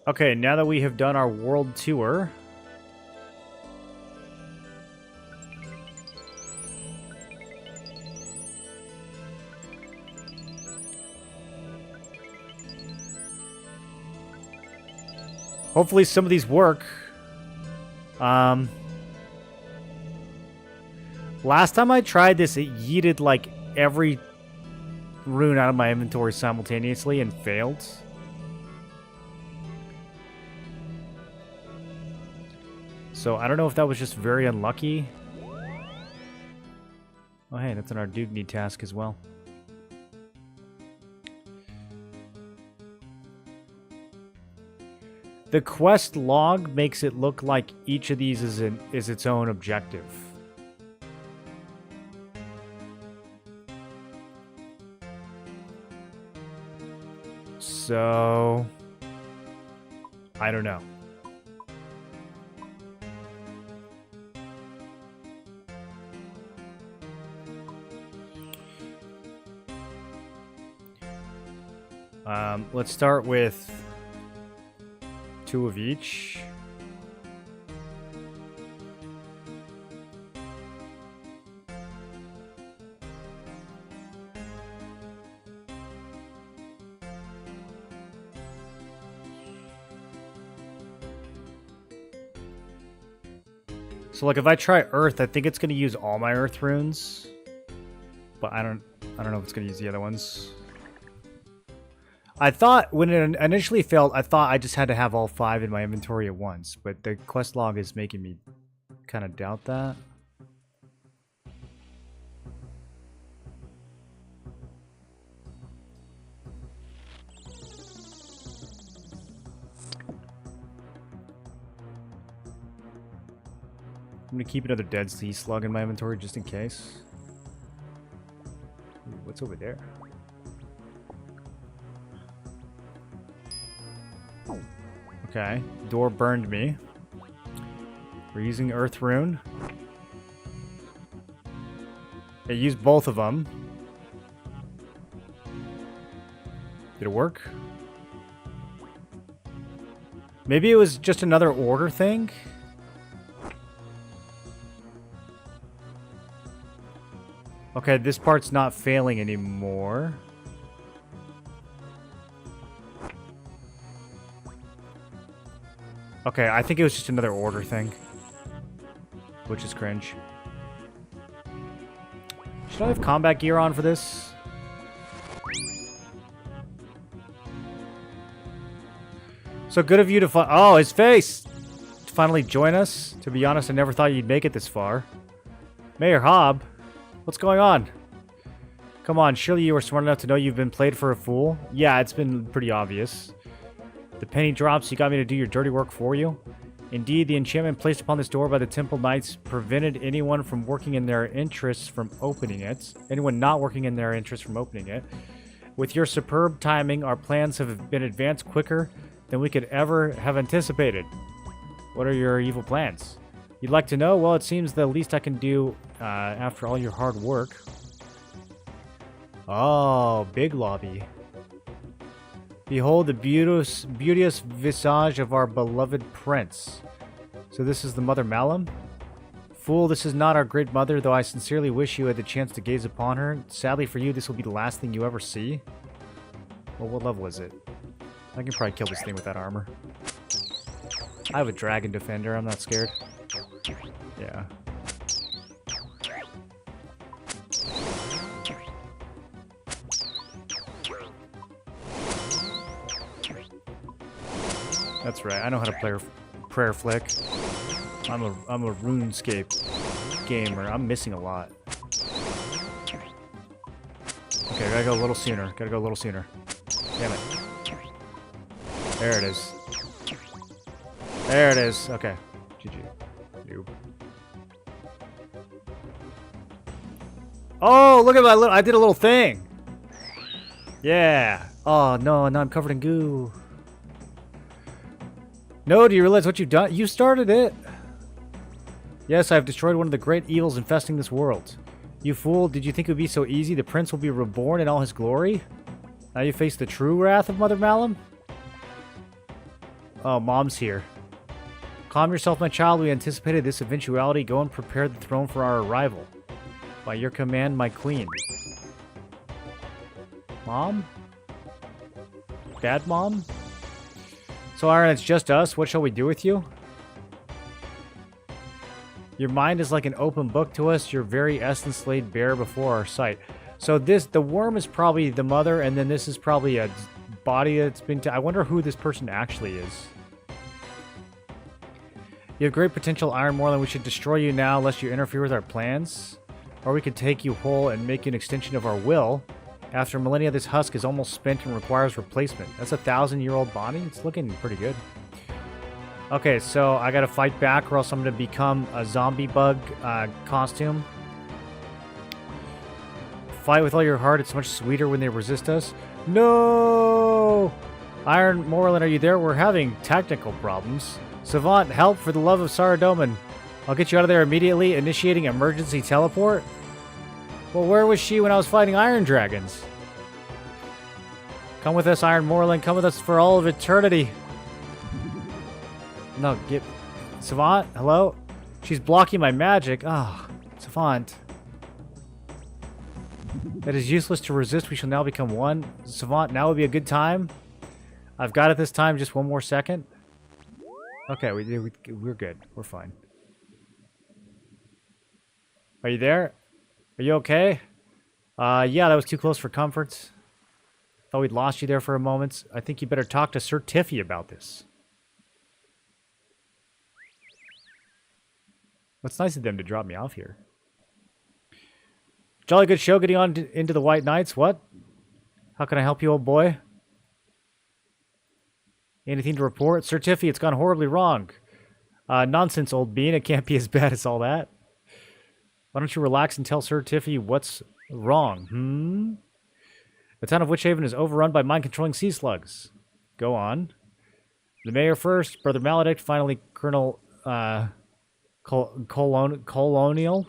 Okay, now that we have done our world tour, hopefully some of these work. Last time I tried this, it yeeted like every rune out of my inventory simultaneously and failed. So I don't know if that was just very unlucky. Oh hey, that's in our Dugni task as well. The quest log makes it look like each of these is its own objective. So I don't know. Let's start with 2 of each. So like if I try Earth, I think it's going to use all my Earth runes. But I don't know if it's going to use the other ones. I thought when it initially failed, I thought I just had to have all 5 in my inventory at once, but the quest log is making me kind of doubt that. I'm gonna keep another Dead Sea Slug in my inventory just in case. Ooh, what's over there? Okay. Door burned me. We're using Earth Rune. It used both of them. Did it work? Maybe it was just another order thing? Okay, this part's not failing anymore. Okay, I think it was just another order thing. Which is cringe. Should I have combat gear on for this? So good of you to oh, his face! To finally join us. To be honest, I never thought you'd make it this far. Mayor Hobb, what's going on? Come on, surely you were smart enough to know you've been played for a fool? Yeah, it's been pretty obvious. The penny drops, you got me to do your dirty work for you? Indeed, the enchantment placed upon this door by the Temple Knights prevented anyone from working in their interests from opening it. Anyone not working in their interests from opening it. With your superb timing, our plans have been advanced quicker than we could ever have anticipated. What are your evil plans? You'd like to know? Well, it seems the least I can do after all your hard work. Oh, big lobby. Behold the beauteous visage of our beloved prince. So this is the Mother Malum? Fool, this is not our great mother, though I sincerely wish you had the chance to gaze upon her. Sadly for you, this will be the last thing you ever see. Well, what level is it? I can probably kill this thing with that armor. I have a dragon defender, I'm not scared. Yeah. That's right, I know how to play prayer flick. I'm a RuneScape gamer. I'm missing a lot. Okay, gotta go a little sooner. Gotta go a little sooner. Damn it. There it is. There it is. Okay. GG. Noob. Oh, look at my little... I did a little thing. Yeah. Oh, no. Now I'm covered in goo. No, do you realize what you've done? You started it. Yes, I've destroyed one of the great evils infesting this world. You fool, did you think it would be so easy? The prince will be reborn in all his glory? Now you face the true wrath of Mother Malum? Oh, Mom's here. Calm yourself, my child. We anticipated this eventuality. Go and prepare the throne for our arrival. By your command, my queen. Mom? Dad, Mom? So, Iron, it's just us. What shall we do with you? Your mind is like an open book to us. Your very essence laid bare before our sight. So the worm is probably the mother, and then this is probably a body that's been... I wonder who this person actually is. You have great potential, Iron Moreland. We should destroy you now, lest you interfere with our plans. Or we could take you whole and make you an extension of our will. After millennia, this husk is almost spent and requires replacement. That's a 1,000-year-old body? It's looking pretty good. Okay, so I gotta fight back or else I'm gonna become a zombie bug costume. Fight with all your heart. It's much sweeter when they resist us. No! Iron Moreland, are you there? We're having technical problems. Savant, help for the love of Saradomin. I'll get you out of there immediately. Initiating emergency teleport? Well, where was she when I was fighting Iron Dragons? Come with us, Iron Moreland. Come with us for all of eternity. No, get... Savant, hello? She's blocking my magic. Ah, oh, Savant. It is useless to resist. We shall now become one. Savant, now would be a good time. I've got it this time. Just one more second. Okay, we're good. We're fine. Are you there? Are you okay? Yeah, that was too close for comfort. Thought we'd lost you there for a moment. I think you better talk to Sir Tiffy about this. It's nice of them to drop me off here. Jolly good show getting on into the White Knights. What? How can I help you, old boy? Anything to report? Sir Tiffy, it's gone horribly wrong. Nonsense, old bean. It can't be as bad as all that. Why don't you relax and tell Sir Tiffy what's wrong? The town of Witchhaven is overrun by mind-controlling sea slugs. Go on. The mayor first, Brother Maledict, finally Colonel Colonial.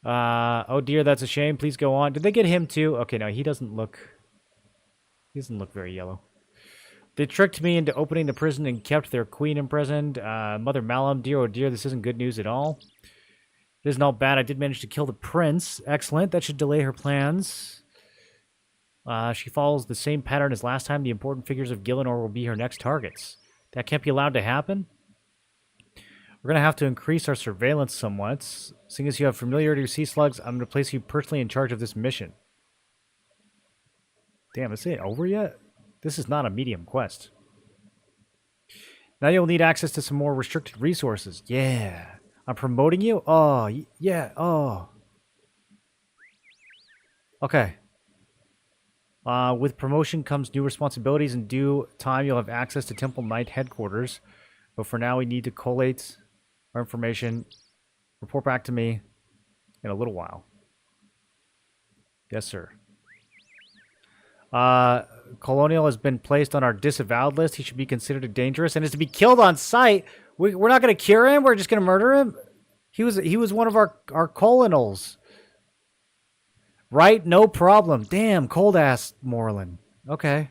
Oh dear, that's a shame. Please go on. Did they get him too? Okay, no, he doesn't look very yellow. They tricked me into opening the prison and kept their queen imprisoned. Mother Malum, dear oh dear, this isn't good news at all. It isn't all bad. I did manage to kill the prince. Excellent. That should delay her plans. She follows the same pattern as last time. The important figures of Gillinor will be her next targets. That can't be allowed to happen. We're going to have to increase our surveillance somewhat. Seeing as you have familiarity with sea slugs, I'm going to place you personally in charge of this mission. Damn, is it over yet? This is not a medium quest. Now you'll need access to some more restricted resources. Yeah. I'm promoting you? Oh, yeah. Oh. Okay. With promotion comes new responsibilities. In due time, you'll have access to Temple Knight headquarters. But for now, we need to collate our information. Report back to me in a little while. Yes, sir. Colonial has been placed on our disavowed list. He should be considered dangerous and is to be killed on sight. We're not going to cure him. We're just going to murder him. He was one of our colonels. Right? No problem. Damn, cold ass Moreland. Okay.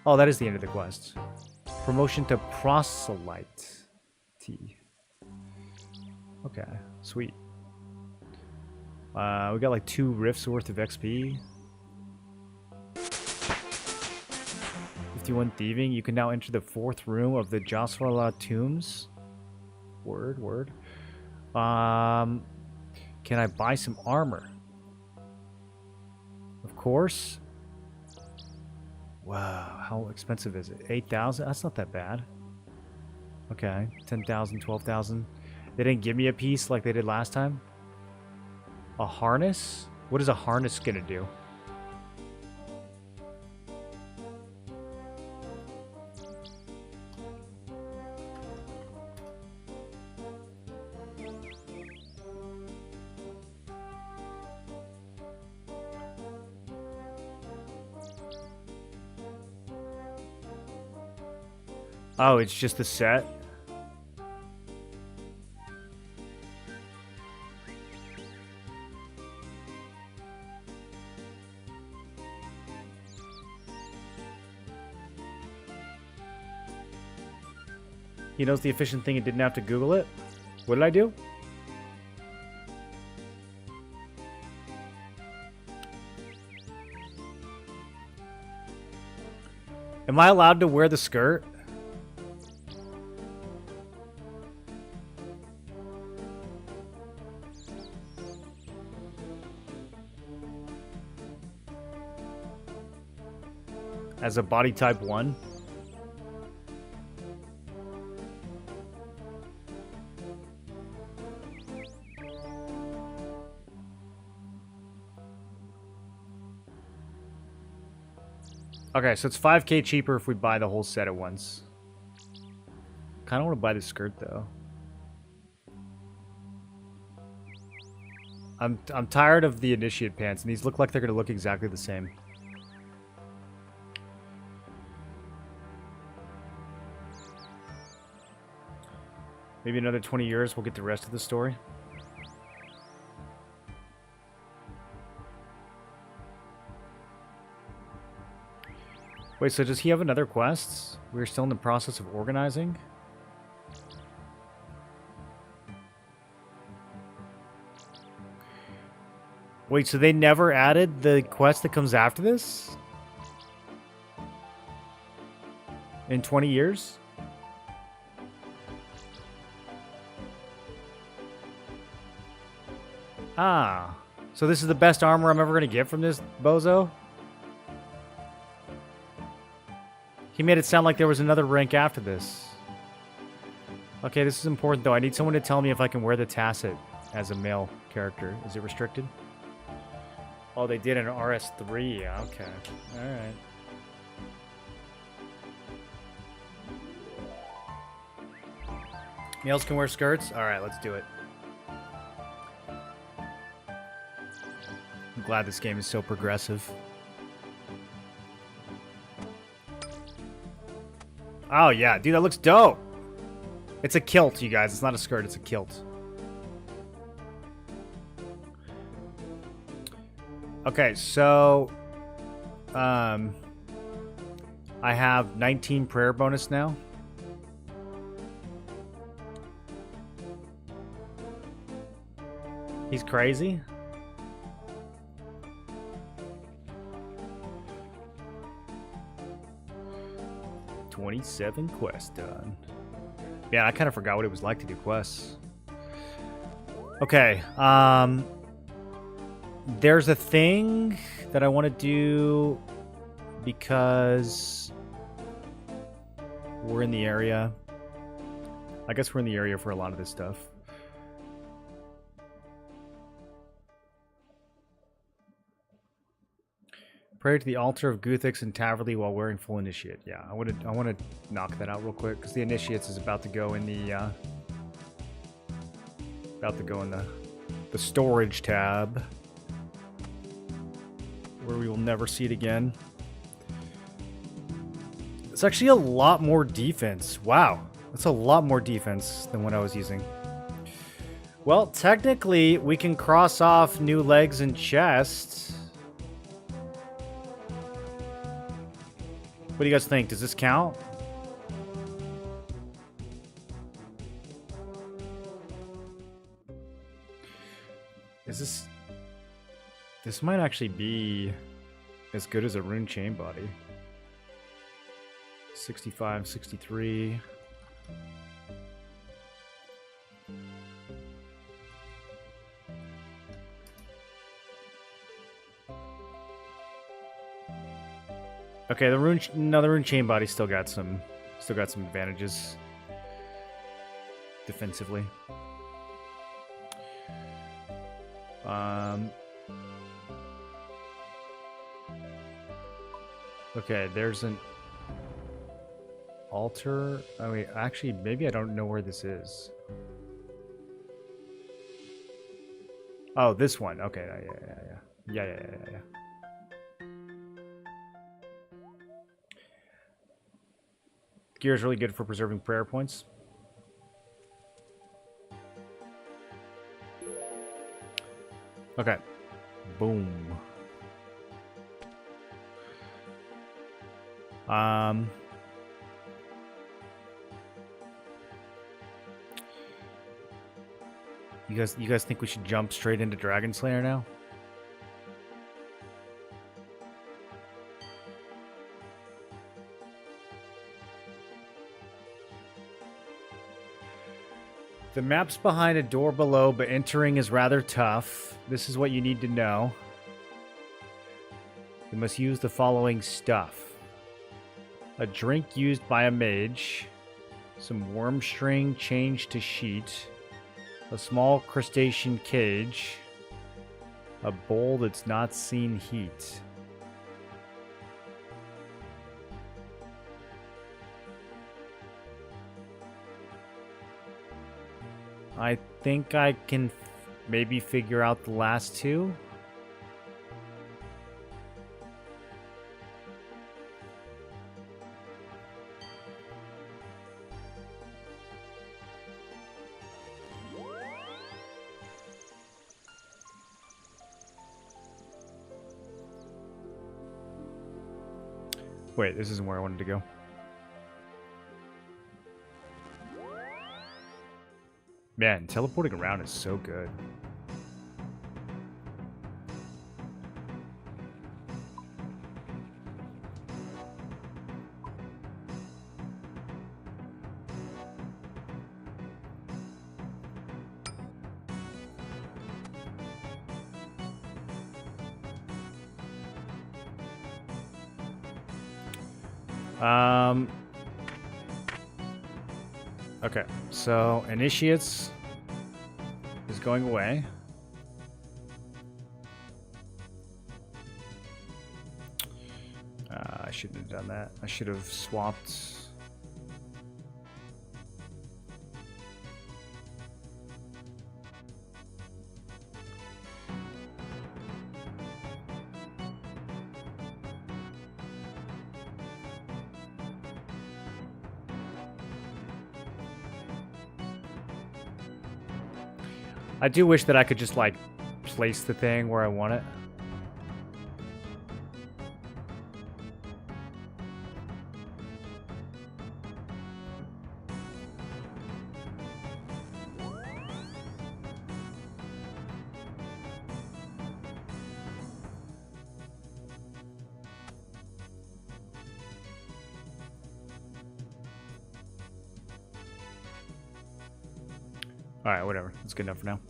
Oh, that is the end of the quest. Promotion to proselyte. T. Okay, sweet. We got like 2 rifts worth of XP. 51 thieving. You can now enter the 4th room of the Josfala tombs. Word. Can I buy some armor? Of course. Wow, how expensive is it? 8,000? That's not that bad. Okay, 10,000, 12,000. They didn't give me a piece like they did last time. A harness? What is a harness gonna do? Oh, it's just the set? He knows the efficient thing and didn't have to Google it? What did I do? Am I allowed to wear the skirt? As a body type 1? Okay, so it's 5K cheaper if we buy the whole set at once. Kind of want to buy the skirt though. I'm tired of the initiate pants, and these look like they're going to look exactly the same. Maybe another 20 years, we'll get the rest of the story. Wait, so does he have another quest? We're still in the process of organizing? Wait, so they never added the quest that comes after this? In 20 years? Ah. So this is the best armor I'm ever going to get from this bozo? He made it sound like there was another rank after this. Okay, this is important though. I need someone to tell me if I can wear the Tacit as a male character. Is it restricted? Oh, they did an RS3. Okay. Alright. Males can wear skirts? Alright, let's do it. I'm glad this game is so progressive. Oh, yeah. Dude, that looks dope. It's a kilt, you guys. It's not a skirt. It's a kilt. Okay, so... I have 19 prayer bonus now. He's crazy. $27 quests done. Yeah, I kind of forgot what it was like to do quests. Okay, there's a thing that I want to do because we're in the area. I guess we're in the area for a lot of this stuff. Pray to the altar of Guthix and Taverley while wearing full initiate. Yeah, I want to knock that out real quick because the initiates is about to go in the the storage tab where we will never see it again. It's actually a lot more defense. Wow, that's a lot more defense than what I was using. Well, technically, we can cross off new legs and chest. What do you guys think? Does this count? Is this... This might actually be as good as a rune chain body. 65, 63... Okay, the rune chain body still got some advantages defensively. Okay, there's an altar. Oh wait, actually, maybe I don't know where this is. Oh, this one. Okay, yeah. Gear is really good for preserving prayer points. Okay. Boom. You guys think we should jump straight into Dragon Slayer now? The map's behind a door below, but entering is rather tough. This is what you need to know. You must use the following stuff. A drink used by a mage. Some worm string changed to sheet. A small crustacean cage. A bowl that's not seen heat. I think I can maybe figure out the last two. Wait, this isn't where I wanted to go. Man, teleporting around is so good. Okay, so initiates is going away. I shouldn't have done that. I should have swapped. I do wish that I could just, like, place the thing where I want it. Alright, whatever. That's good enough for now.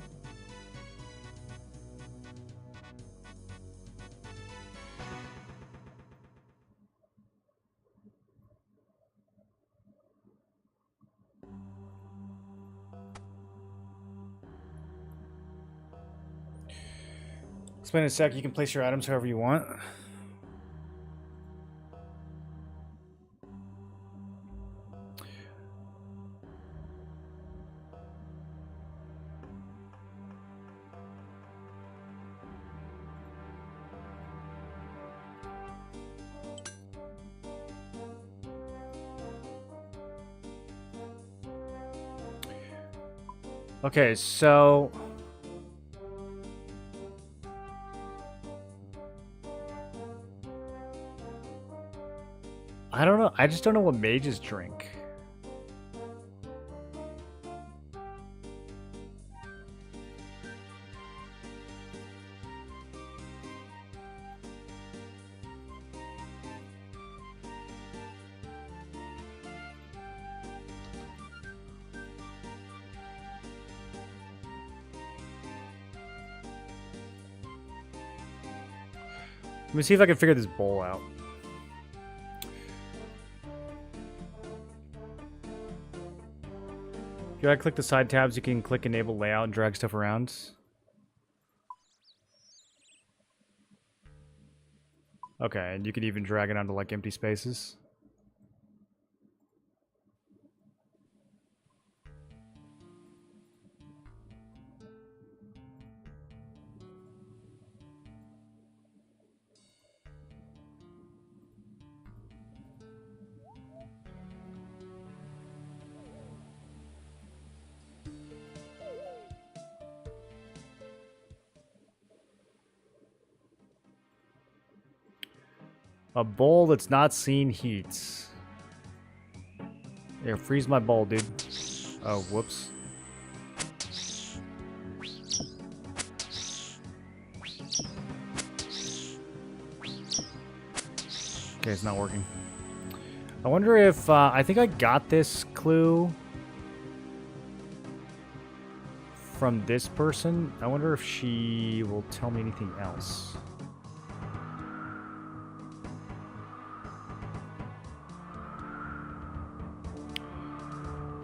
Explain in a sec. You can place your items however you want. Okay, so I don't know. I just don't know what mages drink. Let me see if I can figure this bowl out. If you click the side tabs, you can click enable layout and drag stuff around. Okay, and you can even drag it onto like empty spaces. A bowl that's not seen heat. Here, freeze my bowl, dude. Oh, whoops. Okay, it's not working. I wonder if, I think I got this clue from this person. I wonder if she will tell me anything else.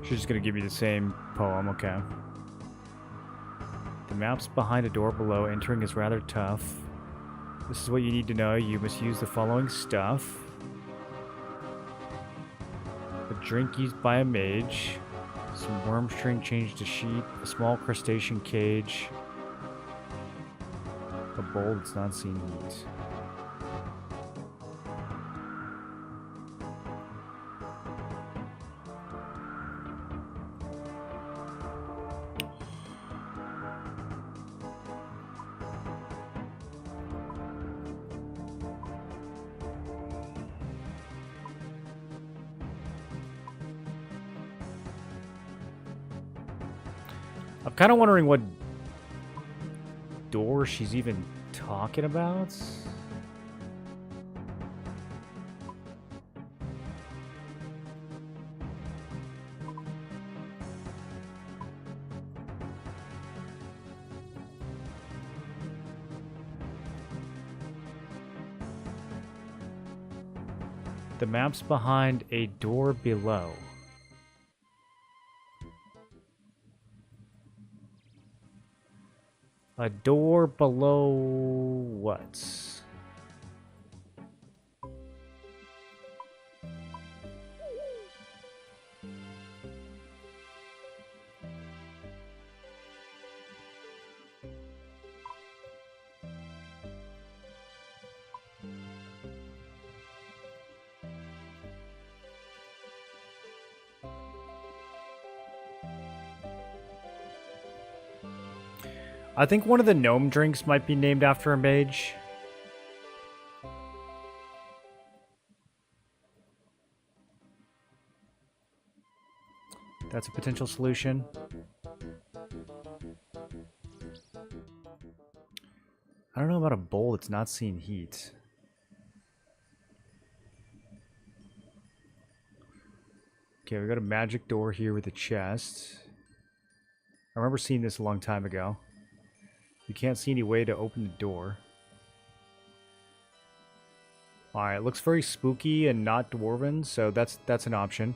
She's just gonna give me the same poem, okay. The map's behind a door below. Entering is rather tough. This is what you need to know. You must use the following stuff. A drink used by a mage. Some worm string changed to sheep. A small crustacean cage. A bowl that's not seen heat. I'm kind of wondering what door she's even talking about. The map's behind a door below. A door below what? I think one of the gnome drinks might be named after a mage. That's a potential solution. I don't know about a bowl that's not seeing heat. Okay, we got a magic door here with a chest. I remember seeing this a long time ago. You can't see any way to open the door. Alright, looks very spooky and not dwarven, so that's an option.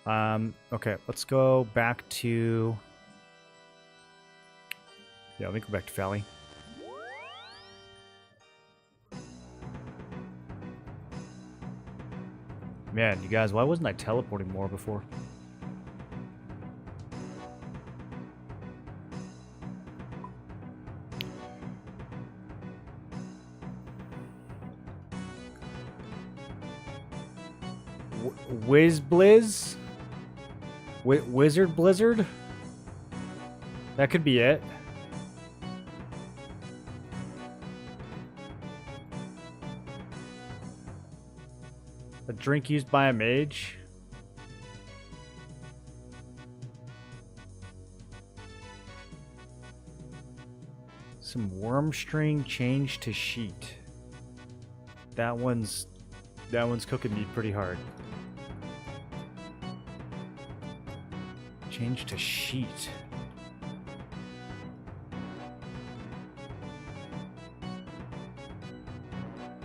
Okay, let's go back to... Yeah, let me go back to Valley. Man, you guys, why wasn't I teleporting more before? Blizz? Wizard Blizzard? That could be it. A drink used by a mage? Some worm string changed to sheet. That one's cooking me pretty hard. Change to sheet.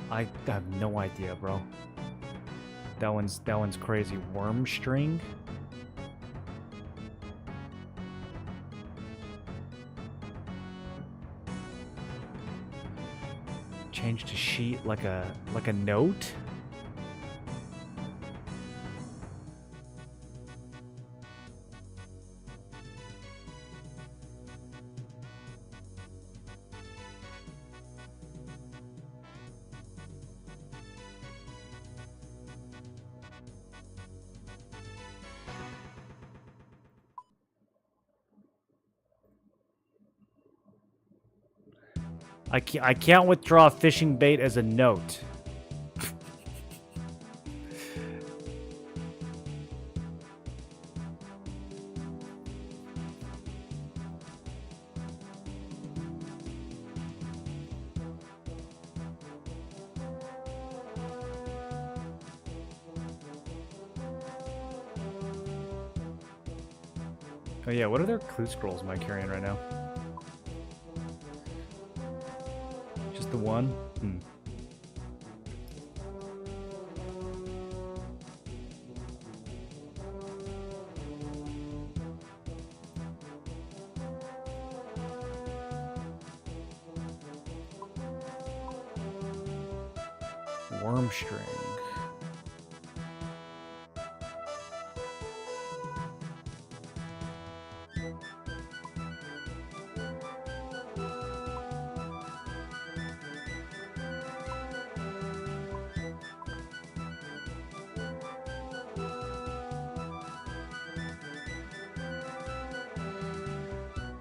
I have no idea, bro. That one's crazy. Worm string? Change to sheet like a note? I can't withdraw fishing bait as a note. Oh yeah, what other clue scrolls am I carrying right now? The one? Worm string.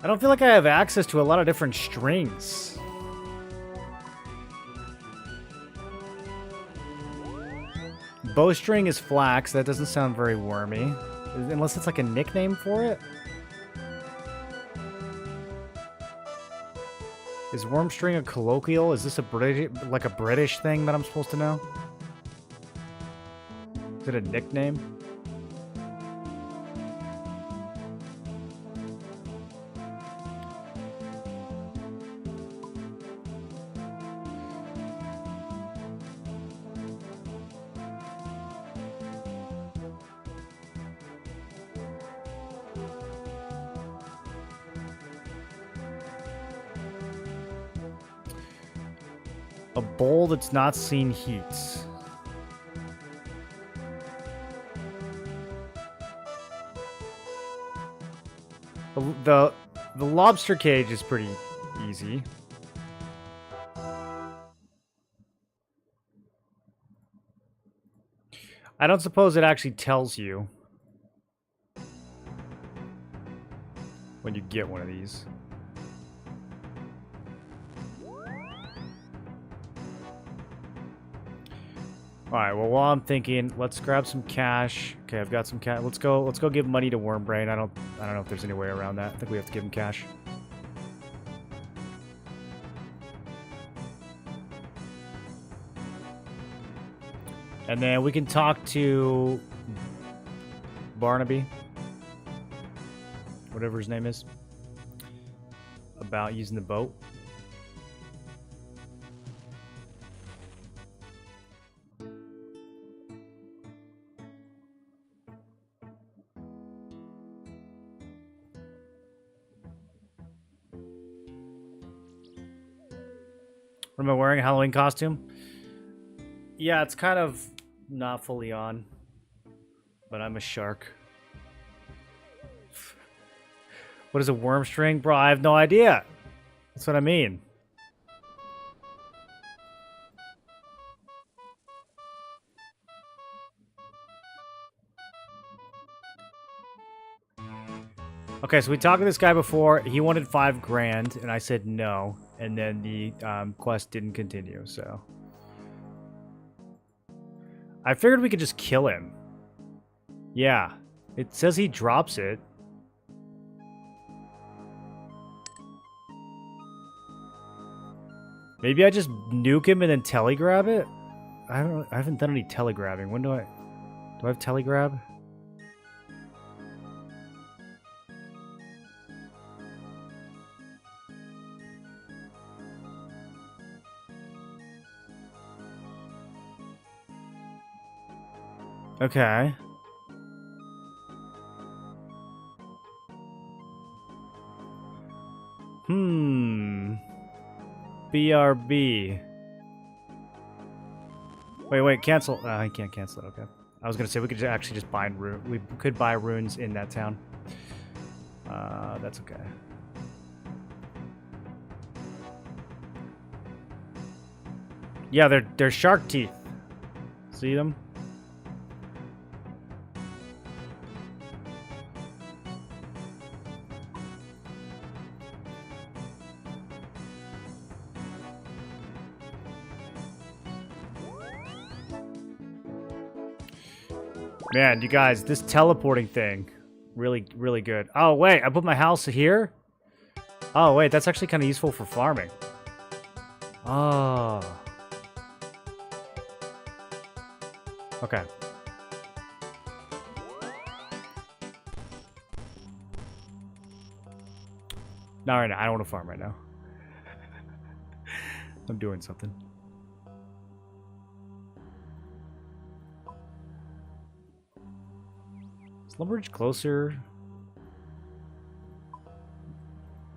I don't feel like I have access to a lot of different strings. Bowstring is flax. That doesn't sound very wormy. Unless it's like a nickname for it. Is wormstring a colloquial? Is this a British thing that I'm supposed to know? Is it a nickname? A bowl that's not seen heat. The lobster cage is pretty easy. I don't suppose it actually tells you when you get one of these. All right. Well, while I'm thinking, let's grab some cash. Okay, I've got some cash. Let's go. Let's go give money to Wormbrain. I don't know if there's any way around that. I think we have to give him cash. And then we can talk to Barnaby, whatever his name is, about using the boat. What am I wearing? A Halloween costume? Yeah, it's kind of not fully on, but I'm a shark. What is a worm string? Bro, I have no idea. That's what I mean. Okay, so we talked to this guy before. He wanted 5 grand, and I said no. And then the quest didn't continue, so... I figured we could just kill him. Yeah. It says he drops it. Maybe I just nuke him and then telegrab it? I haven't done any telegrabbing. When do I have telegrab? Okay. BRB. Wait, cancel. I can't cancel it, okay. I was gonna say we could actually just buy we could buy runes in that town. That's okay. Yeah, they're shark teeth. See them? Man, you guys, this teleporting thing, really, really good. Oh, wait, I put my house here? Oh, wait, that's actually kind of useful for farming. Oh. Okay. Not right now. I don't want to farm right now. I'm doing something. Slumberage closer.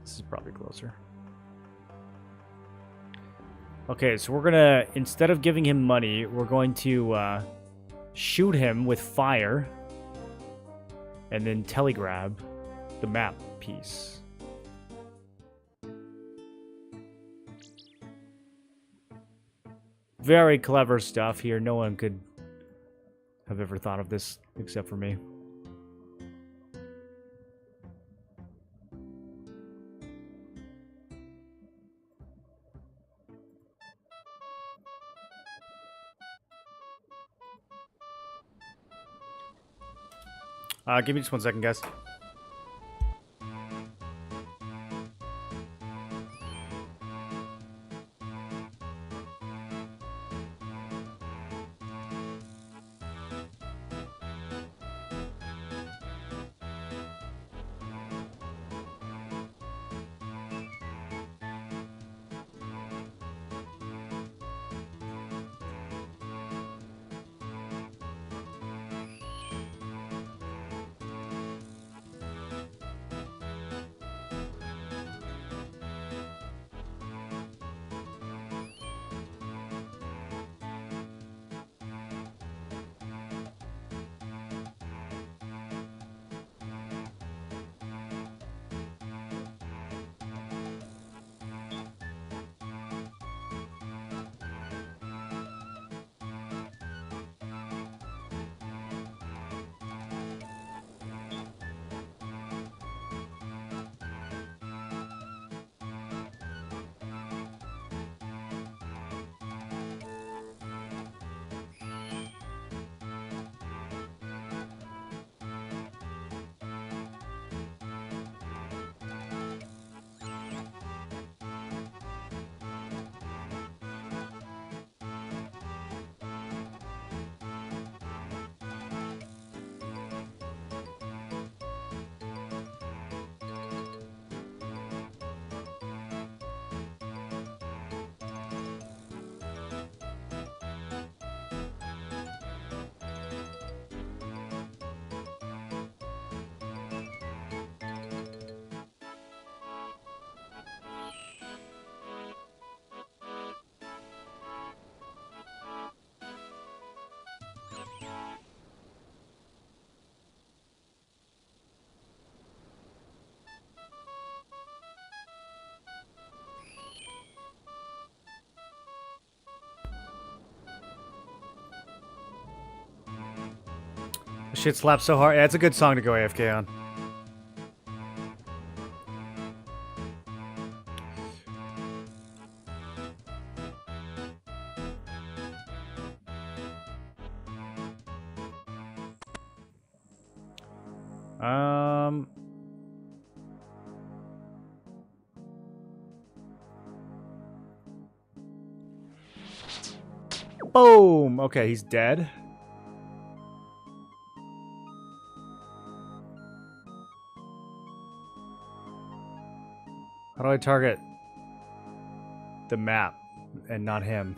This is probably closer. Okay, so we're gonna, instead of giving him money, we're going to shoot him with fire and then telegrab the map piece. Very clever stuff here. No one could have ever thought of this except for me. Give me just 1 second, guys. shit slaps so hard. Yeah, it's a good song to go AFK on. Boom! Okay, he's dead. How do I target the map and not him?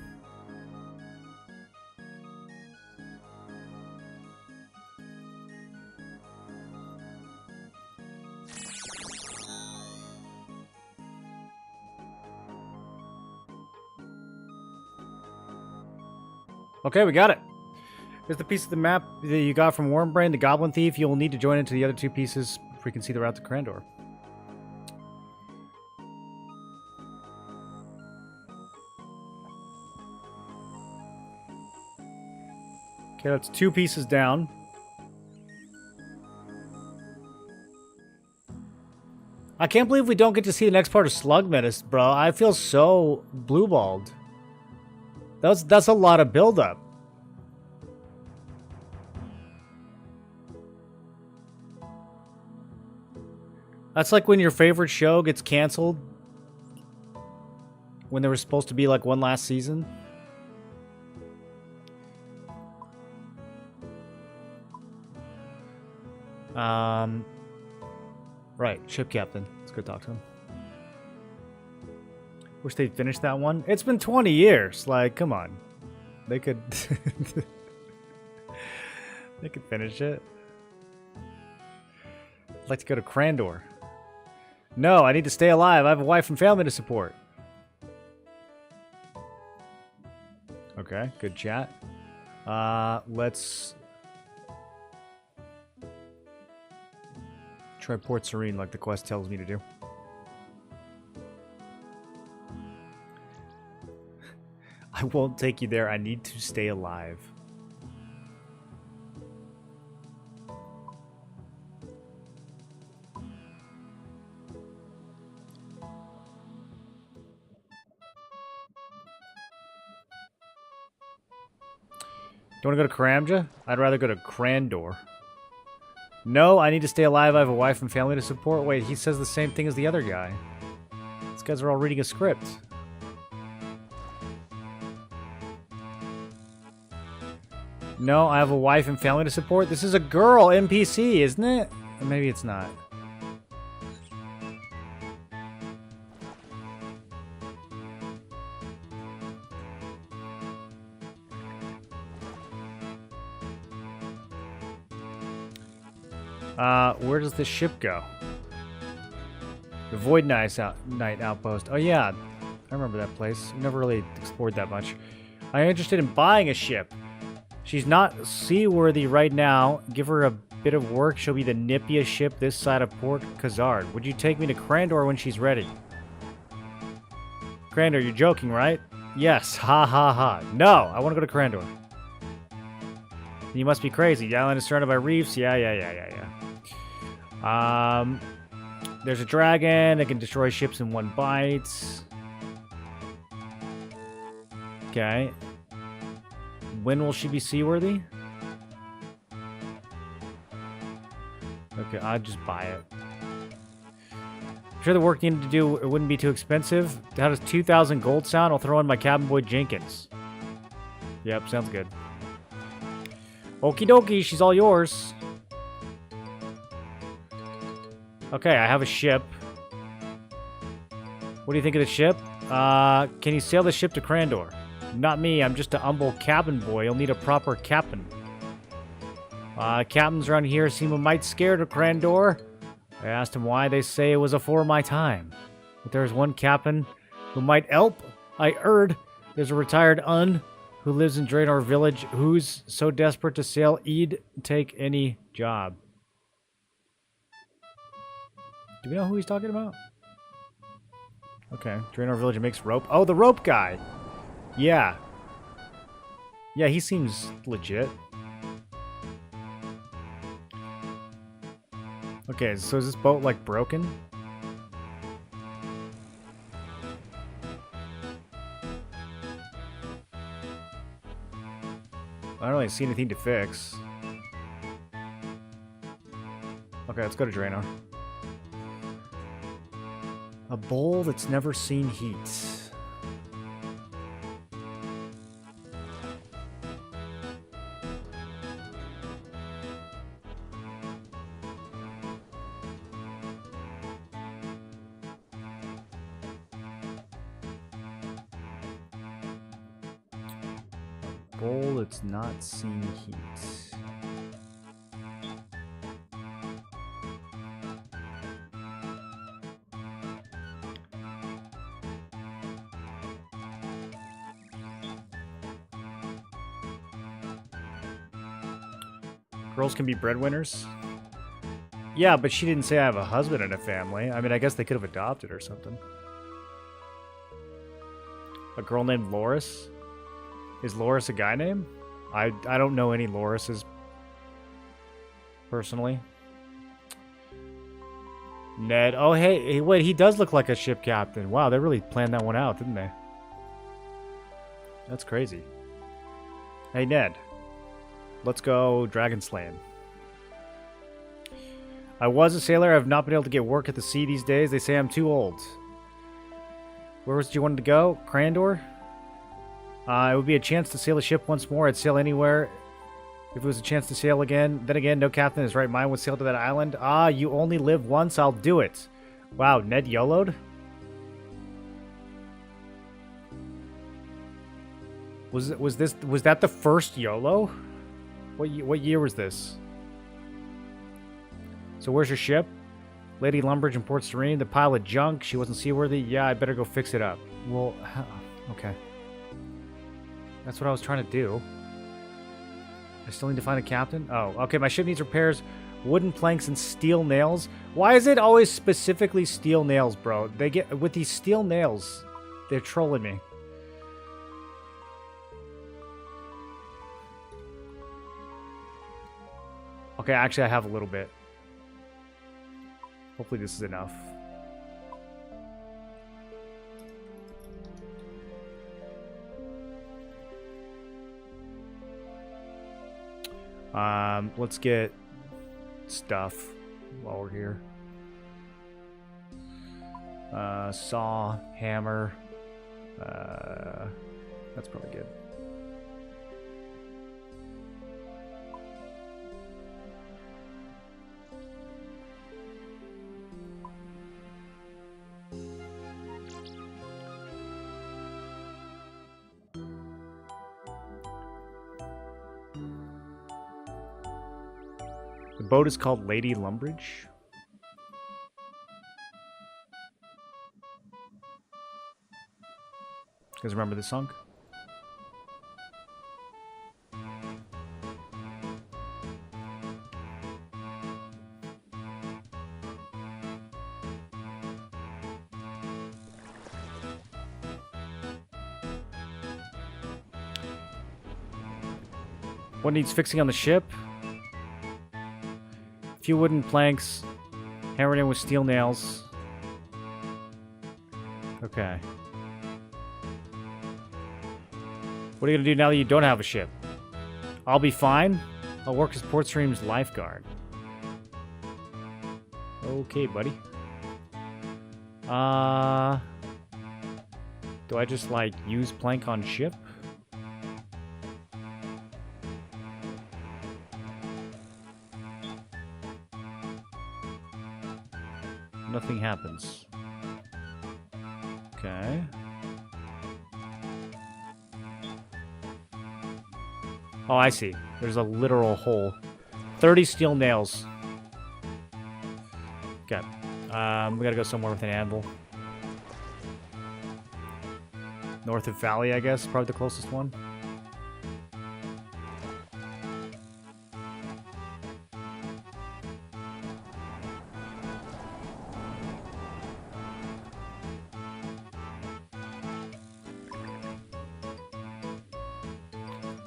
Okay, we got it. Here's the piece of the map that you got from Wormbrain, the Goblin Thief. You'll need to join into the other two pieces before you can see the route to Crandor. Okay, that's 2 pieces down. I can't believe we don't get to see the next part of Slug Menace, bro. I feel so blue-balled. That's a lot of build-up. That's like when your favorite show gets canceled when there was supposed to be like one last season. Right, ship captain. Let's go talk to him. Wish they'd finished that one. It's been 20 years. Like, come on. They could... they could finish it. I'd like to go to Crandor. No, I need to stay alive. I have a wife and family to support. Okay, good chat. Let's... try Port Serene like the quest tells me to do. I won't take you there. I need to stay alive. You want to go to Karamja? I'd rather go to Crandor. No, I need to stay alive. I have a wife and family to support. Wait, he says the same thing as the other guy. These guys are all reading a script. No, I have a wife and family to support. This is a girl NPC, isn't it? Or maybe it's not. Where does this ship go? The Void Knight Outpost. Oh yeah, I remember that place. We never really explored that much. I'm interested in buying a ship. She's not seaworthy right now. Give her a bit of work. She'll be the nippiest ship this side of Port Khazard. Would you take me to Crandor when she's ready? Crandor, you're joking, right? Yes. Ha ha ha. No, I want to go to Crandor. You must be crazy. The island is surrounded by reefs. Yeah. There's a dragon that can destroy ships in one bite. Okay. When will she be seaworthy? Okay, I'll just buy it. I'm sure the work needed to do, it wouldn't be too expensive. How does 2,000 gold sound? I'll throw in my cabin boy Jenkins. Yep, sounds good. Okie dokie, she's all yours. Okay, I have a ship. What do you think of the ship? Can you sail the ship to Crandor? Not me, I'm just a humble cabin boy. You'll need a proper captain. Captains around here seem a mite scared of Crandor. I asked him why. They say it was afore my time. But there's one captain who might help. I heard there's a retired Un who lives in Draenor village who's so desperate to sail he'd take any job. Do we know who he's talking about? Okay, Draenor village makes rope. Oh, the rope guy! Yeah. Yeah, he seems legit. Okay, so is this boat, like, broken? I don't really see anything to fix. Okay, let's go to Draenor. A bowl that's never seen heat. A bowl that's not seen heat. Girls can be breadwinners? Yeah, but she didn't say I have a husband and a family. I mean, I guess they could have adopted or something. A girl named Loris? Is Loris a guy name? I don't know any Lorises personally. Ned. Oh, hey, wait, he does look like a ship captain. Wow, they really planned that one out, didn't they? That's crazy. Hey, Ned. Let's go dragon slaying. I was a sailor. I've not been able to get work at the sea these days. They say I'm too old. Where was it you wanted to go? Crandor? It would be a chance to sail a ship once more. I'd sail anywhere. If it was a chance to sail again. Then again, no captain in his right mind would sail to that island. Ah, you only live once. I'll do it. Wow, Ned YOLO'd? Was that the first YOLO? What year was this? So where's your ship? Lady Lumbridge in Port Serene. The pile of junk. She wasn't seaworthy. Yeah, I better go fix it up. Well, okay. That's what I was trying to do. I still need to find a captain? Oh, okay. My ship needs repairs. Wooden planks and steel nails. Why is it always specifically steel nails, bro? They get with these steel nails. They're trolling me. Okay, actually, I have a little bit. Hopefully this is enough. Let's get stuff while we're here. Saw, hammer. That's probably good. The boat is called Lady Lumbridge. You guys remember this song? What needs fixing on the ship? Few wooden planks, hammered in with steel nails. Okay. What are you gonna do now that you don't have a ship? I'll be fine. I'll work as Port Stream's lifeguard. Okay, buddy. Do I just, like, use plank on ship? Nothing happens. Okay. Oh, I see. There's a literal hole. 30 steel nails. Okay. We gotta go somewhere with an anvil. North of Valley, I guess. Probably the closest one.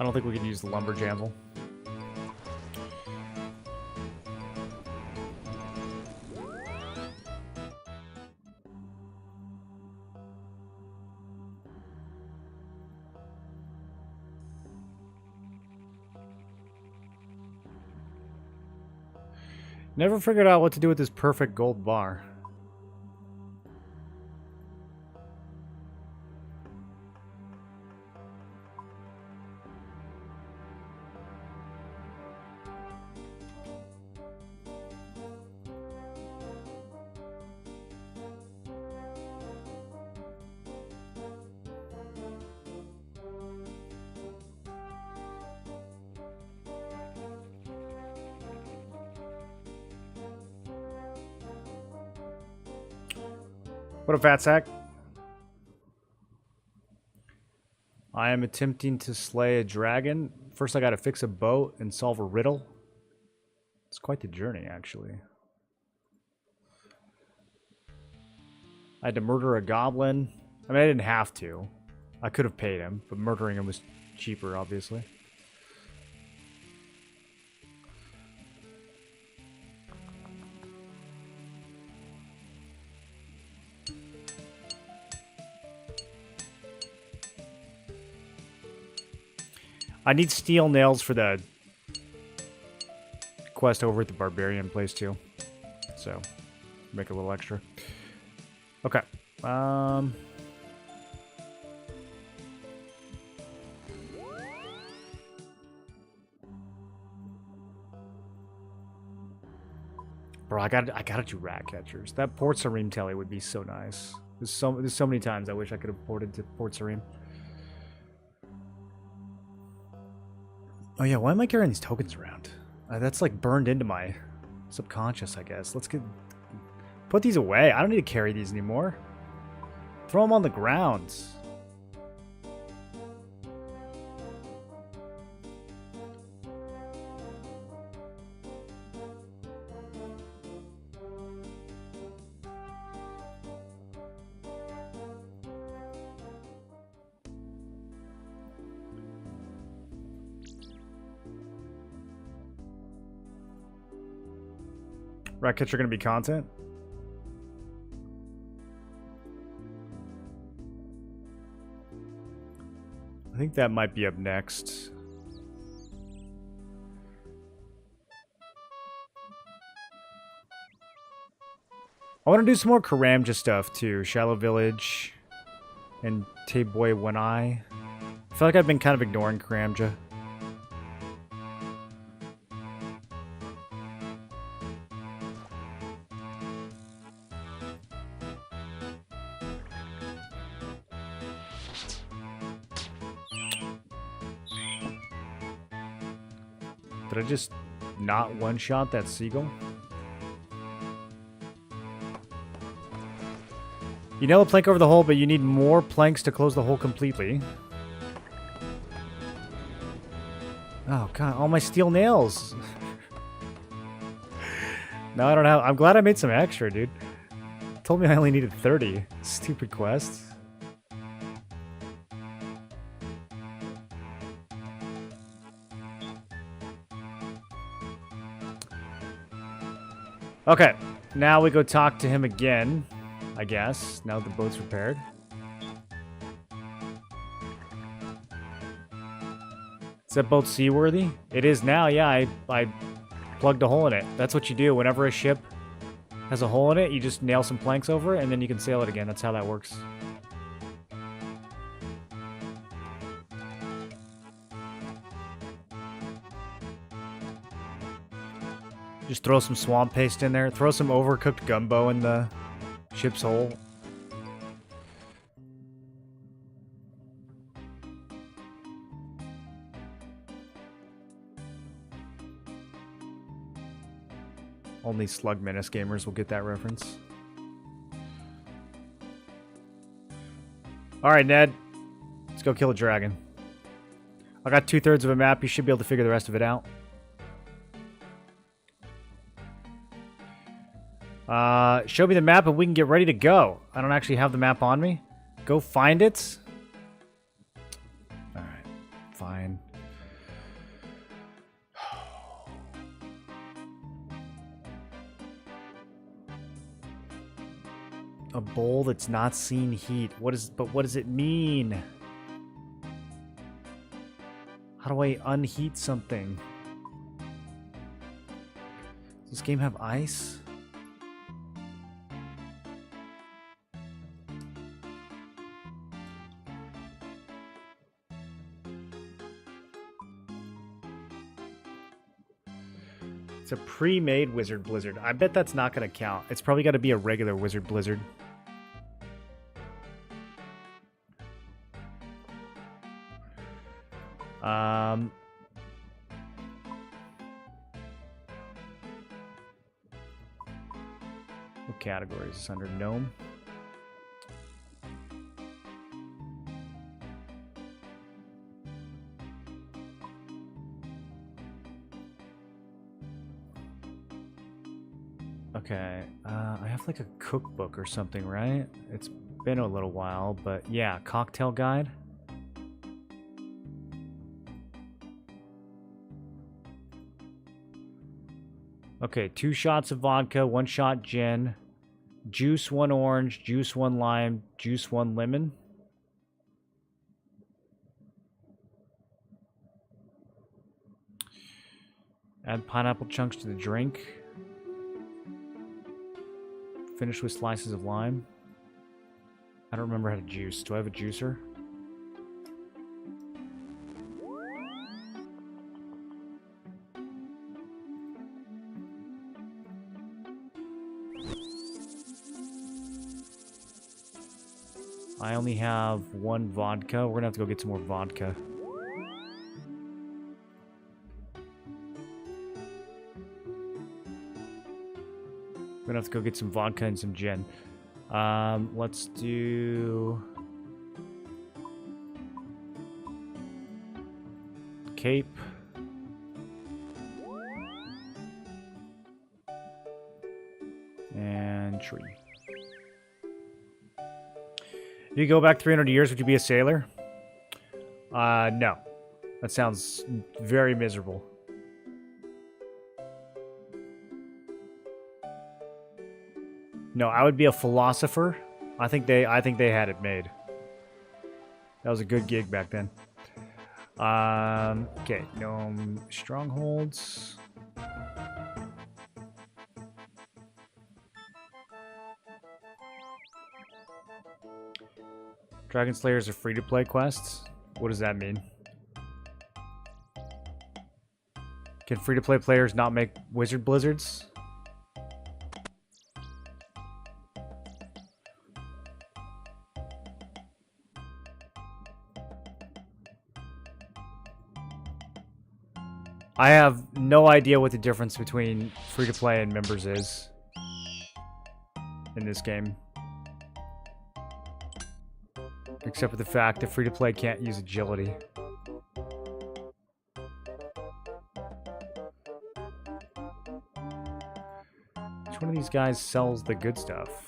I don't think we can use the lumberjack anvil. Never figured out what to do with this perfect gold bar. What a fat sack. I am attempting to slay a dragon. First I gotta fix a boat and solve a riddle. It's quite the journey, actually. I had to murder a goblin. I mean, I didn't have to. I could have paid him, but murdering him was cheaper, obviously. I need steel nails for the quest over at the barbarian place too. So, make a little extra. Okay. Bro, I gotta do rat catchers. That Port Sarim telly would be so nice. There's so many times I wish I could have ported to Port Sarim. Oh yeah, why am I carrying these tokens around? That's like burned into my subconscious, I guess. Let's put these away. I don't need to carry these anymore. Throw them on the ground. Rat catcher gonna be content? I think that might be up next. I want to do some more Karamja stuff too. Shallow Village and Teboy When I feel like I've been kind of ignoring Karamja. Did I just not one-shot that seagull? You nail a plank over the hole, but you need more planks to close the hole completely. Oh god, all my steel nails. No, I don't have. I'm glad I made some extra, dude. Told me I only needed 30. Stupid quest. Okay, now we go talk to him again, I guess, now the boat's repaired. Is that boat seaworthy? It is now, yeah, I plugged a hole in it. That's what you do. Whenever a ship has a hole in it, you just nail some planks over it, and then you can sail it again. That's how that works. Just throw some swamp paste in there. Throw some overcooked gumbo in the ship's hole. Only Slug Menace gamers will get that reference. Alright, Ned. Let's go kill a dragon. I got 2/3 of a map. You should be able to figure the rest of it out. Show me the map and we can get ready to go. I don't actually have the map on me. Go find it. Alright, fine. A bowl that's not seen heat. But what does it mean? How do I unheat something? Does this game have ice? It's a pre-made Wizard Blizzard. I bet that's not going to count. It's probably got to be a regular Wizard Blizzard. What category is this under? Gnome? Okay, I have like a cookbook or something, right? It's been a little while, but yeah, cocktail guide. Okay, 2 shots of vodka, 1 shot gin, juice 1 orange, juice 1 lime, juice 1 lemon. Add pineapple chunks to the drink. Finish with slices of lime. I don't remember how to juice. Do I have a juicer? I only have 1 vodka. We're gonna have to go get some more vodka. We're gonna have to go get some vodka and some gin. Let's do cape. And tree. If you go back 300 years, would you be a sailor? No. That sounds very miserable. No, I would be a philosopher. I think they had it made. That was a good gig back then. Okay, gnome strongholds. Dragon Slayers are free-to-play quests. What does that mean? Can free-to-play players not make Wizard Blizzards? I have no idea what the difference between free-to-play and members is in this game. Except for the fact that free-to-play can't use agility. Which one of these guys sells the good stuff?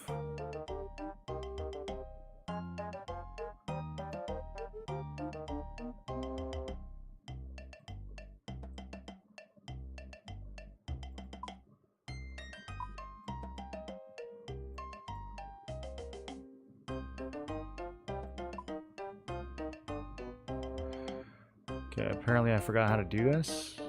Okay, apparently I forgot how to do this.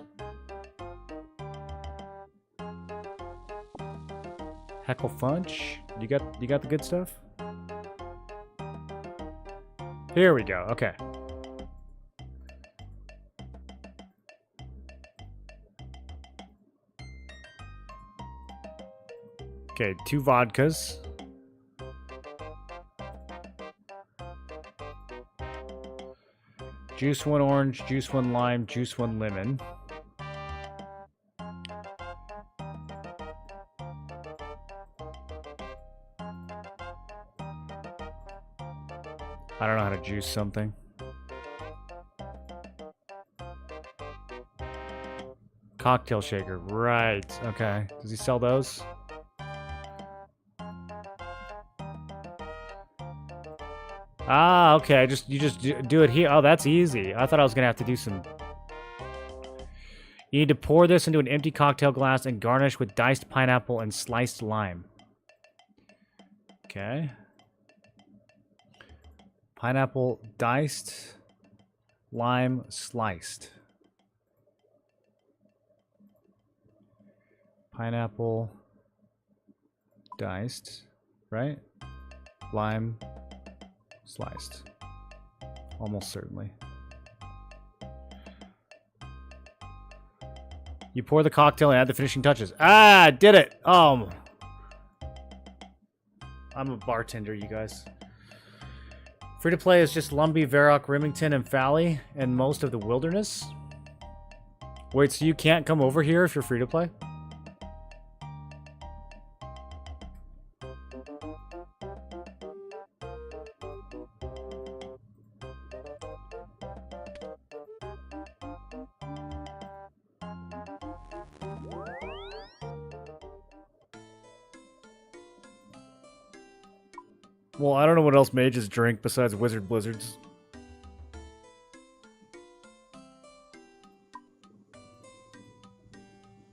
Heckle Funch. You got the good stuff? Here we go. Okay. Okay, 2 vodkas. Juice 1 orange, juice 1 lime, juice 1 lemon. I don't know how to juice something. Cocktail shaker, right. Okay. Does he sell those? Ah, okay. You just do it here. Oh, that's easy. I thought I was gonna have to do some. You need to pour this into an empty cocktail glass and garnish with diced pineapple and sliced lime. Okay. Pineapple diced, lime sliced. Pineapple. Diced. Right? Lime. Sliced. Almost certainly. You pour the cocktail and add the finishing touches. Ah, did it! I'm a bartender, you guys. Free to play is just Lumbee, Varrock, Remington, and Fally, and most of the wilderness. Wait, so you can't come over here if you're free to play? Well, I don't know what else mages drink besides Wizard Blizzards.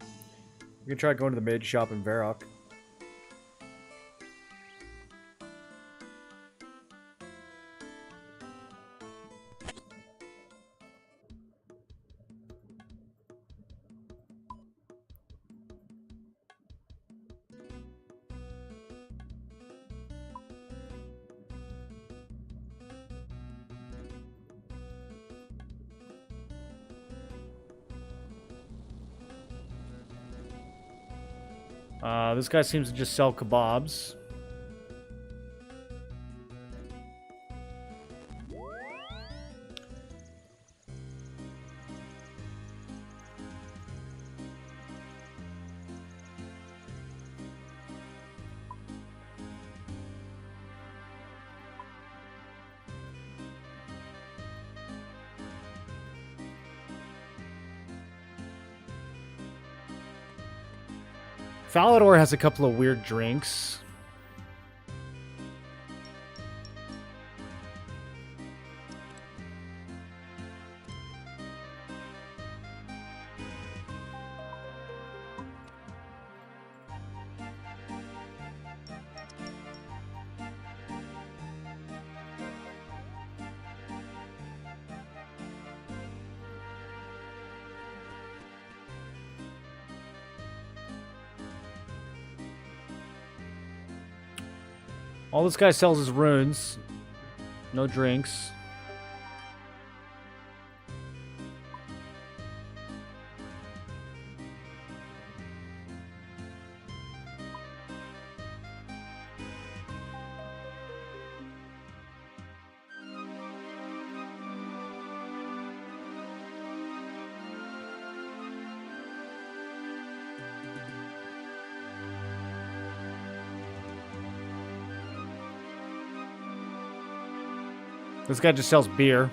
You can try going to the mage shop in Varrock. This guy seems to just sell kebabs. Falador has a couple of weird drinks. All this guy sells is runes. No drinks. This guy just sells beer.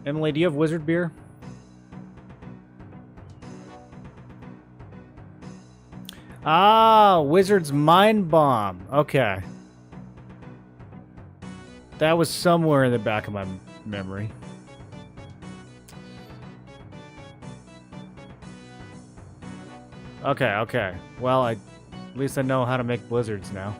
Emily, do you have wizard beer? Ah, Wizard's Mind Bomb. Okay. That was somewhere in the back of my memory. Okay, okay. Well, at least I know how to make blizzards now.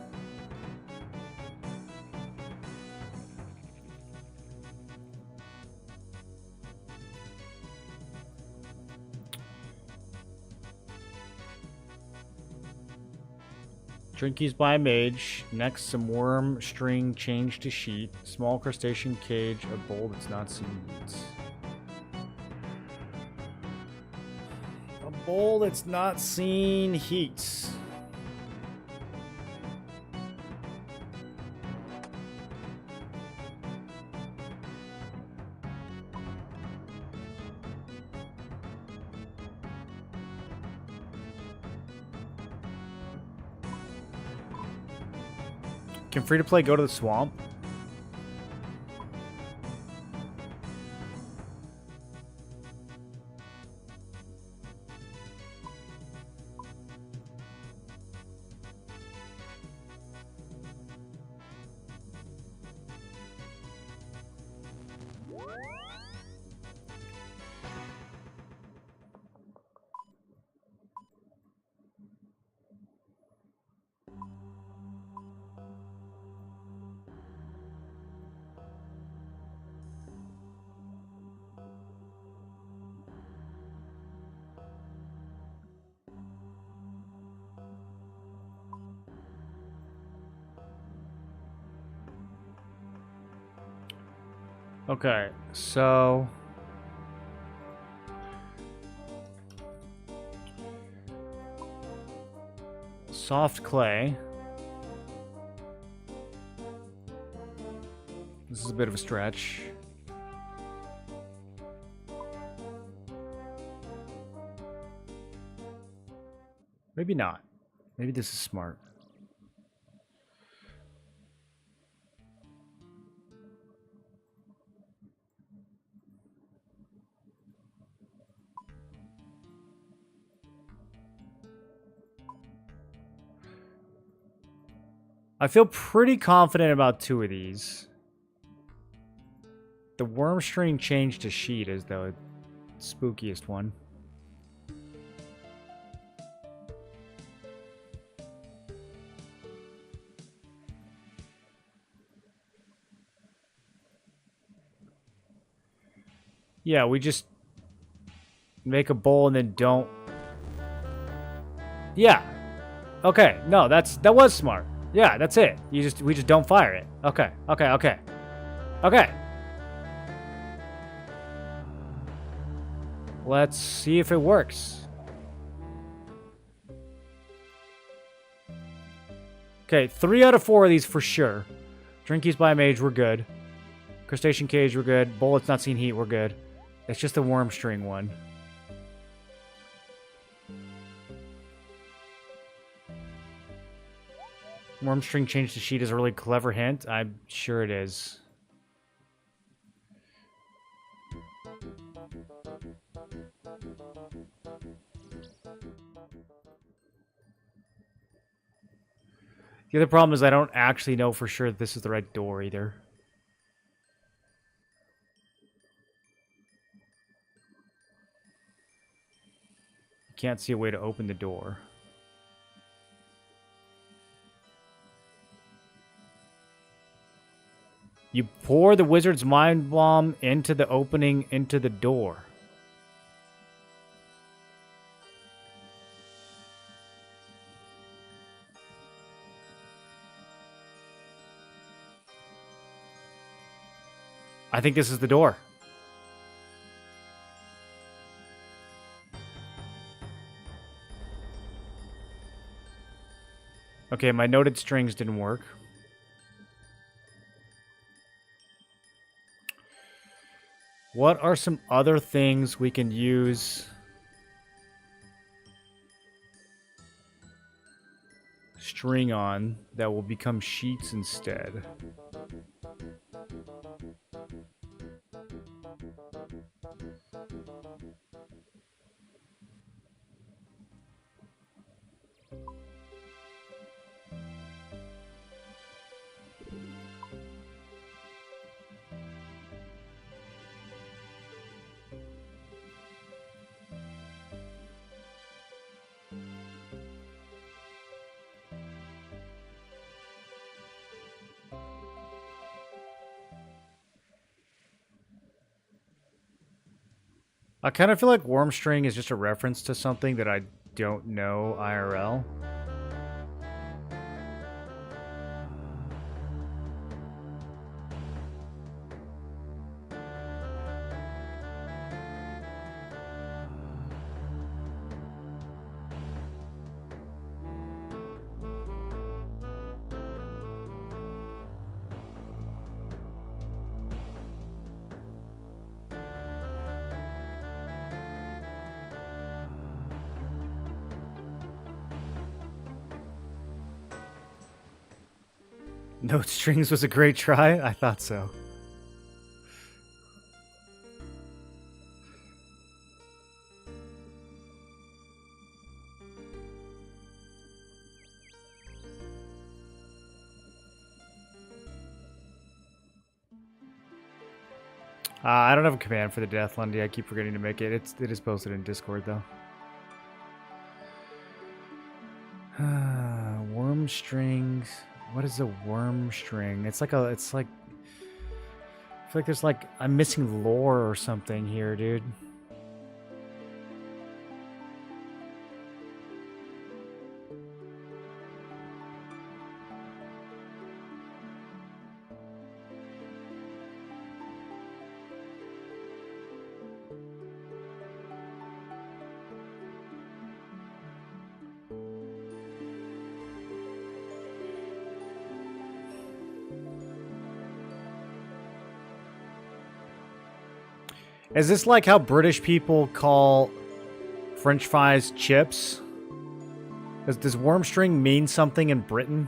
Drinkies by mage. Next, some worm string changed to sheet. Small crustacean cage. A bowl that's not seen heat. A bowl that's not seen heat. Can free-to-play go to the swamp? Okay, so... soft clay. This is a bit of a stretch. Maybe not. Maybe this is smart. I feel pretty confident about 2 of these. The worm string change to sheet is the spookiest one. Yeah, we just make a bowl and then don't. Yeah. Okay. No, that was smart. Yeah, that's it. We just don't fire it. Okay. Okay. Okay. Okay. Let's see if it works. Okay, 3 out of 4 of these for sure. Drinkies by Mage, we're good. Crustacean Cage, we're good. Bullets Not Seen Heat, we're good. It's just the worm string one. Worm string change to sheet is a really clever hint. I'm sure it is. The other problem is I don't actually know for sure that this is the right door either. Can't see a way to open the door. You pour the wizard's mind bomb into the opening into the door. I think this is the door. Okay, my noted strings didn't work. What are some other things we can use string on that will become sheets instead? I kind of feel like worm string is just a reference to something that I don't know IRL. No strings was a great try? I thought so. I don't have a command for the Death Lundy. I keep forgetting to make it. It is posted in Discord though. Worm strings. What is a worm string? It's like I feel like there's like I'm missing lore or something here, dude. Is this like how British people call French fries chips? Does worm string mean something in Britain?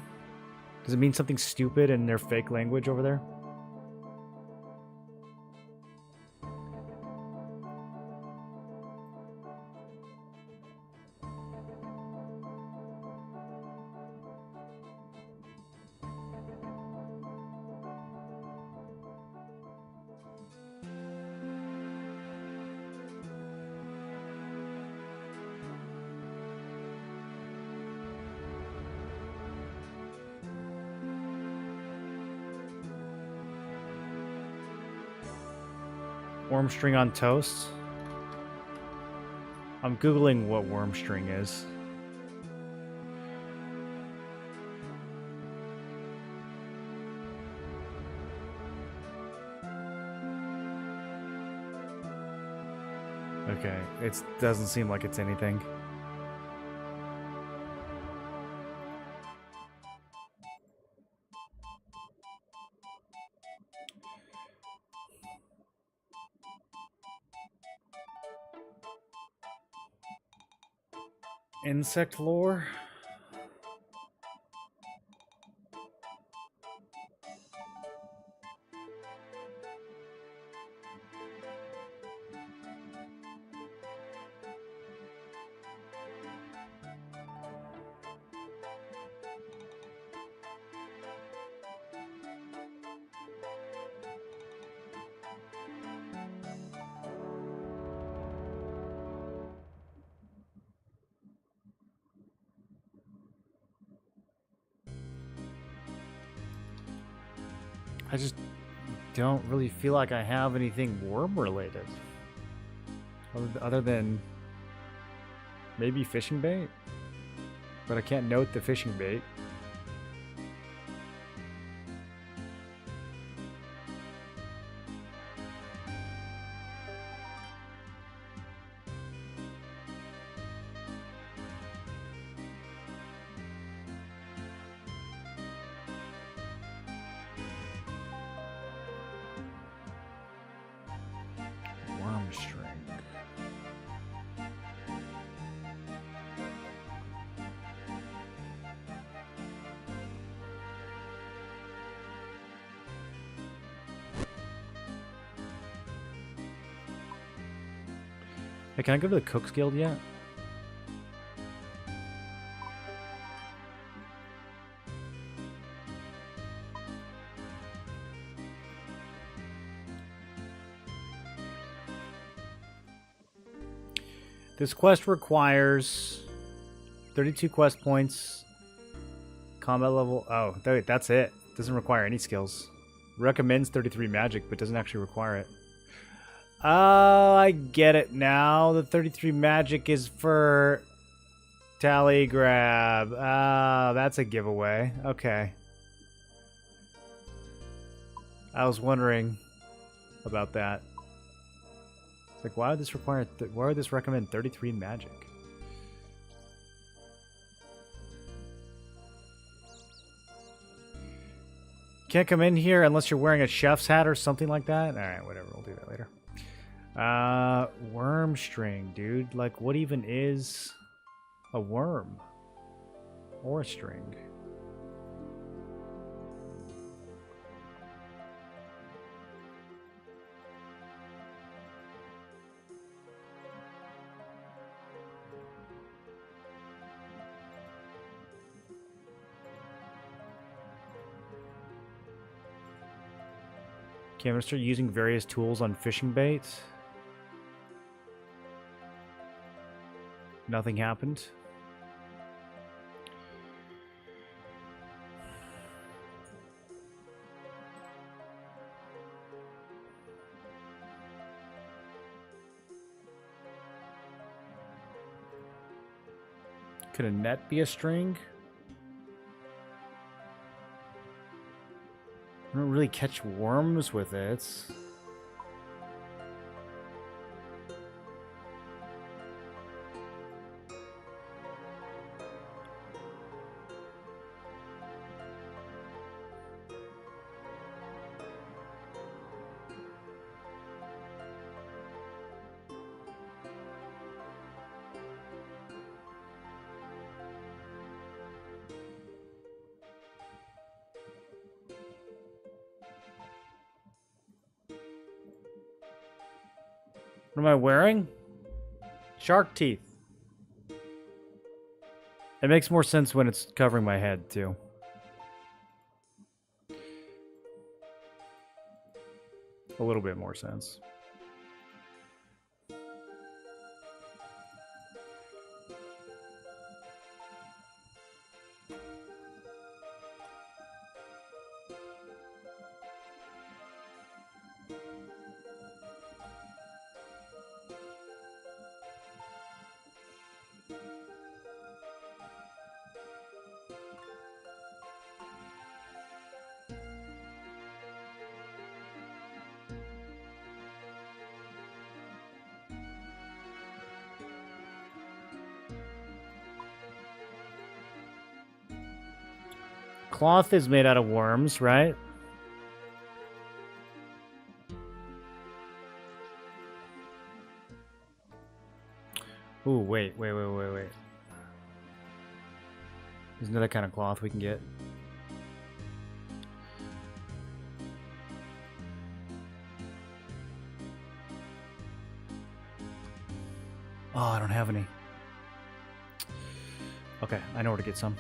Does it mean something stupid in their fake language over there? Worm string on toast? I'm Googling what worm string is. Okay, it doesn't seem like it's anything. Insect lore? I just don't really feel like I have anything worm related. Other than maybe fishing bait? But I can't note the fishing bait. Worm string. Hey, can I go to the Cook's Guild yet? This quest requires 32 quest points, combat level. Oh, that's it. Doesn't require any skills. Recommends 33 magic, but doesn't actually require it. Oh, I get it now. The 33 magic is for tally grab. Oh, that's a giveaway. Okay. I was wondering about that. It's like, why would this require? Why would this recommend 33 magic? Can't come in here unless you're wearing a chef's hat or something like that. All right, whatever. We'll do that later. Worm string, dude. Like, what even is a worm or a string? Okay, I'm gonna start using various tools on fishing bait. Nothing happened. Could a net be a string? I don't really catch worms with it. What am I wearing? Shark teeth. It makes more sense when it's covering my head, too. A little bit more sense. Cloth is made out of worms, right? Ooh, wait. There's another kind of cloth we can get. Oh, I don't have any. Okay, I know where to get some.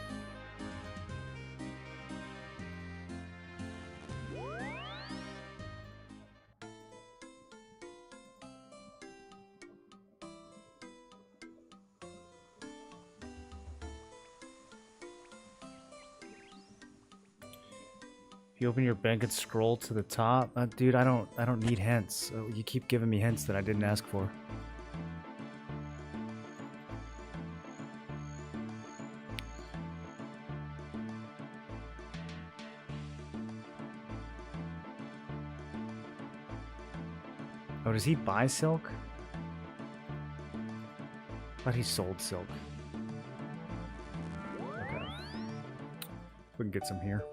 If you open your bank and scroll to the top, dude, I don't need hints. You keep giving me hints that I didn't ask for. Oh, does he buy silk? I thought he sold silk. Okay. We can get some here.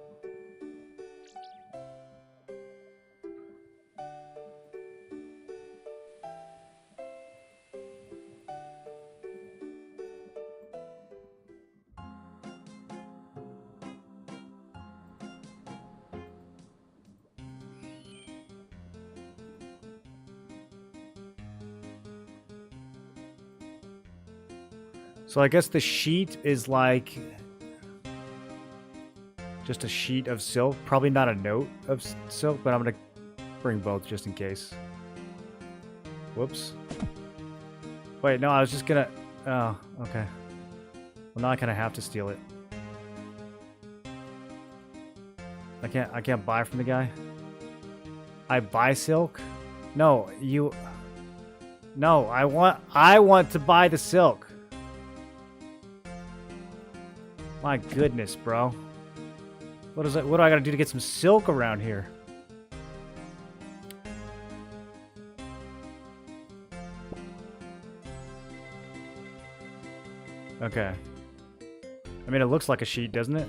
So I guess the sheet is like just a sheet of silk. Probably not a note of silk, but I'm going to bring both just in case. Whoops. Wait, no, I was just going to... Oh, okay. Well, now I kind of have to steal it. I can't buy from the guy. I buy silk? No, you... No, I want to buy the silk. My goodness, bro. What do I gotta do to get some silk around here? Okay. I mean, it looks like a sheet, doesn't it?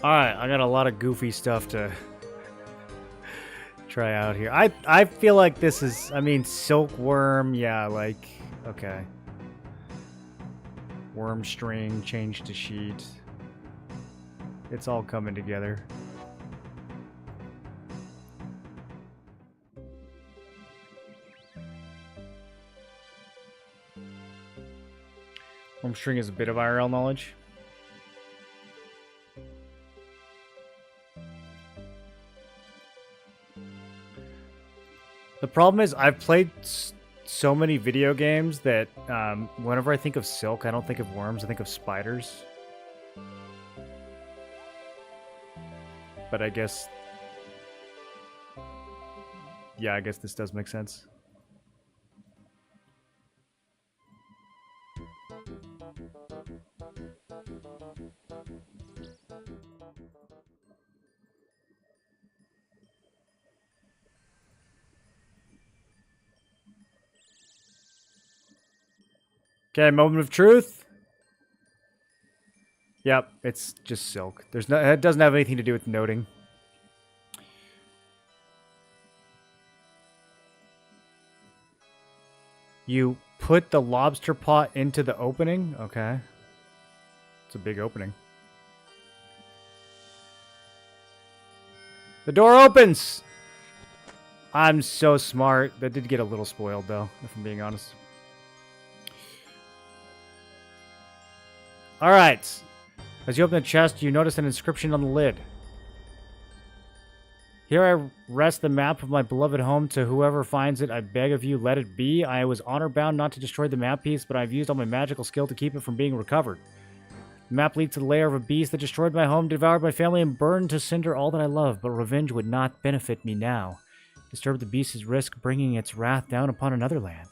Alright, I got a lot of goofy stuff to try out here. I feel like this is, I mean, silkworm, yeah, like, okay. Worm string, change to sheet. It's all coming together. Worm string is a bit of IRL knowledge. The problem is I've played so many video games that whenever I think of silk, I don't think of worms, I think of spiders. But I guess... Yeah, I guess this does make sense. Okay, moment of truth. Yep, it's just silk. There's no. It doesn't have anything to do with noting. You put the lobster pot into the opening? Okay. It's a big opening. The door opens! I'm so smart. That did get a little spoiled, though, if I'm being honest. Alright. As you open the chest, you notice an inscription on the lid. Here I rest the map of my beloved home. To whoever finds it, I beg of you, let it be. I was honor-bound not to destroy the map piece, but I've used all my magical skill to keep it from being recovered. The map leads to the lair of a beast that destroyed my home, devoured my family, and burned to cinder all that I love, but revenge would not benefit me now. Disturb the beast's risk bringing its wrath down upon another land.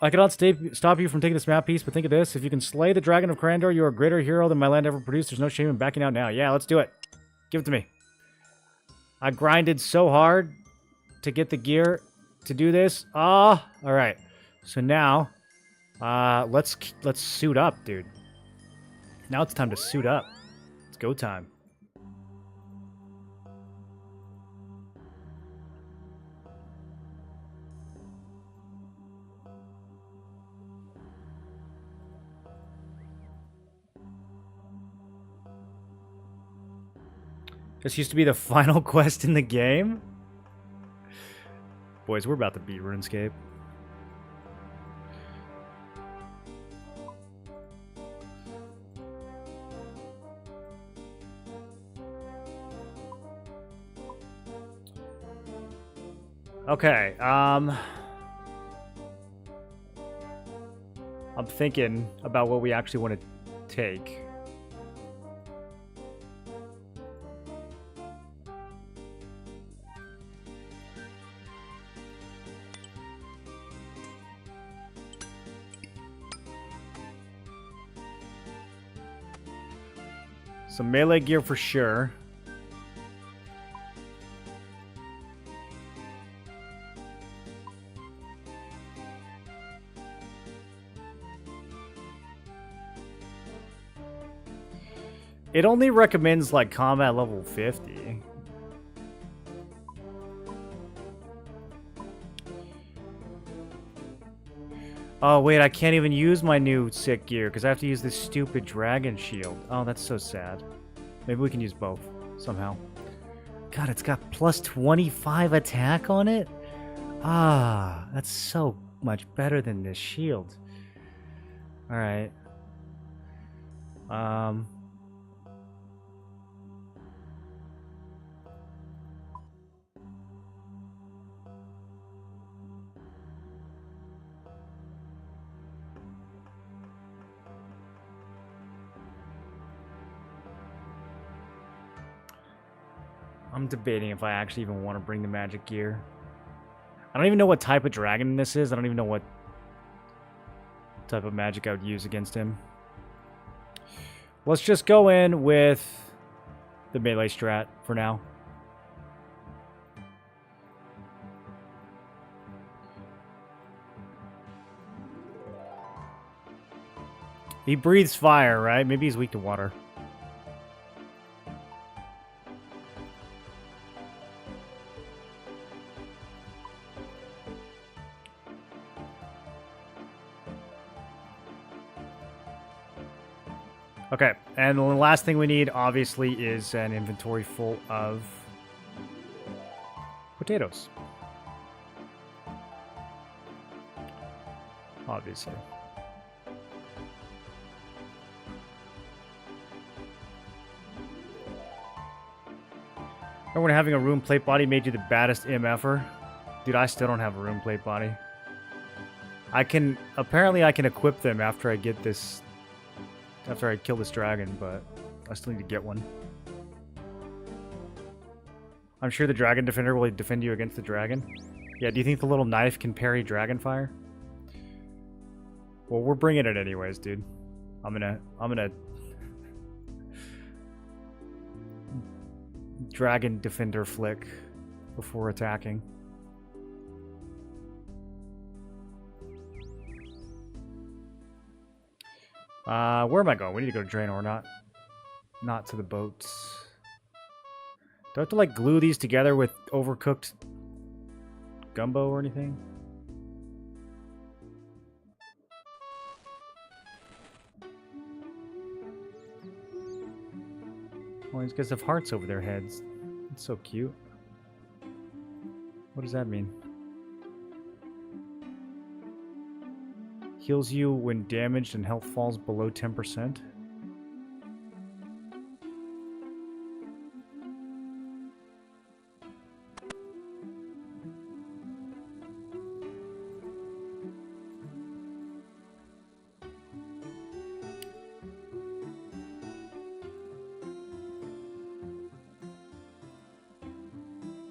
I cannot stop you from taking this map piece, but think of this. If you can slay the Dragon of Crandor, you are a greater hero than my land ever produced. There's no shame in backing out now. Yeah, let's do it. Give it to me. I grinded so hard to get the gear to do this. All right. So now, let's suit up, dude. Now it's time to suit up. It's go time. This used to be the final quest in the game. Boys, we're about to beat RuneScape. Okay, I'm thinking about what we actually want to take. Some melee gear for sure. It only recommends like combat level 50. Oh wait, I can't even use my new sick gear because I have to use this stupid dragon shield. Oh, that's so sad. Maybe we can use both somehow. God, it's got plus 25 attack on it? Ah, that's so much better than this shield. Alright. I'm debating if I actually even want to bring the magic gear. I don't even know what type of dragon this is. I don't even know what type of magic I would use against him. Let's just go in with the melee strat for now. He breathes fire, right? Maybe he's weak to water. Okay, and the last thing we need, obviously, is an inventory full of potatoes. Obviously. Remember when having a rune plate body made you the baddest MFer? Dude, I still don't have a rune plate body. Apparently I can equip them after I get this... After I kill this dragon, but I still need to get one. I'm sure the Dragon Defender will defend you against the dragon. Yeah, do you think the little knife can parry dragon fire? Well, we're bringing it anyways, dude. I'm gonna Dragon Defender flick before attacking. Where am I going? We need to go to Draenor, not to the boats. Do I have to, like, glue these together with overcooked gumbo or anything? Oh, these guys have hearts over their heads. It's so cute. What does that mean? Heals you when damaged and health falls below 10%.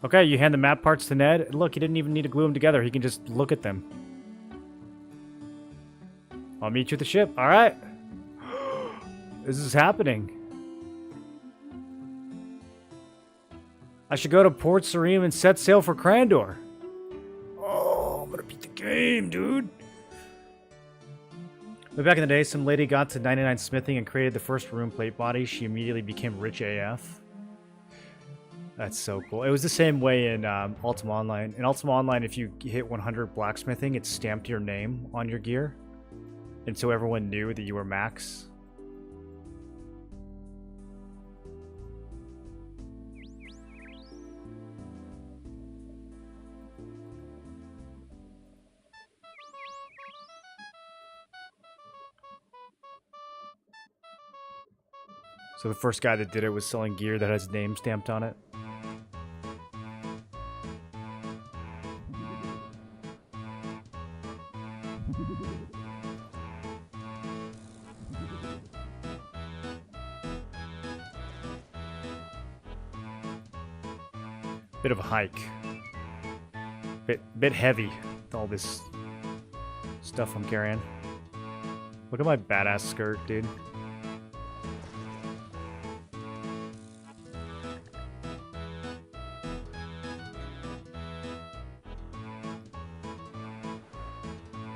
Okay, you hand the map parts to Ned. Look, he didn't even need to glue them together. He can just look at them. I'll meet you at the ship. All right. This is happening. I should go to Port Sarim and set sail for Crandor. Oh, I'm gonna beat the game, dude. But back in the day, some lady got to 99 smithing and created the first rune plate body. She immediately became rich AF. That's so cool. It was the same way in Ultima Online. In Ultima Online, if you hit 100 blacksmithing, it stamped your name on your gear. And so everyone knew that you were max. So the first guy that did it was selling gear that has his name stamped on it. Bit of a hike. Bit heavy with all this stuff I'm carrying. Look at my badass skirt, dude.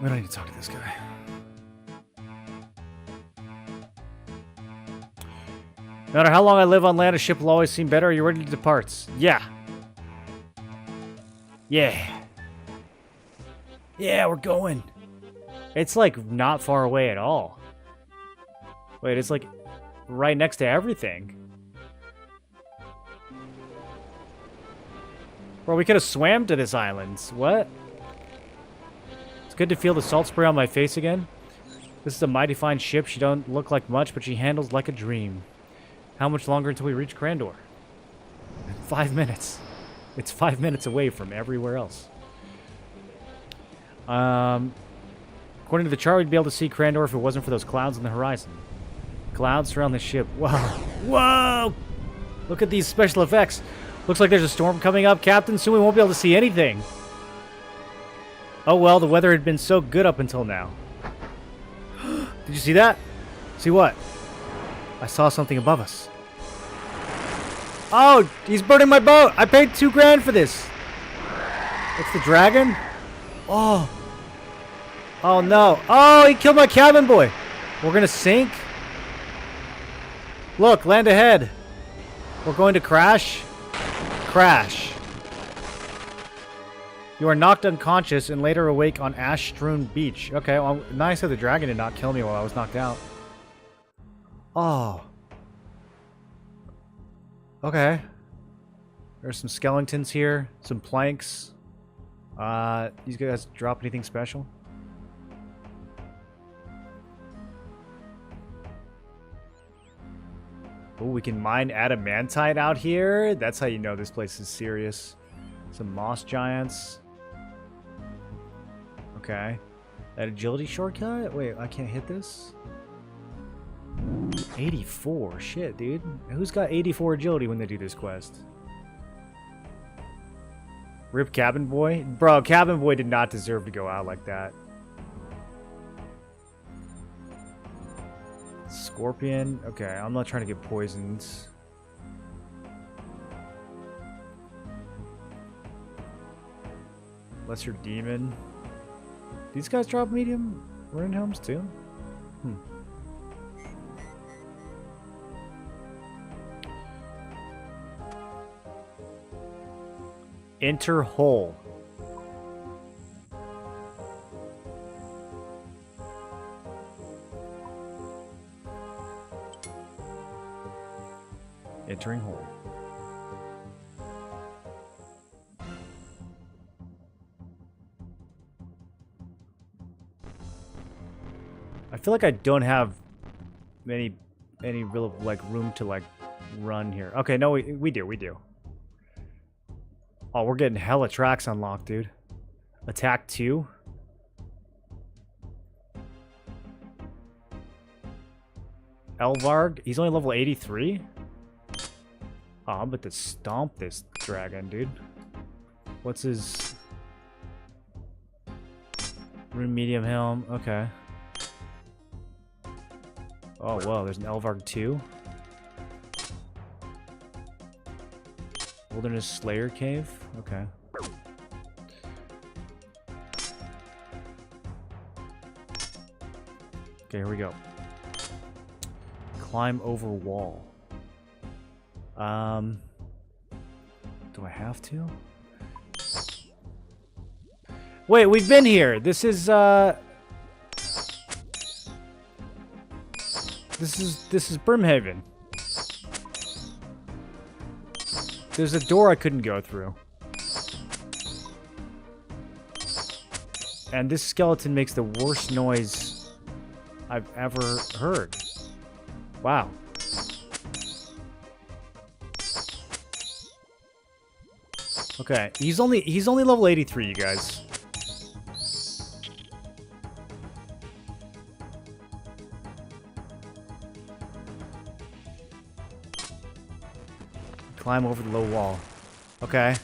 We don't need to talk to this guy. No matter how long I live on land, a ship will always seem better. Are you ready to depart? Yeah. Yeah. Yeah, we're going. It's like not far away at all. Wait, it's like right next to everything. Bro, we could have swam to this island. What? It's good to feel the salt spray on my face again. This is a mighty fine ship. She don't look like much, but she handles like a dream. How much longer until we reach Crandor? 5 minutes. It's 5 minutes away from everywhere else. According to the chart, we'd be able to see Crandor if it wasn't for those clouds on the horizon. Clouds surround the ship. Wow. Whoa! Look at these special effects. Looks like there's a storm coming up, Captain. Soon we won't be able to see anything. Oh well, the weather had been so good up until now. Did you see that? See what? I saw something above us. Oh, he's burning my boat. I paid $2 grand for this. It's the dragon? Oh. Oh no. Oh, he killed my cabin boy. We're gonna sink. Look, land ahead. We're going to crash. Crash. You are knocked unconscious and later awake on ash-strewn beach. Okay, well, nice that the dragon did not kill me while I was knocked out. Oh. Okay. There's some skeletons here. Some planks. These guys drop anything special? Oh, we can mine adamantite out here. That's how you know this place is serious. Some moss giants. Okay. That agility shortcut? Wait, I can't hit this? 84. Shit, dude. Who's got 84 agility when they do this quest? Rip Cabin Boy? Bro, Cabin Boy did not deserve to go out like that. Scorpion. Okay, I'm not trying to get poisoned. Lesser Demon. These guys drop medium rune helms too? Enter hole. Entering hole. I feel like I don't have any real like room to like run here. Okay, no, we do. Oh, we're getting hella tracks unlocked, dude. Attack 2. Elvarg, he's only level 83? Oh, I'm about to stomp this dragon, dude. What's his... Rune medium helm, okay. Oh, whoa, there's an Elvarg 2. Wilderness Slayer Cave? Okay. Okay, here we go. Climb over wall. Do I have to? Wait, we've been here. This is Brimhaven. There's a door I couldn't go through. And this skeleton makes the worst noise I've ever heard. Wow. Okay, he's only level 83, you guys. Climb over the low wall. Okay.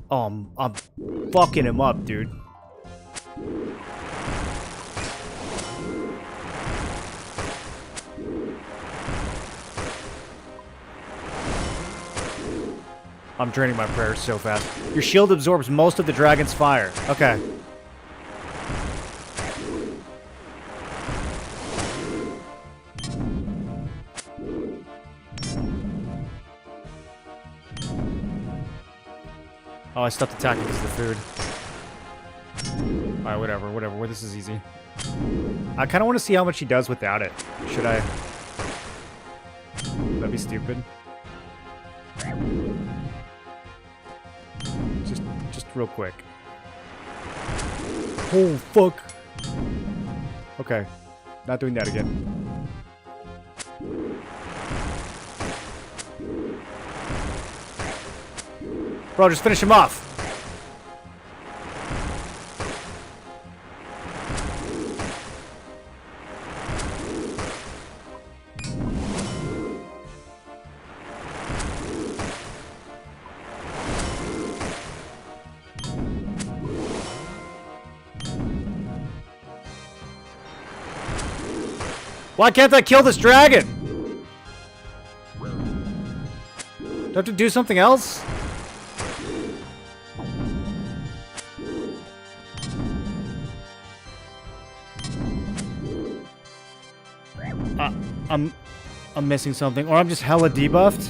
Oh, I'm fucking him up, dude. I'm draining my prayers so fast. Your shield absorbs most of the dragon's fire. Okay. Oh, I stopped attacking because of the food. Alright, whatever. Well, this is easy. I kind of want to see how much he does without it. Should I? That'd be stupid. Just real quick. Oh, fuck. Okay. Not doing that again. Bro, just finish him off. Why can't I kill this dragon? Do I have to do something else? I'm missing something, or I'm just hella debuffed.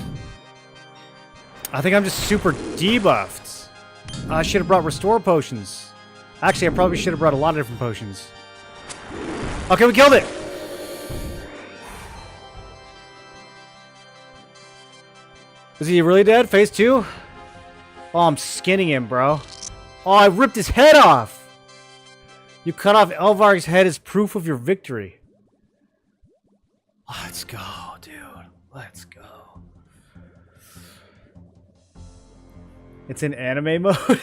I think I'm just super debuffed. I should have brought restore potions. Actually, I probably should have brought a lot of different potions. Okay, we killed it. Is he really dead? Phase 2? Oh, I'm skinning him, bro. Oh, I ripped his head off. You cut off Elvarg's head as proof of your victory. Let's go, dude. Let's go. It's in anime mode?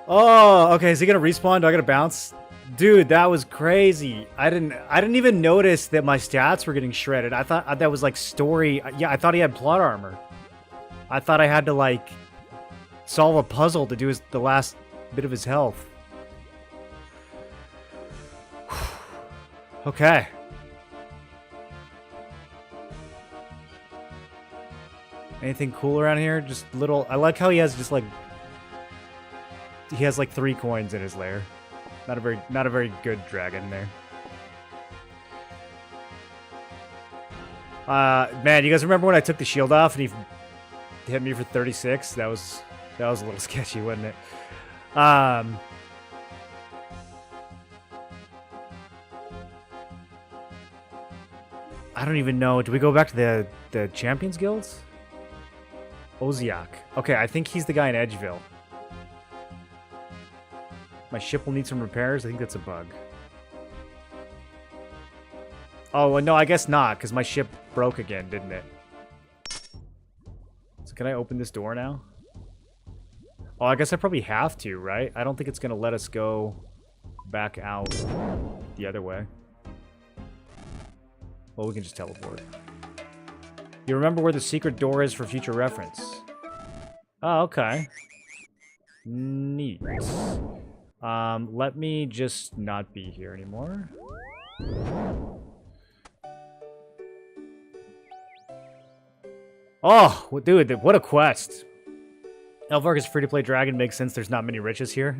Oh, okay. Is he gonna respawn? Do I gotta bounce? Dude, that was crazy. I didn't even notice that my stats were getting shredded. I thought that was like story. Yeah, I thought he had plot armor. I thought I had to like solve a puzzle to do the last bit of his health. Okay. Anything cool around here? Just little... I like how he has just like... He has like 3 coins in his lair. Not a very good dragon there. Man, you guys remember when I took the shield off and he hit me for 36? That was a little sketchy, wasn't it? I don't even know. Do we go back to the Champions Guilds? Oziak. Okay, I think he's the guy in Edgeville. My ship will need some repairs. I think that's a bug. Oh, well, no, I guess not, because my ship broke again, didn't it? So can I open this door now? Oh, I guess I probably have to, right? I don't think it's going to let us go back out the other way. Well, we can just teleport. You remember where the secret door is for future reference. Oh, okay. Neat. Let me just not be here anymore. Oh, dude, what a quest. Elvark is free-to-play dragon. Makes sense there's not many riches here.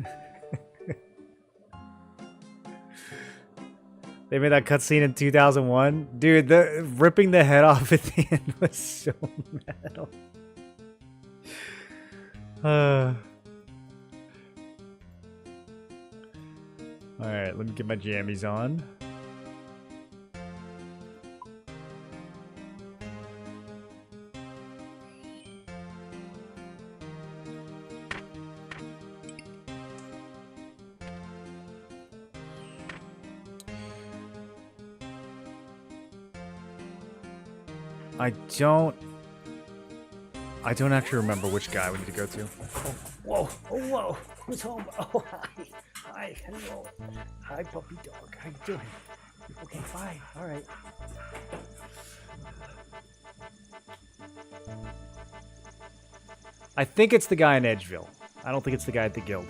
They made that cutscene in 2001. Dude, ripping the head off at the end was so metal. Alright, let me get my jammies on. I don't actually remember which guy we need to go to. Oh, whoa, oh, whoa, who's home? Oh, hi, hello. Hi, puppy dog, how you doing? Okay, fine, all right. I think it's the guy in Edgeville. I don't think it's the guy at the guild.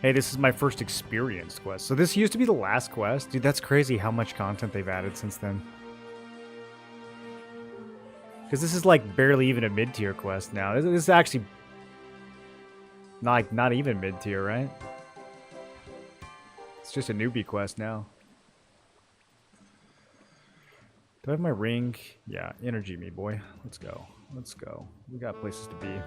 Hey, this is my first experience quest. So this used to be the last quest. Dude, that's crazy how much content they've added since then. Because this is like barely even a mid-tier quest now. This is actually not even mid-tier, right? It's just a newbie quest now. Do I have my ring? Yeah, energy me, boy. Let's go. Let's go. We got places to be.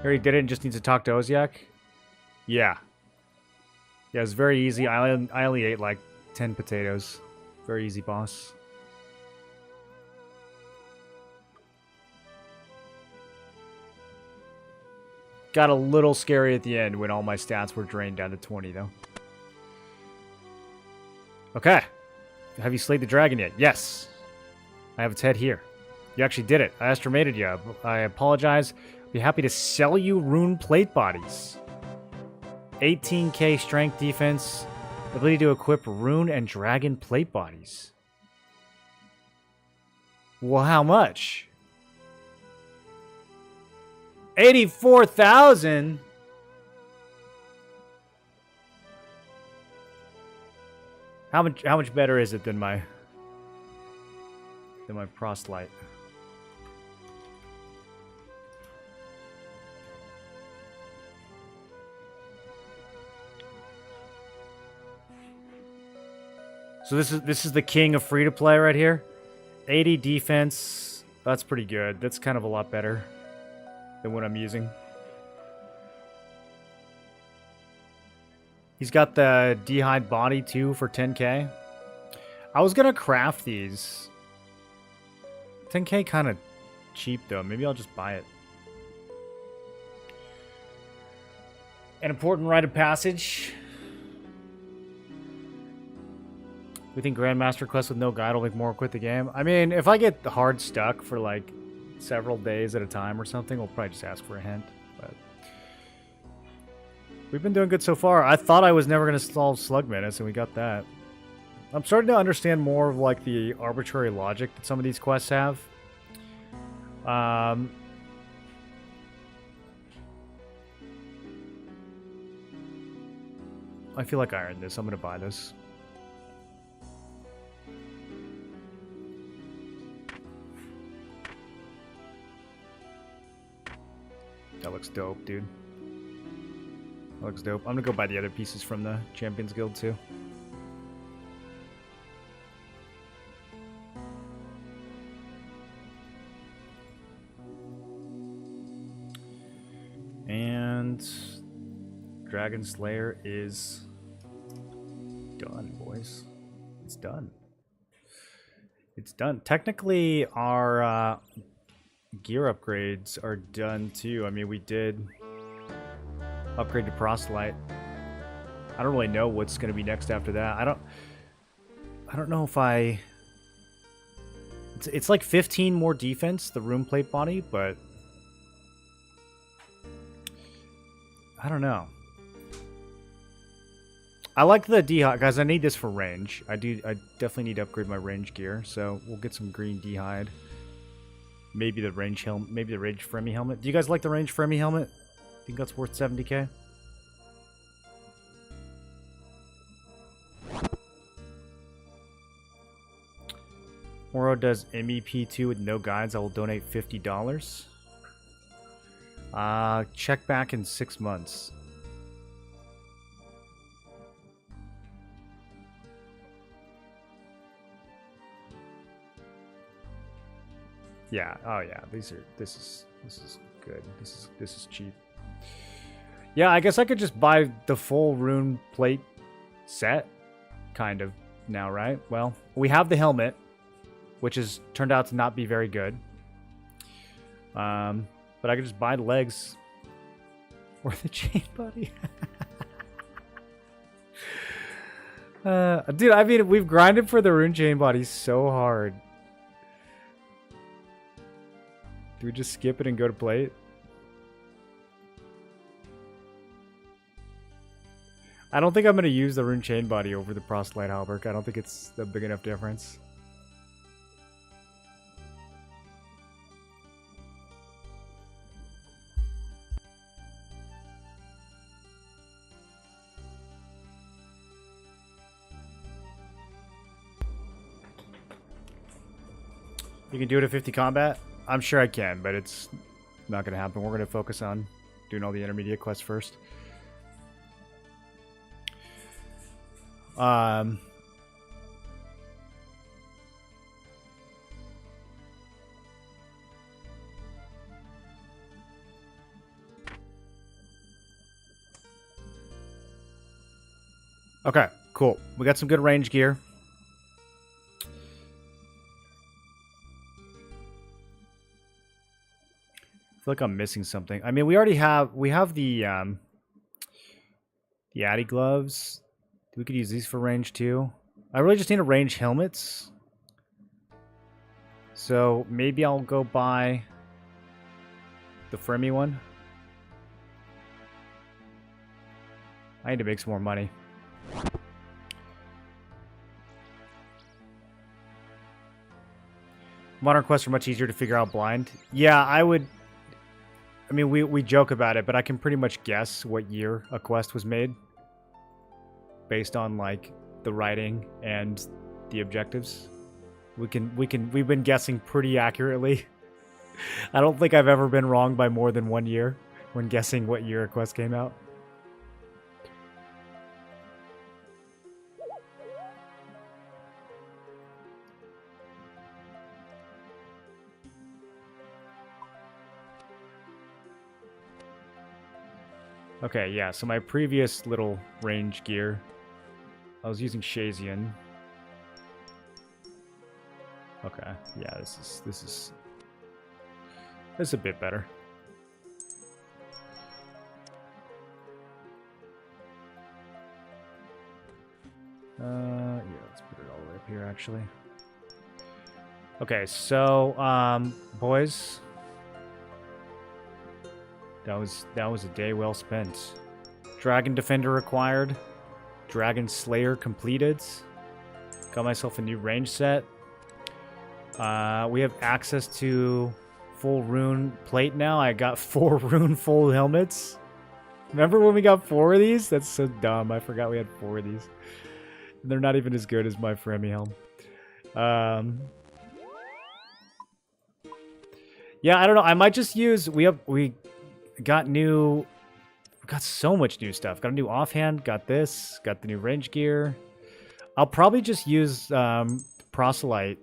Already did it and just needs to talk to Oziak? Yeah. Yeah, it's very easy. I only ate like 10 potatoes. Very easy, boss. Got a little scary at the end when all my stats were drained down to 20, though. Okay. Have you slayed the dragon yet? Yes. I have its head here. You actually did it. I estimated you. I apologize. Be happy to sell you rune plate bodies. 18k strength defense. Ability to equip rune and dragon plate bodies. Well, how much? 84,000? How much better is it than my proselyte? So this is the king of free to play right here. 80 defense. That's pretty good. That's kind of a lot better than what I'm using. He's got the D'hide body too for 10k. I was gonna craft these. 10k kind of cheap though. Maybe I'll just buy it. An important rite of passage. We think Grandmaster quest with no guide will make more quit the game. I mean, if I get hard stuck for like several days at a time or something, we'll probably just ask for a hint. But We've been doing good so far. I thought I was never going to solve Slug Menace, and we got that. I'm starting to understand more of, like, the arbitrary logic that some of these quests have. I feel like I earned this. I'm going to buy this. That looks dope, dude. That looks dope. I'm gonna go buy the other pieces from the Champions Guild too. And Dragon Slayer is done, boys. It's done. It's done. Technically, our gear upgrades are done too. I mean, we did upgrade to Proselyte. I don't really know what's going to be next after that. I don't know if I... It's like 15 more defense, the Rune Plate body, but... I don't know. I like the D-Hide, guys. I need this for range. I definitely need to upgrade my range gear, so we'll get some green D-Hide. Maybe the range helmet, maybe the range Fremi helmet. Do you guys like the range Fremi helmet? Think that's worth 70k? Oro does MEP2 with no guides. I will donate $50. Check back in 6 months. Yeah. Oh yeah. This is good. This is cheap. Yeah, I guess I could just buy the full Rune Plate set, kind of now, right? Well, we have the helmet, which has turned out to not be very good. But I could just buy the legs or the chain body. Dude, I mean, we've grinded for the rune chain body so hard. Do we just skip it and go to plate? I don't think I'm going to use the rune chain body over the Proselyte Halberg. I don't think it's a big enough difference. You can do it at 50 combat? I'm sure I can, but it's not going to happen. We're going to focus on doing all the intermediate quests first. Okay, cool. We got some good range gear. I feel like I'm missing something. I mean, we have the Addy gloves. We could use these for range too. I really just need a range helmets. So maybe I'll go buy the Fremi one. I need to make some more money. Modern quests are much easier to figure out blind. Yeah, I mean, we joke about it, but I can pretty much guess what year a quest was made based on like the writing and the objectives. We've been guessing pretty accurately. I don't think I've ever been wrong by more than 1 year when guessing what year a quest came out. Okay, yeah, so my previous little range gear, I was using Shazian. Okay, yeah, this is a bit better. Yeah, let's put it all the way up here, actually. Okay, so, boys, that was a day well spent Dragon Defender acquired. Dragon Slayer completed. Got myself a new range set. We have access to full rune plate now. I got 4 rune full helmets. Remember when we got 4 of these? That's so dumb. I forgot we had 4 of these. They're not even as good as my Fremi helm. Yeah, I don't know. I might just use... We got so much new stuff. Got a new offhand. Got this. Got the new range gear. I'll probably just use Proselyte.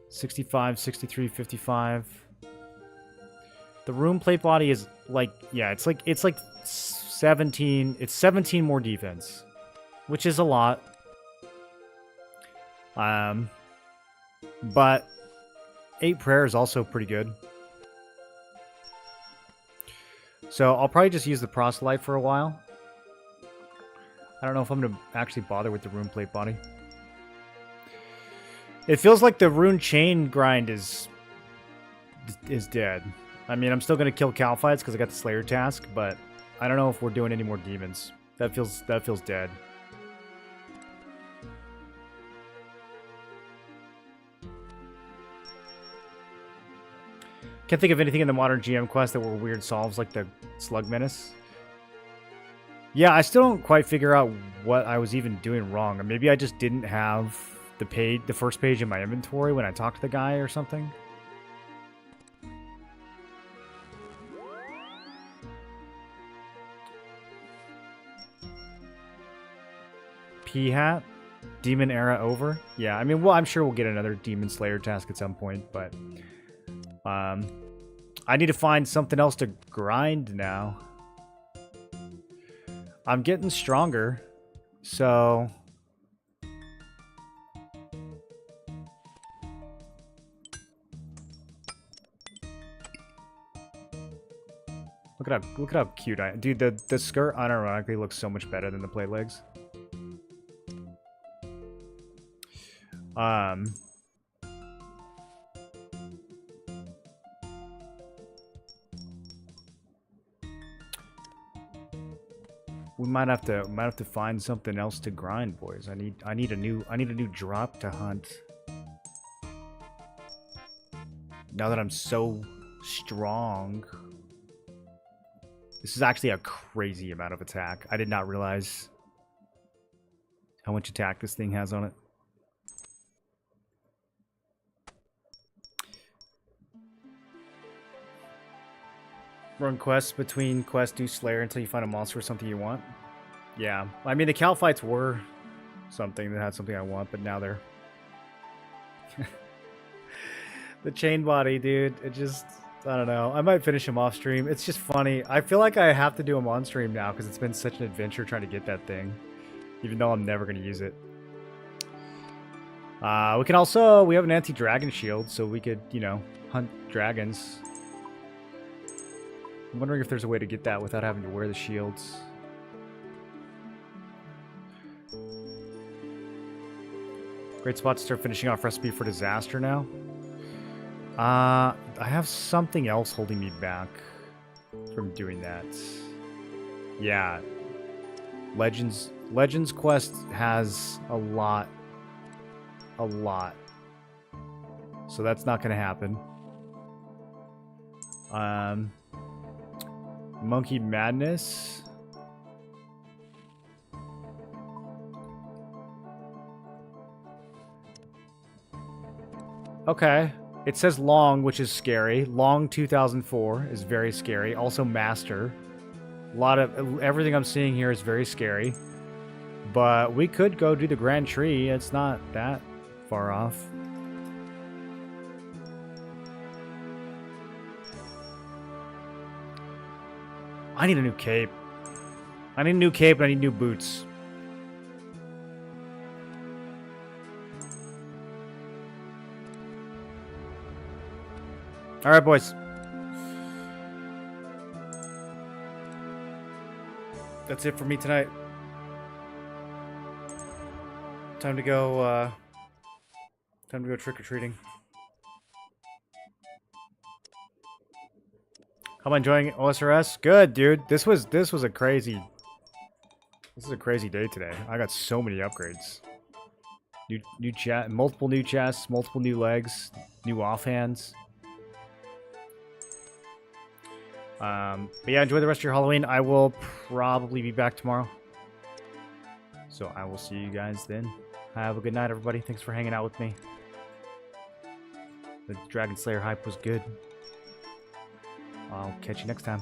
65, 63, 55. The rune plate body is like... Yeah, it's like 17... It's 17 more defense. Which is a lot. But 8 prayer is also pretty good. So I'll probably just use the Proselyte for a while. I don't know if I'm going to actually bother with the rune plate body. It feels like the rune chain grind is dead. I mean, I'm still going to kill Cal fights because I got the Slayer task, but I don't know if we're doing any more demons. That feels dead. Can't think of anything in the modern GM quest that were weird solves like the Slug Menace. Yeah, I still don't quite figure out what I was even doing wrong. Or maybe I just didn't have the first page in my inventory when I talked to the guy or something. P-Hat? Demon era over? Yeah, I mean, well, I'm sure we'll get another Demon Slayer task at some point, but... I need to find something else to grind now. I'm getting stronger, so... Look at how cute I am. Dude, the skirt unironically looks so much better than the plate legs. We might have to find something else to grind, boys. I need a new drop to hunt. Now that I'm so strong. This is actually a crazy amount of attack. I did not realize how much attack this thing has on it. Run quests between quest, do Slayer until you find a monster or something you want. Yeah, I mean the Cal fights were something that had something I want, but now they're the chain body, dude. It just, I don't know. I might finish him off stream. It's just funny. I feel like I have to do him on stream now because it's been such an adventure trying to get that thing, even though I'm never going to use it. We can also, we have an anti-dragon shield, so we could, you know, hunt dragons. I'm wondering if there's a way to get that without having to wear the shields. Great spot to start finishing off Recipe for Disaster now. I have something else holding me back from doing that. Yeah. Legends Quest has a lot. So that's not going to happen. Monkey Madness. Okay. It says long, which is scary. Long 2004 is very scary. Also Master. A lot of... Everything I'm seeing here is very scary. But we could go do the Grand Tree. It's not that far off. I need a new cape. I need a new cape and I need new boots. Alright, boys. That's it for me tonight. Time to go trick-or-treating. How am I enjoying OSRS? Good, dude. This was a crazy day today. I got so many upgrades. New chat, multiple new chests, multiple new legs, new offhands. But yeah, enjoy the rest of your Halloween. I will probably be back tomorrow. So I will see you guys then. Have a good night, everybody. Thanks for hanging out with me. The Dragon Slayer hype was good. I'll catch you next time.